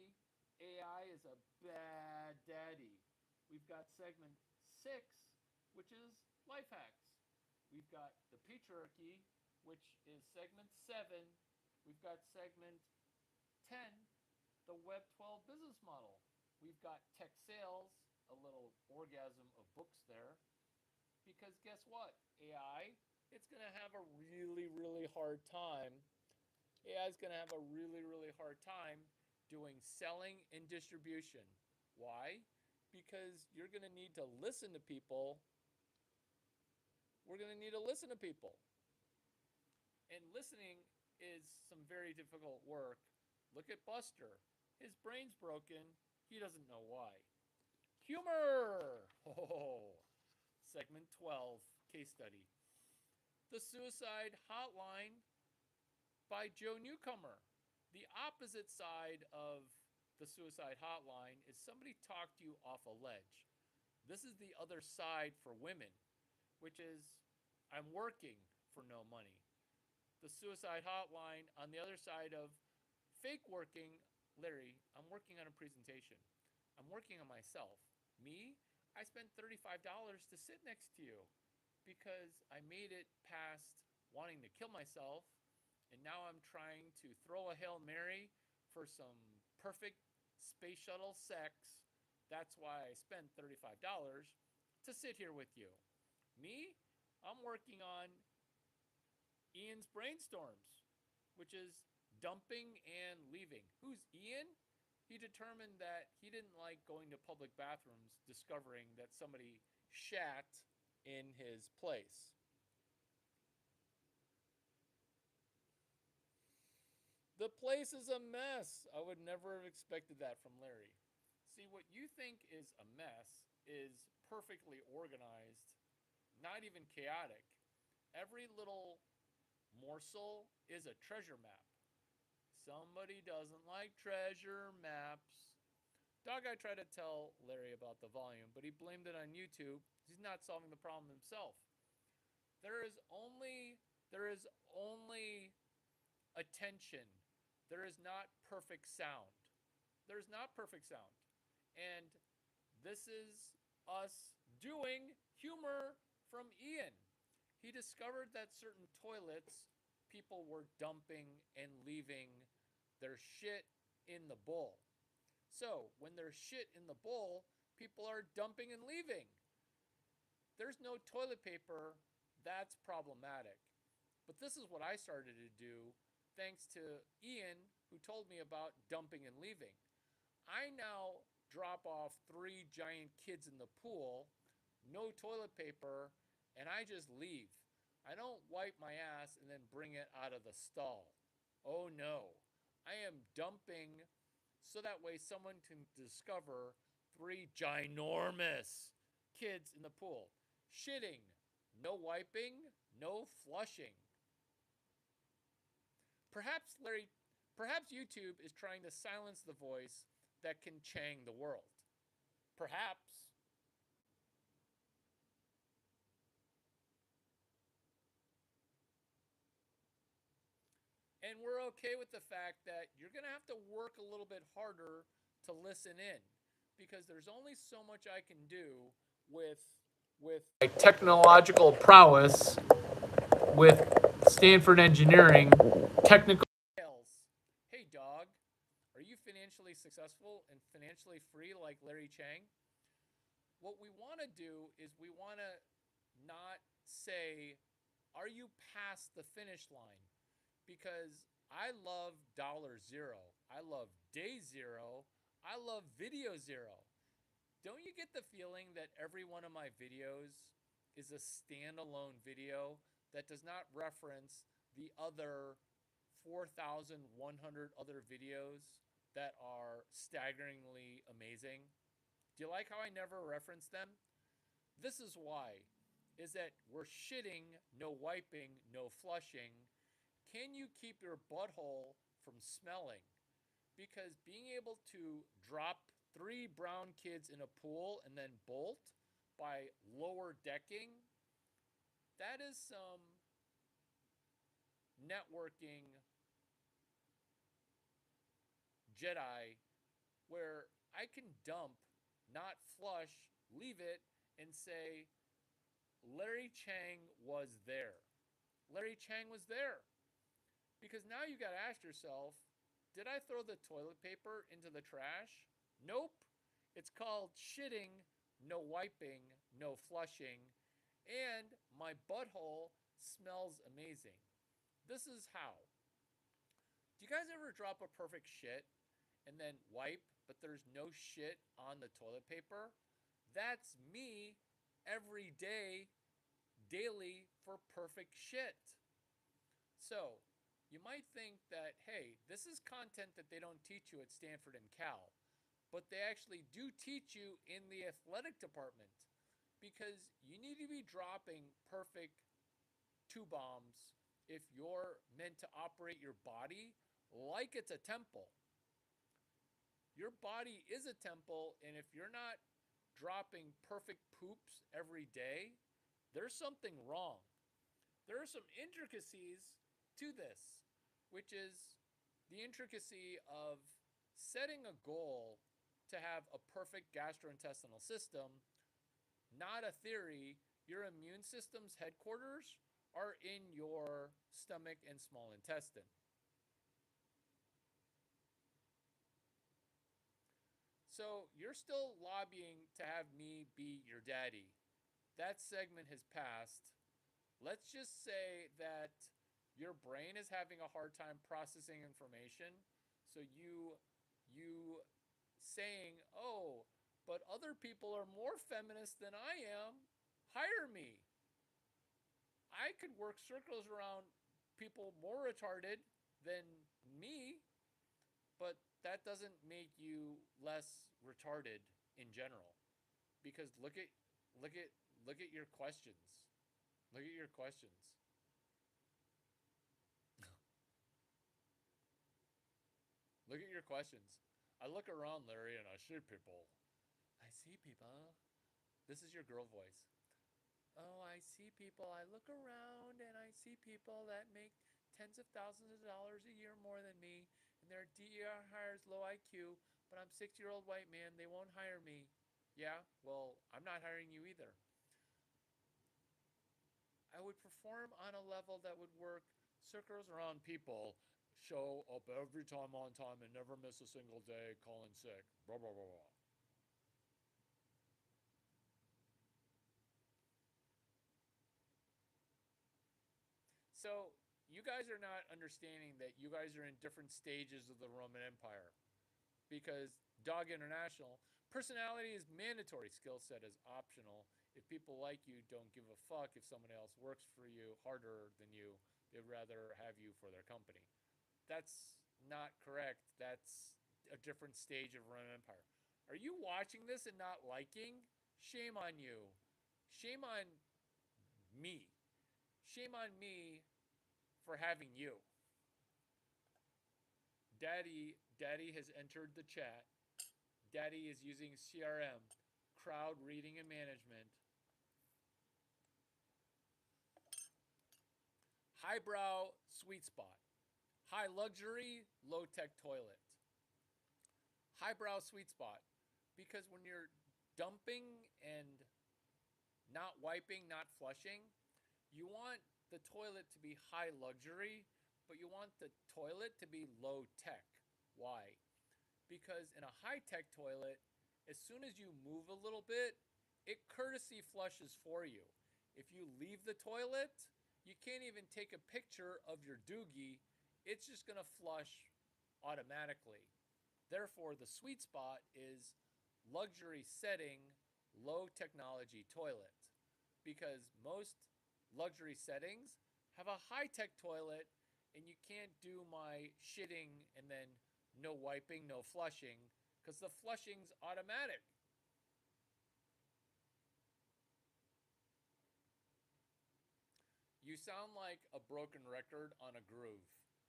AI is a bad daddy. We've got segment 6, which is life hacks. We've got the patriarchy, which is segment 7. We've got segment 10, the Web 12 business model. We've got tech sales, a little orgasm of books there. Because guess what? AI, it's going to have a really, really hard time. AI is going to have a really, really hard time doing selling and distribution. Why? Because you're going to need to listen to people. We're going to need to listen to people. And listening is some very difficult work. Look at Buster. His brain's broken. He doesn't know why. Humor! Oh, segment 12, case study. The Suicide Hotline by Joe Newcomer. The opposite side of the Suicide Hotline is somebody talked you off a ledge. This is the other side for women, which is I'm working for no money. The Suicide Hotline on the other side of fake working. Larry, I'm working on a presentation. I'm working on myself. Me, I spent $35 to sit next to you. because I made it past wanting to kill myself, and now I'm trying to throw a Hail Mary for some perfect space shuttle sex. That's why I spent $35 to sit here with you. Me, I'm working on Ian's brainstorms, which is dumping and leaving. Who's Ian? He determined that he didn't like going to public bathrooms, discovering that somebody shat in his place. The place is a mess. I would never have expected that from Larry. See, what you think is a mess is perfectly organized, not even chaotic. Every little morsel is a treasure map. Somebody doesn't like treasure maps. Dog Guy tried to tell Larry about the volume, but he blamed it on YouTube. He's not solving the problem himself. There is only attention. There is not perfect sound. There's not perfect sound. And this is us doing humor from Ian. He discovered that certain toilets, people were dumping and leaving their shit in the bowl. So when there's shit in the bowl, people are dumping and leaving. There's no toilet paper. That's problematic. But this is what I started to do thanks to Ian, who told me about dumping and leaving. I now drop off 3 giant kids in the pool, no toilet paper, and I just leave. I don't wipe my ass and then bring it out of the stall. Oh no. I am dumping so that way someone can discover 3 ginormous kids in the pool. Shitting, no wiping, no flushing. Perhaps Larry, perhaps YouTube is trying to silence the voice that can Chang the world. Perhaps. And we're okay with the fact that you're going to have to work a little bit harder to listen in because there's only so much I can do with my technological prowess with Stanford engineering technical skills. Hey dog, are you financially successful and financially free like Larry Chang? What we want to do is we want to not say, are you past the finish line? Because I love $0. I love day zero. I love video zero. Don't you get the feeling that every one of my videos is a standalone video that does not reference the other 4,100 other videos that are staggeringly amazing? Do you like how I never reference them? This is why. Is that we're shitting, no wiping, no flushing. Can you keep your butthole from smelling? Because being able to drop 3 brown kids in a pool and then bolt by lower decking, that is some networking Jedi where I can dump, not flush, leave it, and say, Larry Chang was there. Larry Chang was there. Because now you got to ask yourself, did I throw the toilet paper into the trash? Nope. It's called shitting, no wiping, no flushing, and my butthole smells amazing. This is how. Do you guys ever drop a perfect shit and then wipe, but there's no shit on the toilet paper? That's me every day, daily for perfect shit. So, you might think that, hey, this is content that they don't teach you at Stanford and Cal, but they actually do teach you in the athletic department because you need to be dropping perfect two bombs if you're meant to operate your body like it's a temple. Your body is a temple, and if you're not dropping perfect poops every day, there's something wrong. There are some intricacies to this, which is the intricacy of setting a goal to have a perfect gastrointestinal system, not a theory Your immune system's headquarters are in your stomach and small intestine. So you're still lobbying to have me be your daddy. That segment has passed. Let's just say that your brain is having a hard time processing information. So you saying, "Oh, but other people are more feminist than I am. Hire me. I could work circles around people more retarded than me, but that doesn't make you less retarded in general." Because look at look at your questions. Look at your questions. Look at your questions. I look around, Larry, and I see people. I see people. This is your girl voice. Oh, I see people. I look around and I see people that make tens of thousands of dollars a year more than me, and their DER hires low IQ, but I'm 60-year-old white man. They won't hire me. Yeah, well, I'm not hiring you either. I would perform on a level that would work circles around people, show up every time on time and never miss a single day, calling sick. Blah, blah, blah, blah. So you guys are not understanding that you guys are in different stages of the Roman Empire because Dog International personality is mandatory, skill set is optional. If people like you, don't give a fuck if someone else works for you harder than you. They'd rather have you for their company. That's not correct. That's a different stage of Roman Empire. Are you watching this and not liking? Shame on you. Shame on me. Shame on me for having you. Daddy has entered the chat. Daddy is using CRM, crowd reading and management. Highbrow sweet spot. High luxury, low tech toilet. Highbrow sweet spot. Because when you're dumping and not wiping, not flushing, you want the toilet to be high luxury, but you want the toilet to be low tech. Why? Because in a high tech toilet, as soon as you move a little bit, it courtesy flushes for you. If you leave the toilet, you can't even take a picture of your doogie. It's just going to flush automatically. Therefore, the sweet spot is luxury setting, low technology toilet. Because most luxury settings have a high tech toilet, and you can't do my shitting and then no wiping, no flushing, because the flushing's automatic. You sound like a broken record on a groove,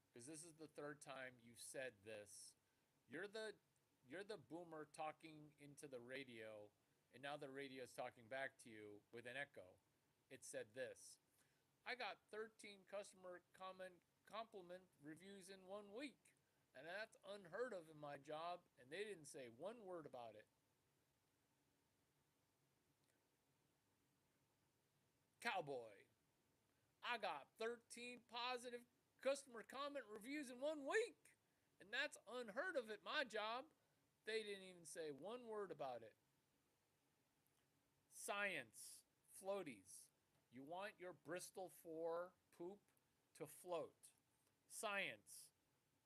because this is the third time you've said this. You're the you're the boomer talking into the radio, and now the radio's talking back to you with an echo. It said this. I got 13 customer compliment reviews in 1 week. And that's unheard of in my job, and they didn't say one word about it. Cowboy, I got 13 positive customer comment reviews in 1 week, and that's unheard of at my job. They didn't even say one word about it. Science, floaties. You want your Bristol 4 poop to float. Science,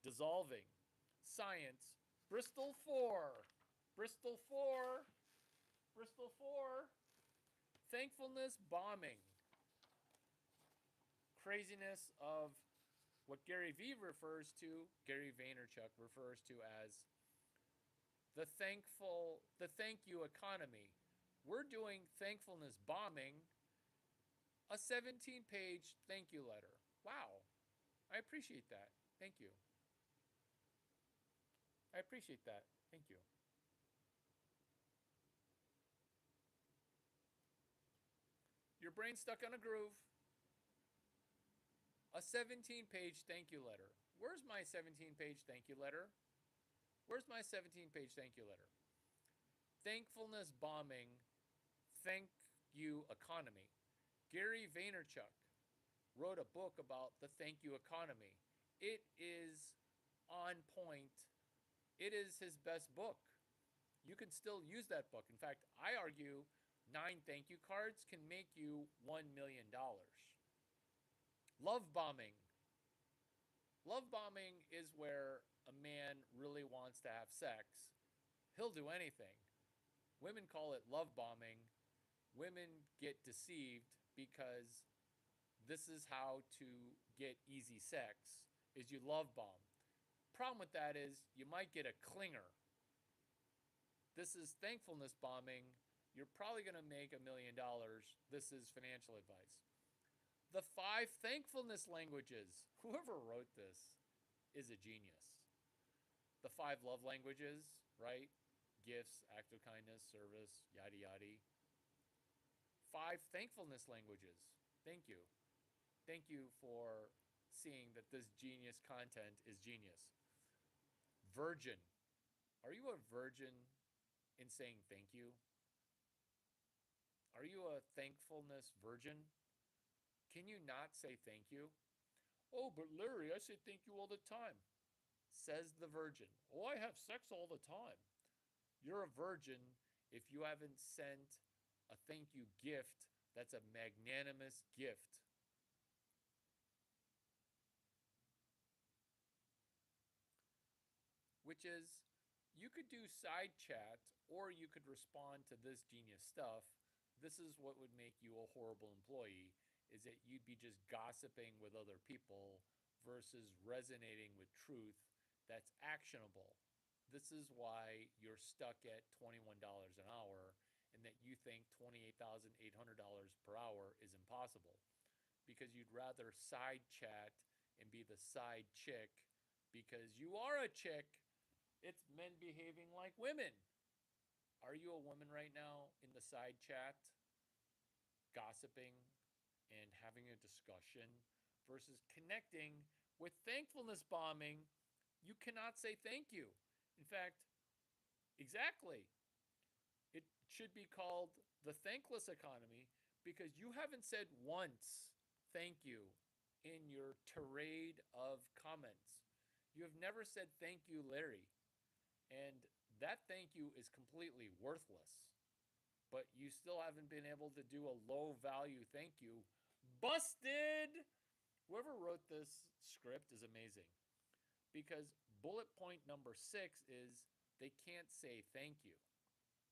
dissolving. Science, Bristol 4. Bristol 4. Bristol 4. Thankfulness bombing. Craziness of what Gary Vaynerchuk refers to as the thank you economy. We're doing thankfulness bombing, a 17-page thank you letter. Wow. I appreciate that. Thank you. I appreciate that. Thank you. Your brain's stuck on a groove. A 17-page thank you letter. Where's my 17-page thank you letter? Where's my 17-page thank you letter? Thankfulness bombing, thank you economy. Gary Vaynerchuk wrote a book about the thank you economy. It is on point. It is his best book. You can still use that book. In fact, I argue 9 thank you cards can make you $1 million. Love bombing. Love bombing is where a man really wants to have sex. He'll do anything. Women call it love bombing. Women get deceived because this is how to get easy sex is you love bomb. Problem with that is you might get a clinger. This is thankfulness bombing. You're probably going to make $1 million. This is financial advice. The 5 thankfulness languages. Whoever wrote this is a genius. The 5 love languages, right? Gifts, act of kindness, service, yada yada. 5 thankfulness languages. Thank you. Thank you for seeing that this genius content is genius. Virgin. Are you a virgin in saying thank you? Are you a thankfulness virgin? Can you not say thank you? Oh, but Larry, I say thank you all the time. Says the virgin. Oh, I have sex all the time. You're a virgin if you haven't sent a thank you gift that's a magnanimous gift. Which is, you could do side chat or you could respond to this genius stuff. This is what would make you a horrible employee, is that you'd be just gossiping with other people versus resonating with truth that's actionable. This is why you're stuck at $21 an hour and that you think $28,800 per hour is impossible because you'd rather side chat and be the side chick because you are a chick. It's men behaving like women. Are you a woman right now in the side chat, gossiping and having a discussion versus connecting with thankfulness bombing? You cannot say thank you. In fact, exactly. It should be called the thankless economy because you haven't said once thank you in your tirade of comments. You have never said thank you, Larry. And that thank you is completely worthless. But you still haven't been able to do a low value thank you. Busted! Whoever wrote this script is amazing because bullet point number 6 is they can't say thank you.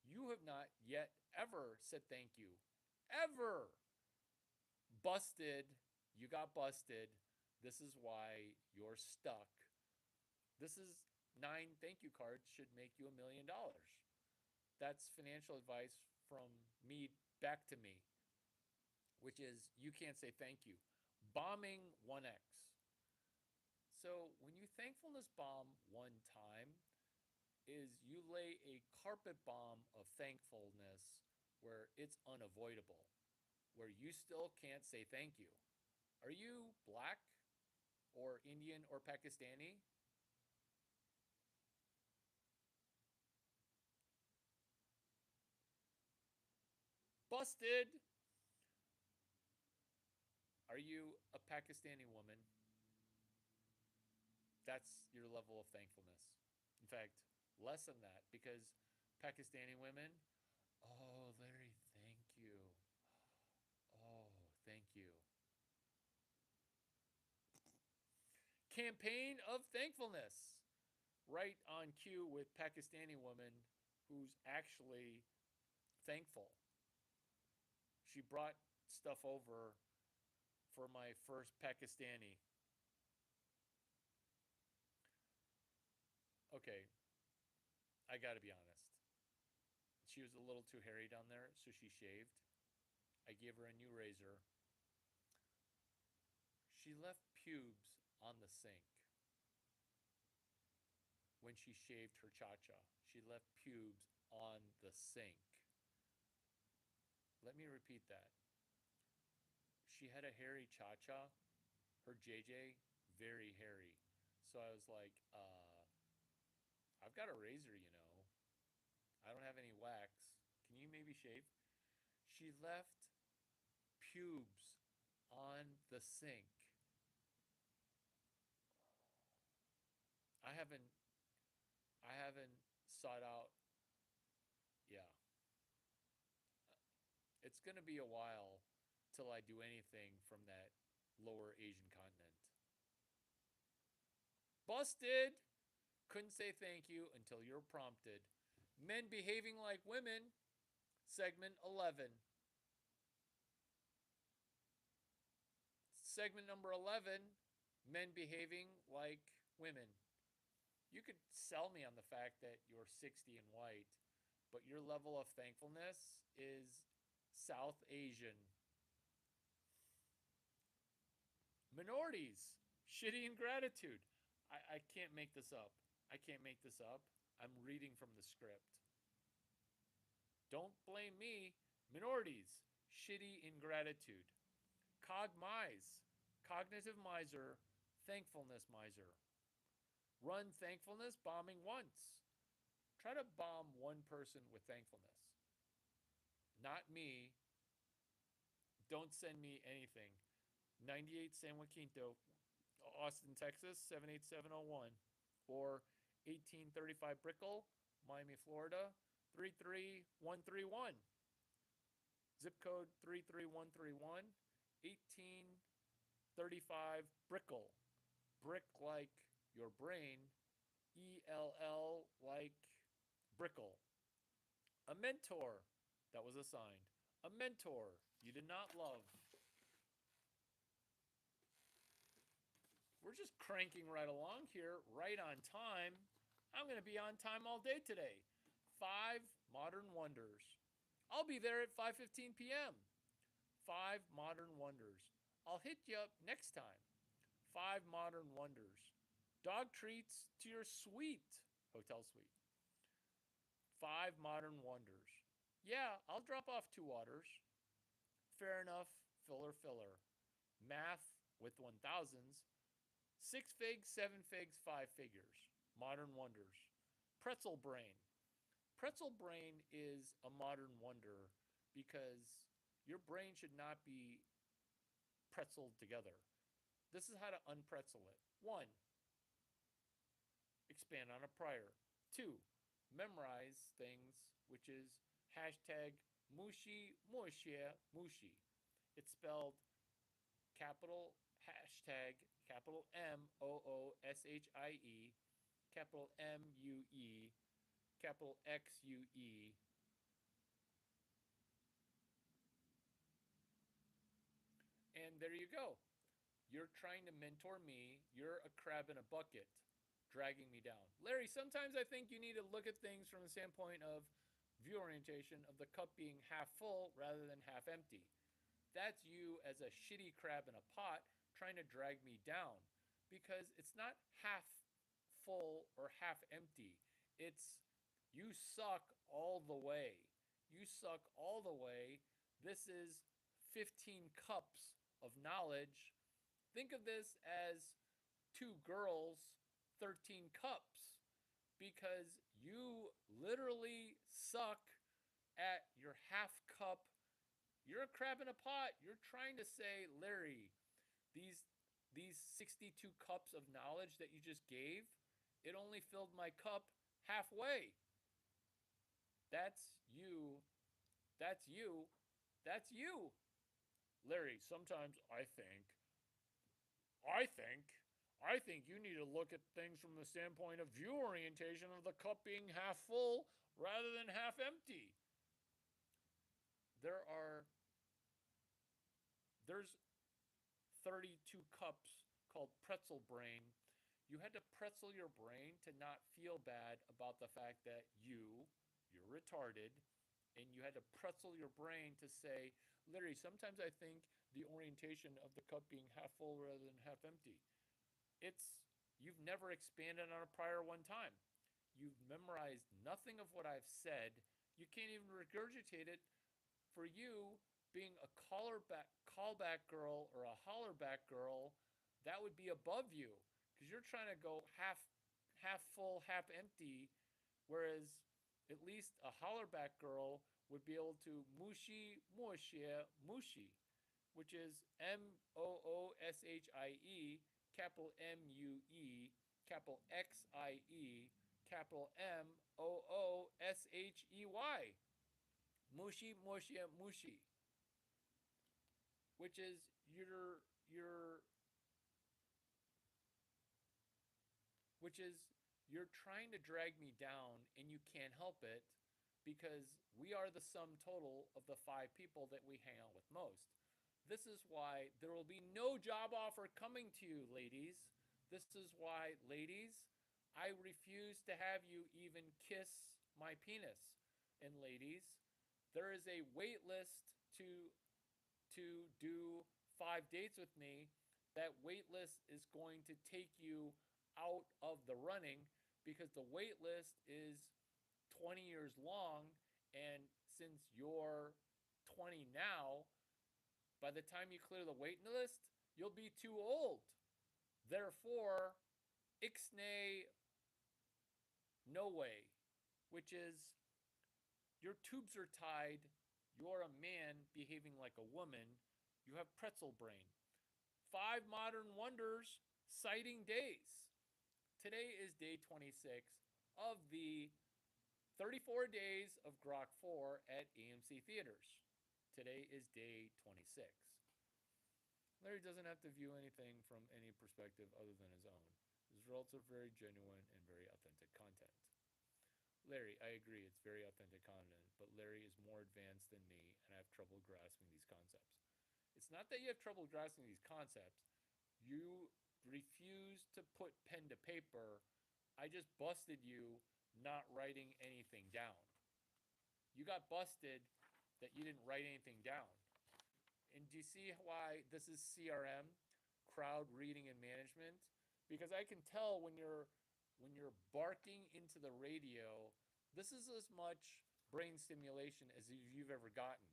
You have not yet ever said thank you. Ever. Busted. You got busted. This is why you're stuck. This is 9 thank you cards should make you $1 million. That's financial advice from me back to me, which is you can't say thank you. Bombing 1x. So when you thankfulness bomb one time, is you lay a carpet bomb of thankfulness where it's unavoidable, where you still can't say thank you. Are you black or Indian or Pakistani? Busted! Are you a Pakistani woman? That's your level of thankfulness. In fact, less than that because Pakistani women, oh, Larry, thank you. Oh, thank you. Campaign of thankfulness. Right on cue with Pakistani woman who's actually thankful. She brought stuff over for my first Pakistani. Okay, I gotta be honest. She was a little too hairy down there, so she shaved. I gave her a new razor. She left pubes on the sink when she shaved her cha cha. She left pubes on the sink. Let me repeat that. She had a hairy cha cha, her JJ, very hairy. So I was like, I've got a razor, you know. I don't have any wax. Can you maybe shave? She left pubes on the sink. I haven't I haven't sought out. Yeah, it's going to be a while till I do anything from that lower Asian continent. Busted! Couldn't say thank you until you're prompted. Men behaving like women, segment 11. Segment number 11, men behaving like women. You could sell me on the fact that you're 60 and white, but your level of thankfulness is South Asian. Minorities, shitty ingratitude. I can't make this up. I can't make this up. I'm reading from the script. Don't blame me. Minorities, shitty ingratitude. Cogmise, cognitive miser, thankfulness miser. Run thankfulness, bombing once. Try to bomb one person with thankfulness. Not me. Don't send me anything. 98 San Joaquinto, Austin, Texas, 78701. Or 1835 Brickell, Miami, Florida, 33131. Zip code 33131. 1835 Brickell. Brick like your brain. ELL like Brickell. A mentor that was assigned. A mentor you did not love. We're just cranking right along here, right on time. I'm going to be on time all day today. 5 Modern Wonders. I'll be there at 5:15 p.m. 5 Modern Wonders. I'll hit you up next time. 5 Modern Wonders. Dog treats to your suite, hotel suite. 5 Modern Wonders. Yeah, I'll drop off 2 waters. Fair enough, filler. Math with 1000s. 6 figs, 7 figs, 5 figures. Modern Wonders. Pretzel Brain. Pretzel Brain is a modern wonder because your brain should not be pretzeled together. This is how to unpretzel it. 1. Expand on a prior. 2. Memorize things, which is hashtag Mushi Mushie Mushi. It's spelled capital hashtag capital MOOSHIE, capital MUE, capital XUE. And there you go. You're trying to mentor me. You're a crab in a bucket, dragging me down. Larry, sometimes I think you need to look at things from the standpoint of view orientation of the cup being half full rather than half empty. That's you as a shitty crab in a pot trying to drag me down because it's not half full or half empty. It's you suck all the way. You suck all the way. This is 15 cups of knowledge. Think of this as 2 girls, 13 cups because you literally suck at your half cup. You're a crab in a pot. You're trying to say, Larry, these 62 cups of knowledge that you just gave, it only filled my cup halfway. That's you. That's you. That's you. Larry, sometimes I think I think you need to look at things from the standpoint of view orientation of the cup being half full rather than half empty. There are there's 32 cups called pretzel brain. You had to pretzel your brain to not feel bad about the fact that you're retarded, and you had to pretzel your brain to say, Larry, sometimes I think the orientation of the cup being half full rather than half empty. It's you've never expanded on a prior one time. You've memorized nothing of what I've said. You can't even regurgitate it. For you, being a callback girl or a hollerback girl, that would be above you because you're trying to go half full, half empty, whereas at least a hollerback girl would be able to mushi mushi mushi. which is Mooshie, capital MUE, capital XIE, capital MOOSHEY. Mushi, mushi, mushi, which is your which is you're trying to drag me down and you can't help it because we are the sum total of the 5 people that we hang out with most. This is why there will be no job offer coming to you, ladies. This is why, ladies, I refuse to have you even kiss my penis. And ladies, there is a wait list to do 5 dates with me. That wait list is going to take you out of the running because the wait list is 20 years long. And since you're 20 now, by the time you clear the waiting list, you'll be too old. Therefore, ixnay no way, which is your tubes are tied, you're a man behaving like a woman, you have pretzel brain. 5 modern wonders, sighting days. Today is day 26 of the 34 days of Grok 4 at AMC Theaters. Today is day 26. Larry doesn't have to view anything from any perspective other than his own. His results are very genuine and very authentic content. Larry, I agree, it's very authentic content, but Larry is more advanced than me, and I have trouble grasping these concepts. It's not that you have trouble grasping these concepts, you refuse to put pen to paper. I just busted you not writing anything down. You got busted that you didn't write anything down. And do you see why this is CRM, crowd reading and management? Because I can tell when you're barking into the radio, this is as much brain stimulation as you've ever gotten.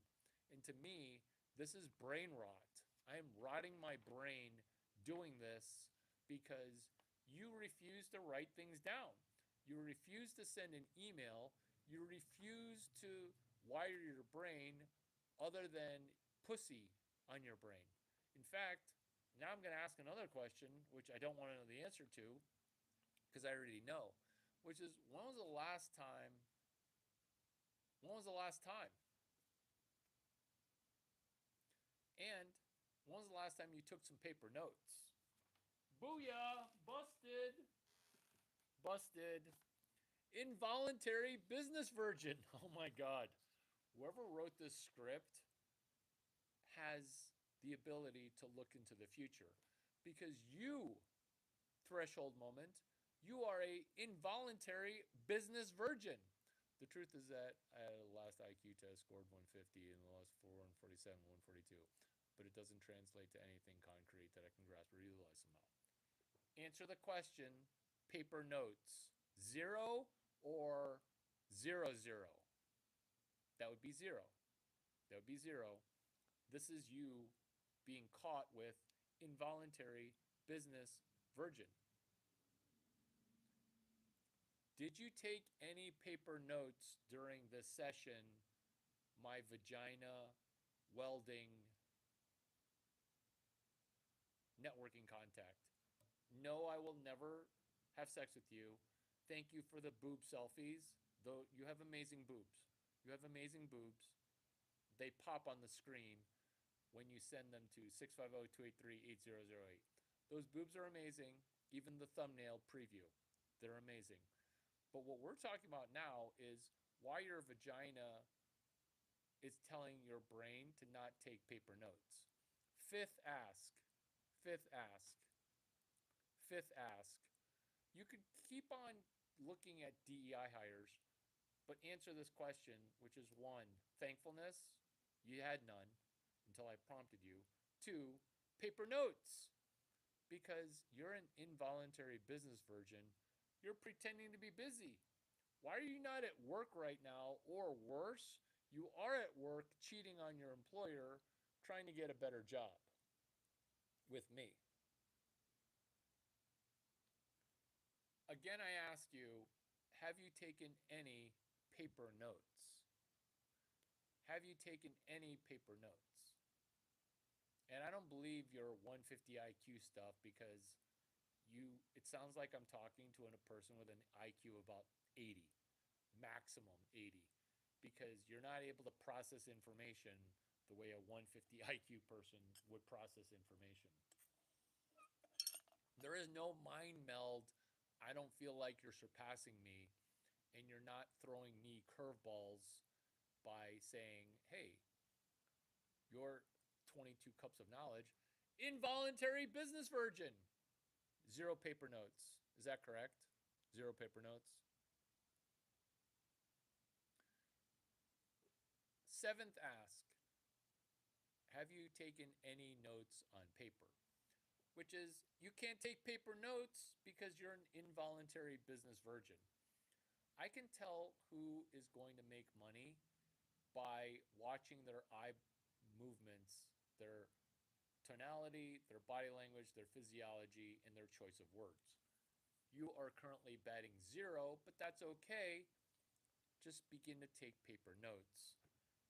And to me, this is brain rot. I am rotting my brain doing this because you refuse to write things down. You refuse to send an email. You refuse to wire your brain other than pussy on your brain. In fact, now I'm going to ask another question, which I don't want to know the answer to because I already know, which is when was the last time? When was the last time? And when was the last time you took some paper notes? Booyah! Busted! Busted. Involuntary business virgin. Oh my God. Whoever wrote this script has the ability to look into the future because you, threshold moment, you are a involuntary business virgin. The truth is that I had a last IQ test, scored 150, and the last 147, 142. But it doesn't translate to anything concrete that I can grasp or utilize somehow. Answer the question, paper notes. 0 or 0, 0? That would be 0. That would be 0. This is you being caught with involuntary business virgin. Did you take any paper notes during the session, my vagina welding networking contact? No, I will never have sex with you. Thank you for the boob selfies, though you have amazing boobs. You have amazing boobs. They pop on the screen when you send them to 650-283-8008. Those boobs are amazing, even the thumbnail preview. They're amazing. But what we're talking about now is why your vagina is telling your brain to not take paper notes. Fifth ask. Fifth ask. Fifth ask. You could keep on looking at DEI hires, but answer this question, which is 1, thankfulness. You had none until I prompted you. 2, paper notes. Because you're an involuntary business virgin, you're pretending to be busy. Why are you not at work right now? Or worse, you are at work cheating on your employer, trying to get a better job with me. Again, I ask you, have you taken any paper notes? Have you taken any paper notes? don't believe your 150 IQ stuff because it sounds like I'm talking to a person with an IQ of about 80, maximum 80, because you're not able to process information the way a 150 IQ person would process information. There is no mind meld. I don't feel like you're surpassing me, and you're not throwing me curveballs by saying, hey, you're 22 cups of knowledge, involuntary business virgin. Zero paper notes. Is that correct? Zero paper notes. Seventh ask, have you taken any notes on paper? Which is, you can't take paper notes because you're an involuntary business virgin. I can tell who is going to make money by watching their eye movements, their tonality, their body language, their physiology, and their choice of words. You are currently batting zero, but that's okay. Just begin to take paper notes.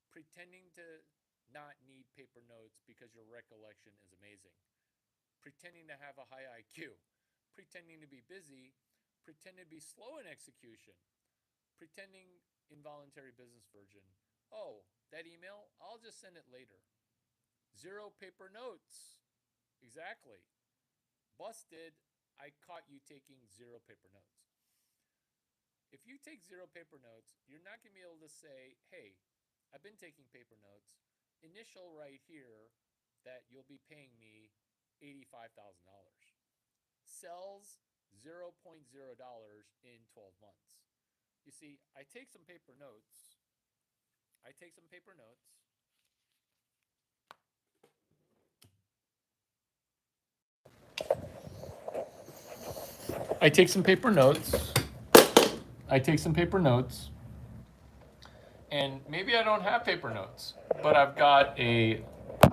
Pretending to not need paper notes because your recollection is amazing. Pretending to have a high IQ. Pretending to be busy. Pretending to be slow in execution. Pretending involuntary business virgin. Oh, that email? I'll just send it later. Zero paper notes. Exactly. Busted. I caught you taking zero paper notes. If you take zero paper notes, you're not going to be able to say, hey, I've been taking paper notes. Initial right here that you'll be paying me $85,000. Sells $0.0 in 12 months. You see, I take some paper notes. I take some paper notes. I take some paper notes. I take some paper notes. And maybe I don't have paper notes, but I've got a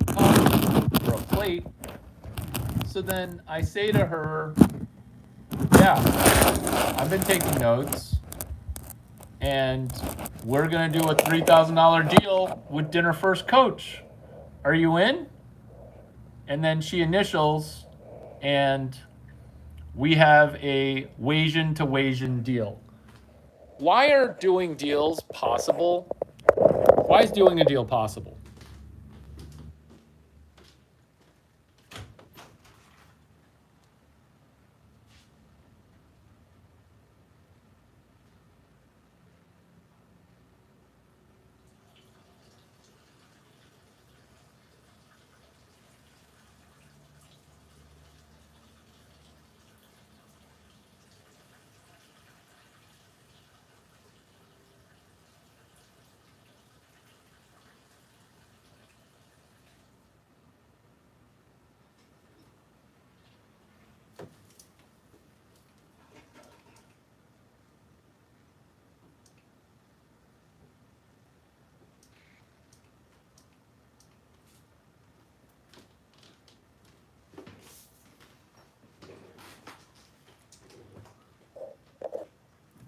cup or a plate. So then I say to her, yeah, I've been taking notes, and we're going to do a $3,000 deal with Dinner First Coach. Are you in? And then she initials, and we have a Wasian to Wasian deal. Why are doing deals possible? Why is doing a deal possible?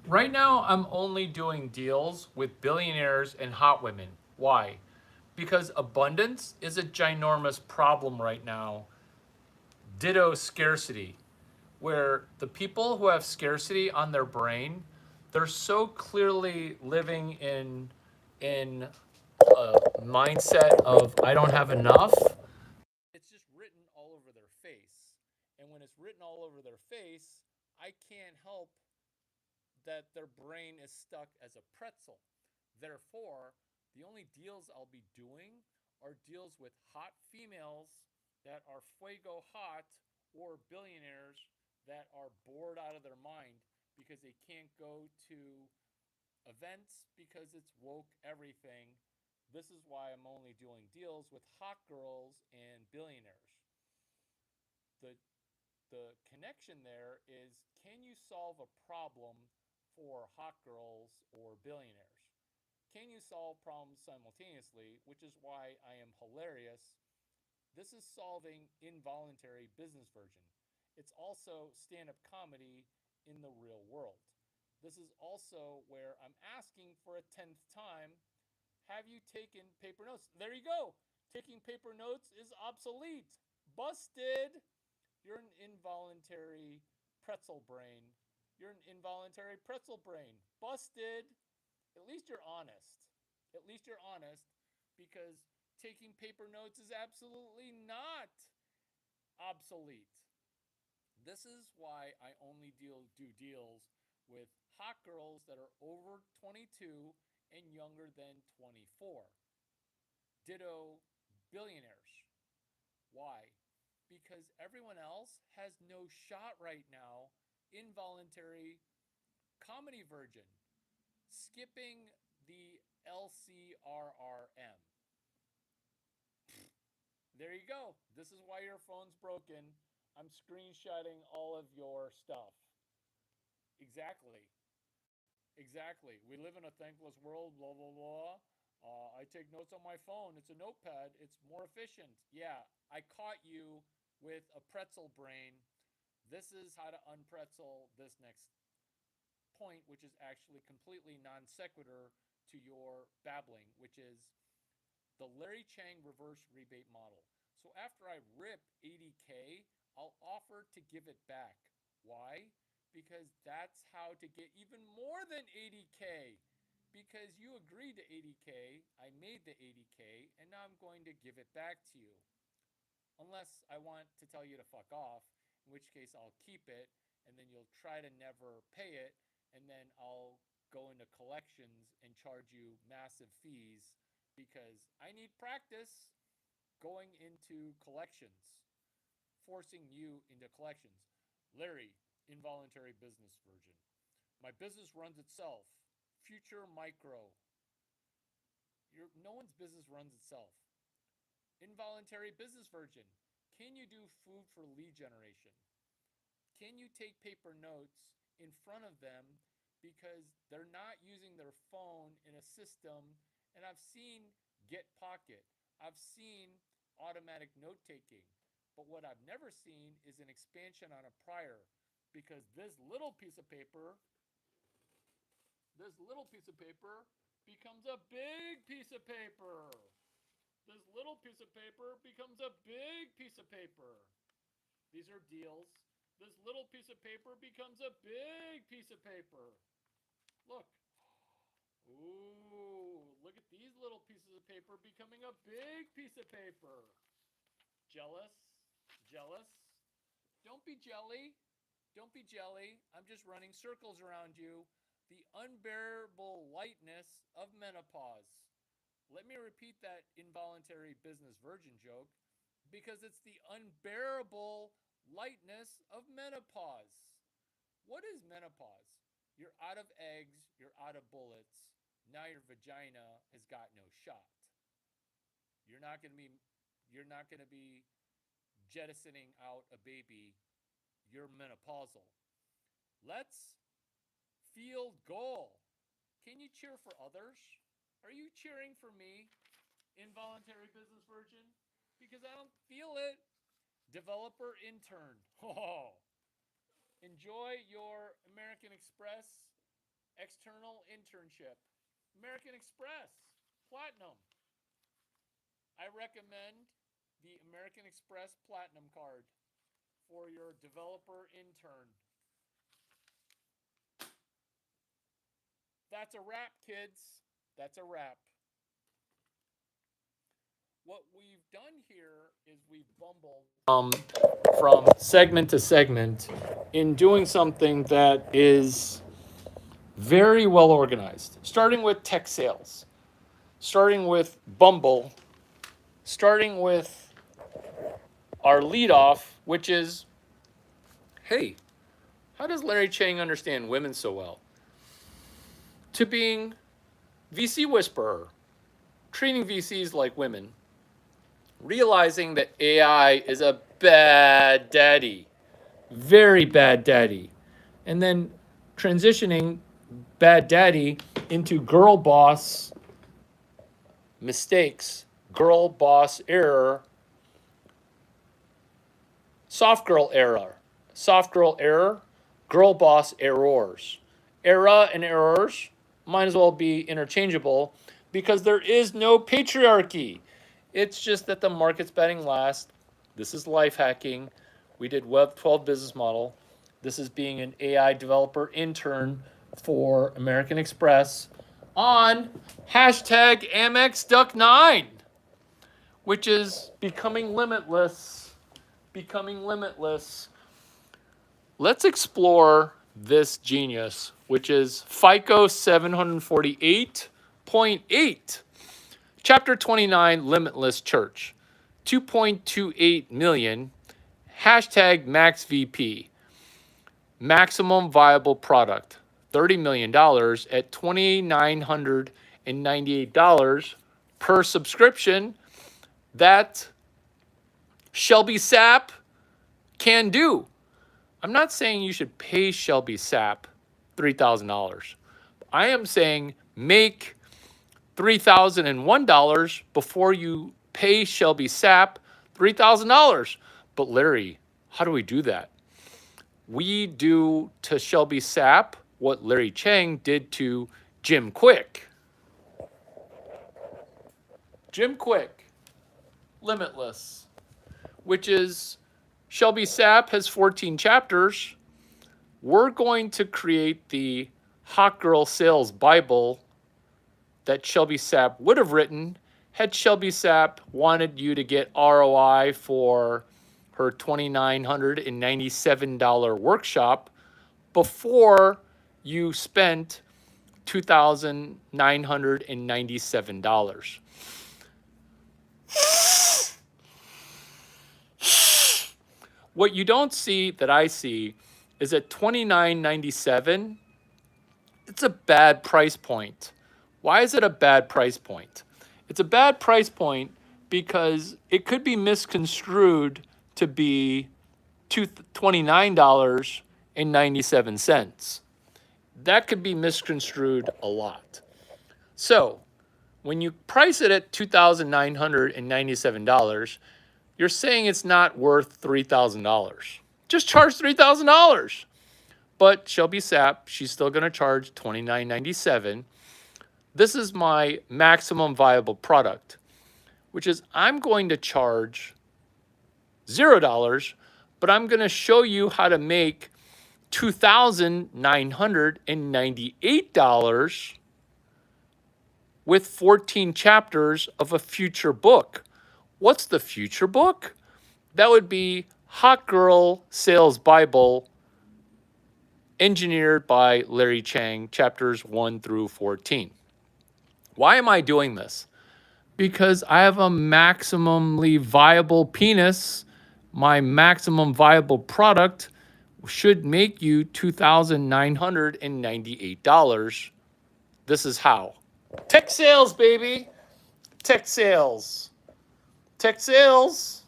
Right now, I'm only doing deals with billionaires and hot women. Why? Because abundance is a ginormous problem right now. Ditto scarcity, where the people who have scarcity on their brain, they're so clearly living in a mindset of I don't have enough. It's just written all over their face. And when it's written all over their face, I can't help that their brain is stuck as a pretzel. Therefore, the only deals I'll be doing are deals with hot females that are fuego hot or billionaires that are bored out of their mind because they can't go to events because it's woke everything. This is why I'm only doing deals with hot girls and billionaires. The the connection there is, can you solve a problem for hot girls or billionaires? Can you solve problems simultaneously? Which is why I am hilarious. This is solving involuntary business version. It's also stand up comedy in the real world. This is also where I'm asking for a 10th time, have you taken paper notes? There you go. Taking paper notes is obsolete. Busted. You're an involuntary pretzel brain. You're an involuntary pretzel brain. Busted. At least you're honest. At least you're honest because taking paper notes is absolutely not obsolete. This is why I only do deals with hot girls that are over 22 and younger than 24. Ditto billionaires. Why? Because everyone else has no shot right now. Involuntary comedy virgin. Skipping the LCRRM. There you go. This is why your phone's broken. I'm screenshotting all of your stuff. Exactly. Exactly. We live in a thankless world, blah, blah, blah. I take notes on my phone. It's a notepad. It's more efficient. Yeah, I caught you with a pretzel brain. This is how to unpretzel this next point, which is actually completely non sequitur to your babbling, which is the Larry Chang reverse rebate model. So after I rip 80K, I'll offer to give it back. Why? Because that's how to get even more than 80K. Because you agreed to 80K, I made the 80K, and now I'm going to give it back to you. Unless I want to tell you to fuck off, in which case I'll keep it, and then you'll try to never pay it, and then I'll go into collections and charge you massive fees because I need practice going into collections, forcing you into collections. Larry, involuntary business version. My business runs itself. Future micro. No one's business runs itself. Involuntary business version. Can you do food for lead generation? Can you take paper notes in front of them because they're not using their phone in a system? And I've seen Get Pocket. I've seen automatic note taking. But what I've never seen is an expansion on a prior because this little piece of paper becomes a big piece of paper. This little piece of paper becomes a big piece of paper. These are deals. This little piece of paper becomes a big piece of paper. Look. Ooh, look at these little pieces of paper becoming a big piece of paper. Jealous? Jealous? Don't be jelly. Don't be jelly. I'm just running circles around you. The unbearable lightness of menopause. Let me repeat that involuntary business virgin joke because it's the unbearable lightness of menopause. What is menopause? You're out of eggs, you're out of bullets. Now your vagina has got no shot. You're not going to be jettisoning out a baby. You're menopausal. Let's field goal. Can you cheer for others? Are you cheering for me, involuntary business virgin? Because I don't feel it. Developer intern. Oh, enjoy your American Express external internship. American Express, Platinum. I recommend the American Express Platinum card for your developer intern. That's a wrap, kids. That's a wrap. What we've done here is we've bumbled from segment to segment in doing something that is very well organized, starting with tech sales, starting with Bumble, starting with our leadoff, which is, hey, how does Larry Chang understand women so well? To being VC whisperer, treating VCs like women, realizing that AI is a bad daddy, very bad daddy, and then transitioning bad daddy into girl boss mistakes, girl boss error, soft girl error, girl boss errors. Era and errors might as well be interchangeable because there is no patriarchy. It's just that the market's betting last. This is life hacking. We did Web 12 business model. This is being an AI developer intern for American Express on hashtag AmexDuck9, which is becoming limitless. Becoming limitless. Let's explore this genius, which is FICO 748.8. Chapter 29, Limitless Church. 2.28 million. Hashtag MaxVP. Maximum viable product. $30 million at $2,998 per subscription. That Shelby Sapp can do. I'm not saying you should pay Shelby Sapp $3,000. I am saying make $3,001 before you pay Shelby Sapp $3,000. But Larry, how do we do that? We do to Shelby Sapp what Larry Chang did to Jim Quick. Jim Quick, Limitless, which is Shelby Sapp has 14 chapters. We're going to create the Hot Girl Sales Bible that Shelby Sapp would have written had Shelby Sapp wanted you to get ROI for her $2,997 workshop before you spent $2,997. What you don't see that I see is at $29.97, it's a bad price point. Why is it a bad price point? It's a bad price point because it could be misconstrued to be $29.97. That could be misconstrued a lot. So when you price it at $2,997, you're saying it's not worth $3,000. Just charge $3,000. But Shelby Sapp, she's still going to charge $29.97. This is my maximum viable product, which is I'm going to charge $0, but I'm going to show you how to make $2,998 with 14 chapters of a future book. What's the future book? That would be Hot Girl Sales Bible, engineered by Larry Chang, chapters 1 through 14. Why am I doing this? Because I have a maximally viable penis. My maximum viable product should make you $2,998. This is how. Tech sales, baby. Tech sales. Tech sales.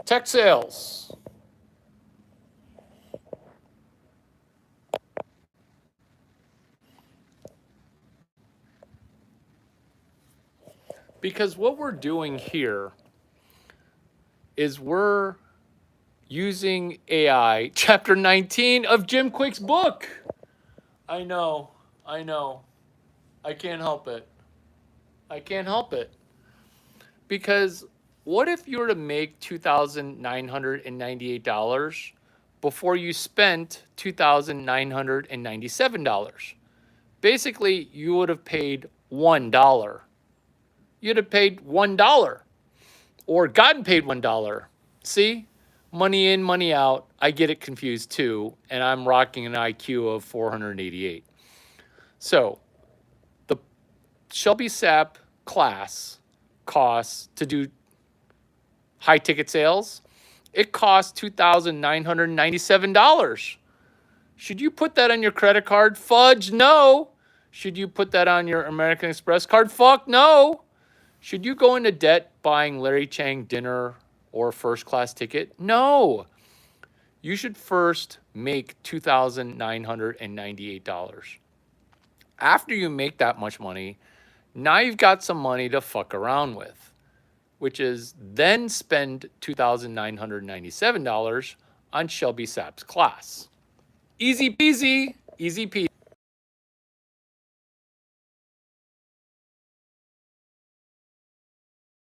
Tech sales. Because what we're doing here is we're using AI, chapter 19 of Jim Quick's book. I know. I can't help it. Because what if you were to make $2,998 before you spent $2,997? Basically, you would have paid $1. You'd have paid $1 or gotten paid $1. See? Money in, money out. I get it confused too, and I'm rocking an IQ of 488. So, the Shelby Sapp class costs to do high ticket sales. It costs $2,997. Should you put that on your credit card? Fudge, no. Should you put that on your American Express card? Fuck, no. Should you go into debt buying Larry Chang dinner or first class ticket? No. You should first make $2,998. After you make that much money, now you've got some money to fuck around with, which is then spend $2,997 on Shelby Sapp's class. Easy peasy, easy peasy.